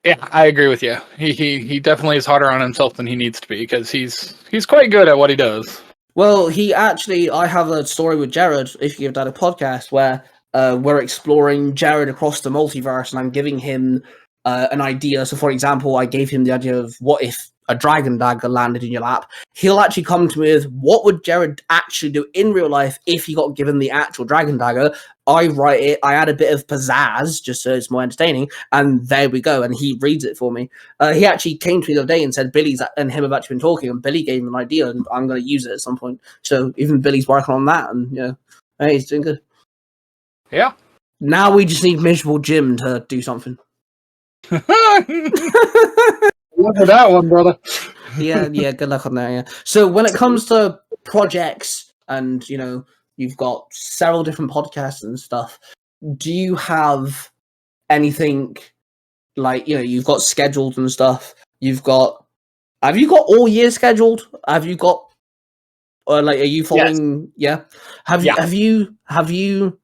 B: Yeah, I agree with you. He definitely is harder on himself than he needs to be, because he's quite good at what he does.
A: Well, I have a story with Jared, if you give that a podcast, where we're exploring Jared across the multiverse, and I'm giving him an idea. So, for example, I gave him the idea of what if a dragon dagger landed in your lap. He'll actually come to me with, what would Jared actually do in real life if he got given the actual dragon dagger? I write it, I add a bit of pizzazz just so it's more entertaining, and there we go, and he reads it for me. He actually came to me the other day and said Billy's and him have actually been talking, and Billy gave him an idea, and I'm going to use it at some point. So even Billy's working on that, and, you know, hey, he's doing good.
B: Yeah.
A: Now we just need miserable Jim to do something.
B: Look at that one, brother.
A: Yeah, good luck on that, yeah. So when it comes to projects and, you've got several different podcasts and stuff, do you have anything like, you've got scheduled and stuff, have you got all year scheduled? Have you got, or are you following? Yes. Yeah. Have you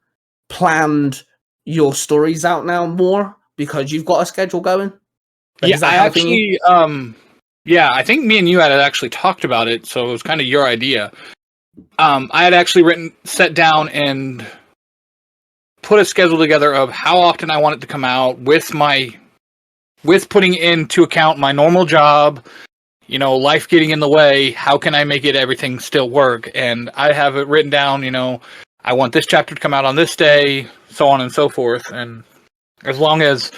A: planned your stories out now more because you've got a schedule going?
B: Yeah, I think me and you had actually talked about it, so it was kind of your idea. I had actually sat down and put a schedule together of how often I want it to come out with putting into account my normal job, life getting in the way. How can I make everything still work? And I have it written down, I want this chapter to come out on this day, so on and so forth. And as long as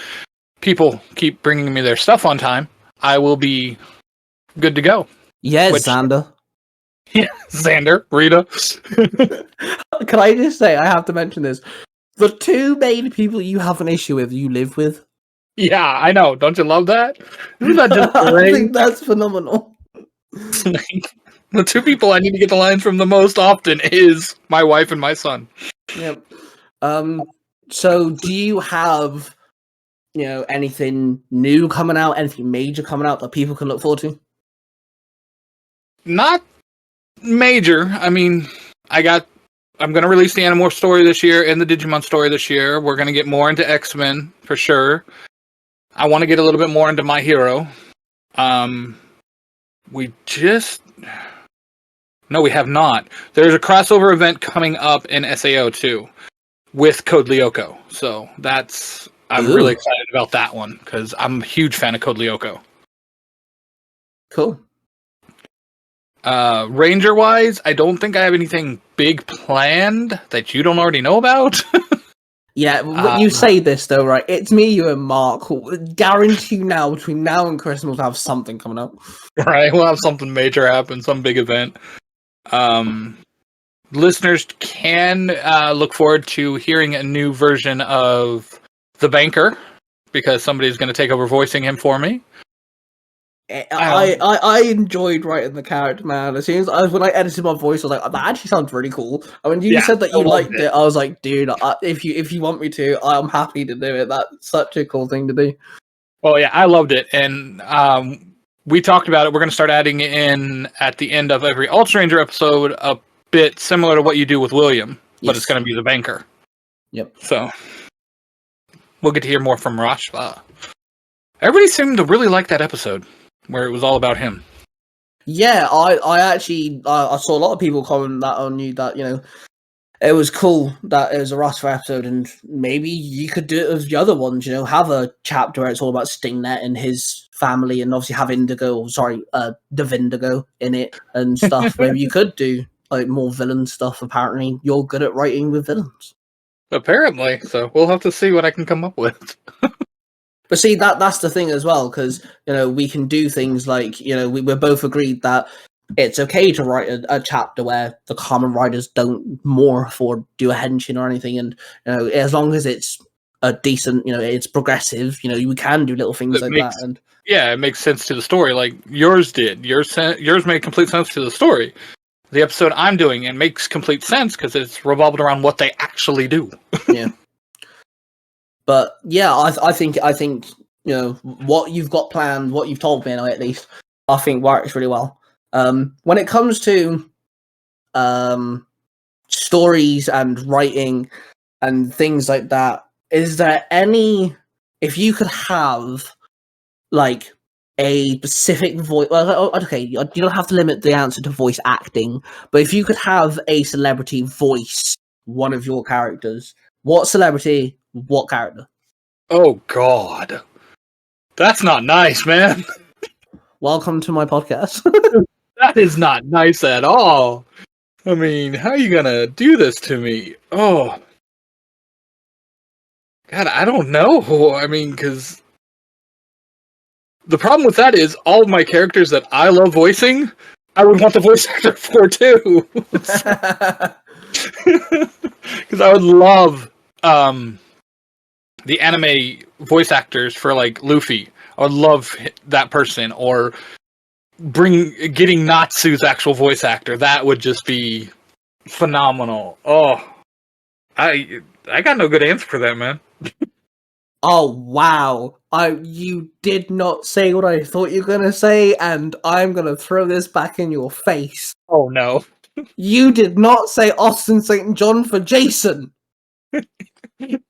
B: people keep bringing me their stuff on time, I will be good to go.
A: Yes, Xander.
B: Yeah, Xander, Rita.
A: Can I just say, I have to mention this. The two main people you have an issue with, you live with.
B: Yeah, I know. Don't you love that? Isn't that just
A: I think that's phenomenal.
B: The two people I need to get the lines from the most often is my wife and my son.
A: Yep. So do you have, anything new coming out, anything major coming out that people can look forward to?
B: Not major. I mean, I'm going to release the Animorph story this year and the Digimon story this year. We're going to get more into X-Men for sure. I want to get a little bit more into My Hero. No, we have not. There's a crossover event coming up in SAO too with Code Lyoko. So I'm really excited about that one because I'm a huge fan of Code Lyoko.
A: Cool.
B: Ranger wise, I don't think I have anything big planned that you don't already know about.
A: Yeah, when you say this though, right? It's me, you, and Mark. Guarantee now, between now and Christmas, we'll have something coming up.
B: Right, we'll have something major happen, some big event. Listeners can look forward to hearing a new version of The Banker because somebody's going to take over voicing him for me.
A: I enjoyed writing the character, man. As soon as when I edited my voice, I was like, that actually sounds really cool. And when you said that you liked it, I was like, dude, if you want me to, I'm happy to do it. That's such a cool thing to do.
B: Well, yeah, I loved it, and we talked about it. We're going to start adding in at the end of every Ultra Ranger episode a bit similar to what you do with William, but it's going to be the banker.
A: Yep.
B: So we'll get to hear more from Rashva. Everybody seemed to really like that episode where it was all about him.
A: Yeah, I actually I saw a lot of people comment that on you that it was cool that it was a Rashva episode, and maybe you could do it with the other ones. Have a chapter where it's all about Stingnet and his family, and obviously have Davindigo in it and stuff. Maybe you could do more villain stuff. Apparently, you're good at writing with villains.
B: Apparently, so we'll have to see what I can come up with.
A: But see, that's the thing as well, because we can do things like we're both agreed that it's okay to write a chapter where the common writers don't morph or do a henshin or anything, and as long as it's a decent, it's progressive, we can do little things that. And
B: yeah, it makes sense to the story, like yours did. Yours made complete sense to the story. The episode I'm doing, it makes complete sense because it's revolved around what they actually do.
A: Yeah. But yeah, I think what you've got planned, what you've told me at least, I think works really well. When it comes to stories and writing and things like that, is there any, if you could have a specific voice, well, okay, you don't have to limit the answer to voice acting, but if you could have a celebrity voice one of your characters, what celebrity, what character?
B: Oh God, that's not nice, man.
A: Welcome to my podcast.
B: That is not nice at all. I mean, how are you gonna do this to me? Oh God, I don't know. I mean, because the problem with that is all of my characters that I love voicing, I would want the voice actor for too. Because I would love the anime voice actors for like Luffy. I would love that person, or getting Natsu's actual voice actor. That would just be phenomenal. Oh, I got no good answer for that, man.
A: Oh wow! You did not say what I thought you were gonna say, and I'm gonna throw this back in your face.
B: Oh no!
A: You did not say Austin St. John for Jason.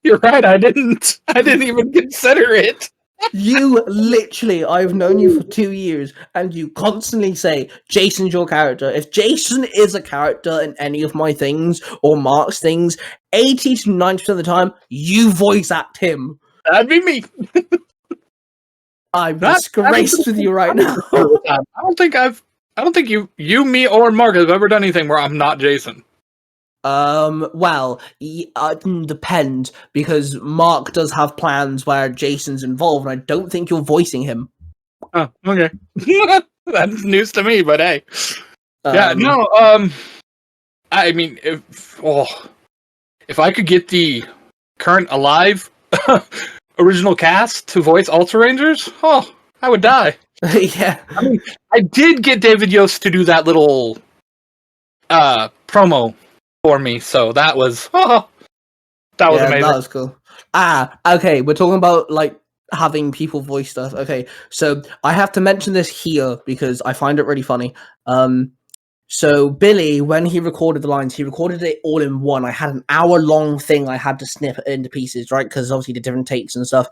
B: You're right. I didn't even consider it.
A: You literally, I've known you for 2 years, and you constantly say Jason's your character. If Jason is a character in any of my things or Mark's things, 80 to 90% of the time, you voice act him.
B: That'd be me.
A: I'm disgraced with you right now.
B: I don't think you, me, or Mark have ever done anything where I'm not Jason.
A: Well, depend, because Mark does have plans where Jason's involved, and I don't think you're voicing him.
B: Oh, okay. That's news to me, but hey. Yeah, no, I mean, if I could get the current alive original cast to voice Ultra Rangers, I would die.
A: Yeah.
B: I mean, I did get David Yost to do that little promo for me, so that was amazing.
A: That was cool. Okay, we're talking about like having people voice stuff. Okay, so I have to mention this here because I find it really funny. So Billy, when he recorded the lines, he recorded it all in one. I had an hour-long thing I had to snip it into pieces, right? Because obviously the different takes and stuff.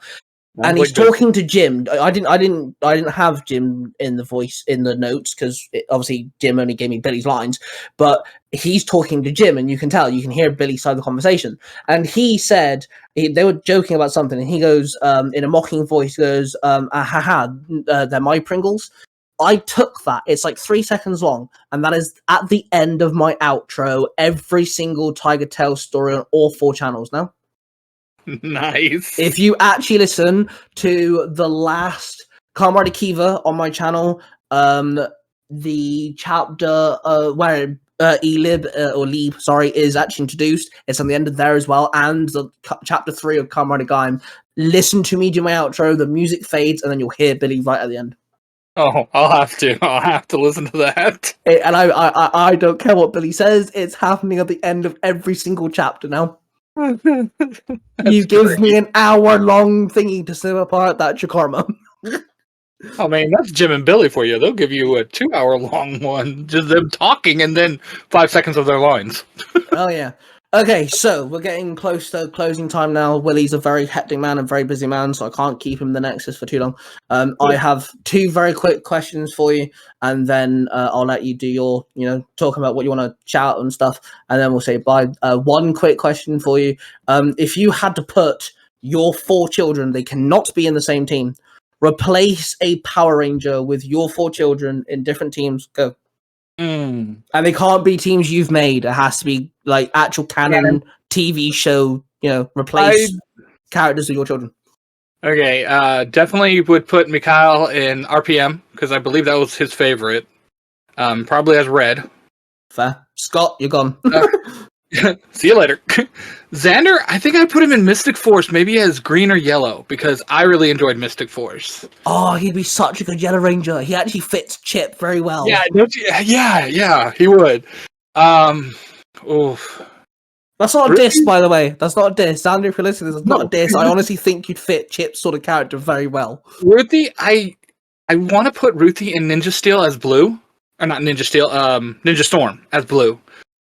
A: And he's talking to Jim. I didn't have Jim in the voice in the notes because obviously Jim only gave me Billy's lines. But he's talking to Jim, and you can hear Billy's side of the conversation. And he said they were joking about something, and he goes in a mocking voice, goes, they're my Pringles. I took that. It's like 3 seconds long, and that is at the end of my outro. Every single Tiger Tales story on all 4 channels now.
B: Nice.
A: If you actually listen to the last Comrade Kiva on my channel, the chapter where Elib or Lieb, is actually introduced. It's on the end of there as well, and the chapter 3 of Comrade Gaim. Listen to me do my outro. The music fades, and then you'll hear Billy right at the end.
B: Oh, I'll have to listen to that.
A: And I don't care what Billy says. It's happening at the end of every single chapter now. You give me an hour-long thingy to snip apart that Jakarma.
B: Oh man, that's Jim and Billy for you. They'll give you a 2-hour-long one, just them talking and then 5 seconds of their lines.
A: Oh yeah. Okay, so we're getting close to closing time now. Willie's a very hectic man and very busy man, so I can't keep him in the Nexus for too long. I have 2 very quick questions for you, and then I'll let you do your, talking about what you want to shout and stuff, and then we'll say bye. 1 quick question for you. If you had to put your 4 children, they cannot be in the same team, replace a Power Ranger with your 4 children in different teams, go. And they can't be teams you've made. It has to be like actual canon TV show, replace characters with your children.
B: Okay, definitely would put Mikhail in RPM, because I believe that was his favorite. Probably as Red.
A: Fair. Scott, you're gone.
B: See you later. Xander, I think I put him in Mystic Force, maybe as green or yellow, because I really enjoyed Mystic Force.
A: Oh, he'd be such a good Yellow Ranger. He actually fits Chip very well.
B: Yeah, yeah, he would. Oof.
A: That's not a diss, by the way. That's not a diss. Xander, if you're listening, that's not a diss. I honestly think you'd fit Chip's sort of character very well.
B: Ruthie, I want to put Ruthie in Ninja Steel as blue. Or not Ninja Steel, Ninja Storm as blue.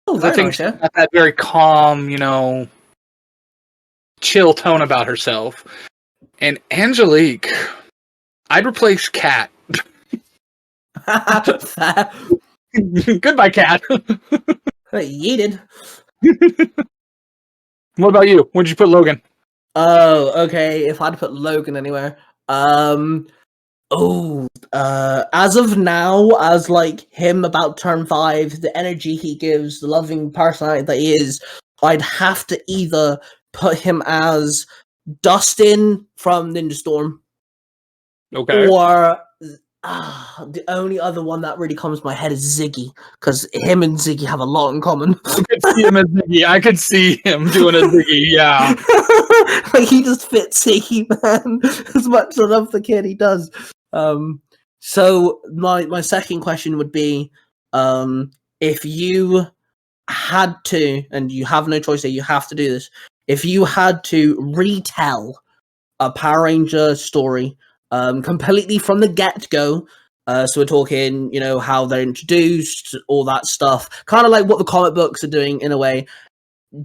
A: Oh,
B: I think she's got that very calm, chill tone about herself. And Angelique, I'd replace Kat. Goodbye, Kat.
A: Yeeted.
B: What about you? Where'd you put Logan?
A: Oh, okay. If I'd put Logan anywhere, as of now, as like him about turn 5, the energy he gives, the loving personality that he is, I'd have to either put him as Dustin from Ninja Storm,
B: okay,
A: or The only other one that really comes to my head is Ziggy, because him and Ziggy have a lot in common.
B: I could see him as Ziggy. I could see him doing a Ziggy, yeah.
A: Like, he just fits Ziggy, man. As much as I love the kid, he does. So my second question would be, if you had to, and you have no choice here, you have to do this. If you had to retell a Power Ranger story, completely from the get-go, so we're talking, how they're introduced, all that stuff, kind of like what the comic books are doing in a way.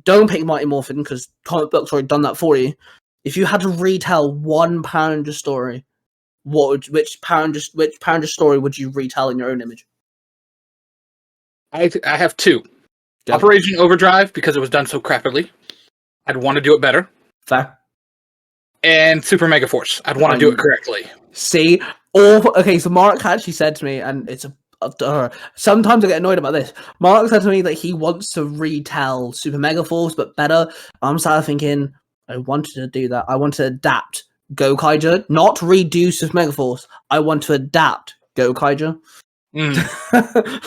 A: Don't pick Mighty Morphin, because comic books already done that for you. If you had to retell one Power Ranger story, which Power Ranger story would you retell in your own image?
B: I have two. Yep. Operation Overdrive, because it was done so crappily. I'd want to do it better.
A: Fair.
B: And Super Mega Force. I'd want to do it correctly.
A: See? Okay, so Mark actually said to me, and it's sometimes I get annoyed about this. Mark said to me that he wants to retell Super Mega Force, but better. I'm starting thinking, I wanted to do that. I want to adapt Gokaiger, not redo Super Mega Force. I want to adapt Gokaiger.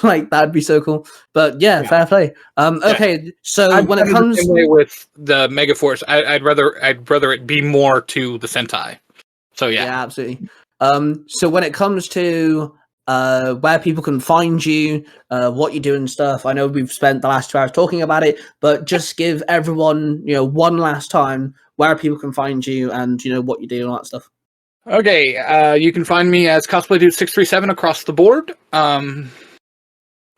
A: Like, that'd be so cool. But yeah, fair play. Okay, so when it comes
B: with the Mega Force, I'd rather it be more to the Sentai. So yeah,
A: absolutely. So when it comes to where people can find you, what you do and stuff, I know we've spent the last 2 hours talking about it, but just give everyone, one last time where people can find you and what you do and all that stuff.
B: Okay, you can find me as Cosplaydude637 across the board. I'm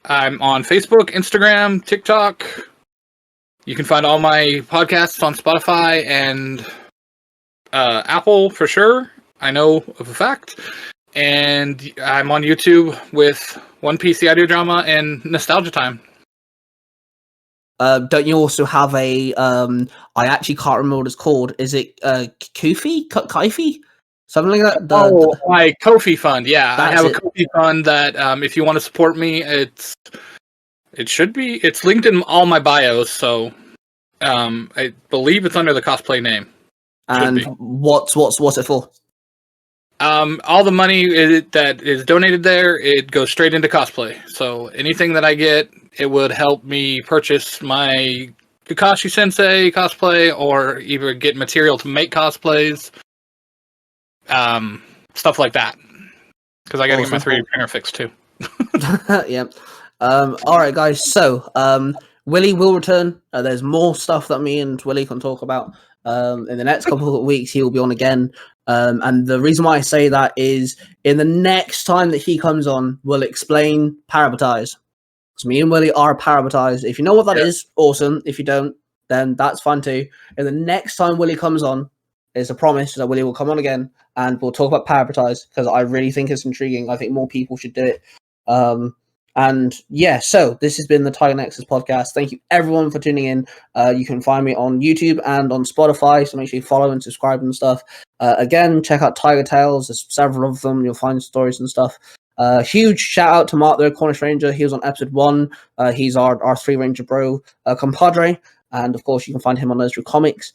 B: on Facebook, Instagram, TikTok. You can find all my podcasts on Spotify and Apple for sure. I know of a fact. And I'm on YouTube with One Piece, the audio drama, and Nostalgia Time.
A: Don't you also have a, I actually can't remember what it's called. Is it Kofi? Kaifi? Something like that?
B: My Ko-fi fund, yeah. I have a Ko-fi fund that, if you want to support me, it's linked in all my bios, so I believe it's under the cosplay name.
A: And what's it for?
B: All the money that is donated there, it goes straight into cosplay. So anything that I get, it would help me purchase my Kakashi Sensei cosplay, or either get material to make cosplays. Stuff like that, because I gotta get my 3D printer fixed too.
A: Yep. All right, guys. So, Willie will return. There's more stuff that me and Willie can talk about. In the next couple of weeks, he will be on again. And the reason why I say that is, in the next time that he comes on, we'll explain Parabatai. So me and Willie are Parabatai. If you know what that is, awesome. If you don't, then that's fun too. And the next time Willie comes on, it's a promise that Willie will come on again, and we'll talk about Parabatai, because I really think it's intriguing. I think more people should do it. And yeah, so this has been the Tiger Nexus podcast. Thank you everyone for tuning in. You can find me on YouTube and on Spotify, so make sure you follow and subscribe and stuff. Again, check out Tiger Tales. There's several of them. You'll find stories and stuff. Huge shout out to Mark, the Cornish Ranger. He was on episode 1. He's our 3 Ranger bro compadre, and of course you can find him on those through comics.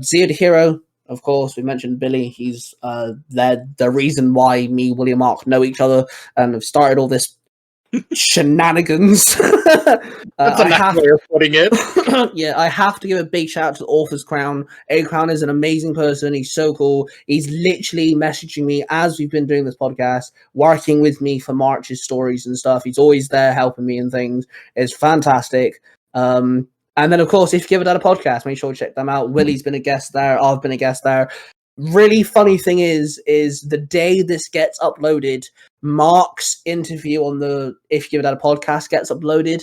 A: Zio the Hero. Of course, we mentioned Billy. He's the reason why me, William, Mark know each other and have started all this shenanigans.
B: That's a nice way of putting it.
A: Yeah, I have to give a big shout out to the Author's Crown. A Crown is an amazing person. He's so cool. He's literally messaging me as we've been doing this podcast, working with me for March's stories and stuff. He's always there helping me and things. It's fantastic. And then, of course, if you give it a podcast, make sure to check them out. Willie's been a guest there. I've been a guest there. Really funny thing is the day this gets uploaded, Mark's interview on the If You Give It a Podcast gets uploaded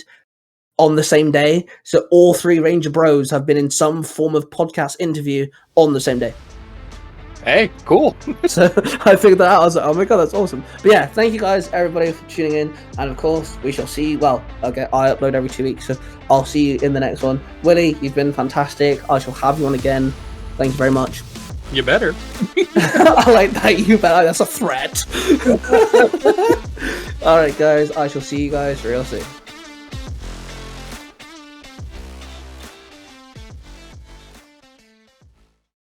A: on the same day. So all 3 Ranger Bros have been in some form of podcast interview on the same day.
B: Hey, cool.
A: So I figured that out. I was like, oh my god, that's awesome. But yeah, thank you guys, everybody, for tuning in. And of course, we shall see. Well, okay, I upload every 2 weeks, so I'll see you in the next one. Willie, you've been fantastic. I shall have you on again. Thank you very much.
B: You better.
A: I like that. You better. That's a threat. All right, guys. I shall see you guys real soon.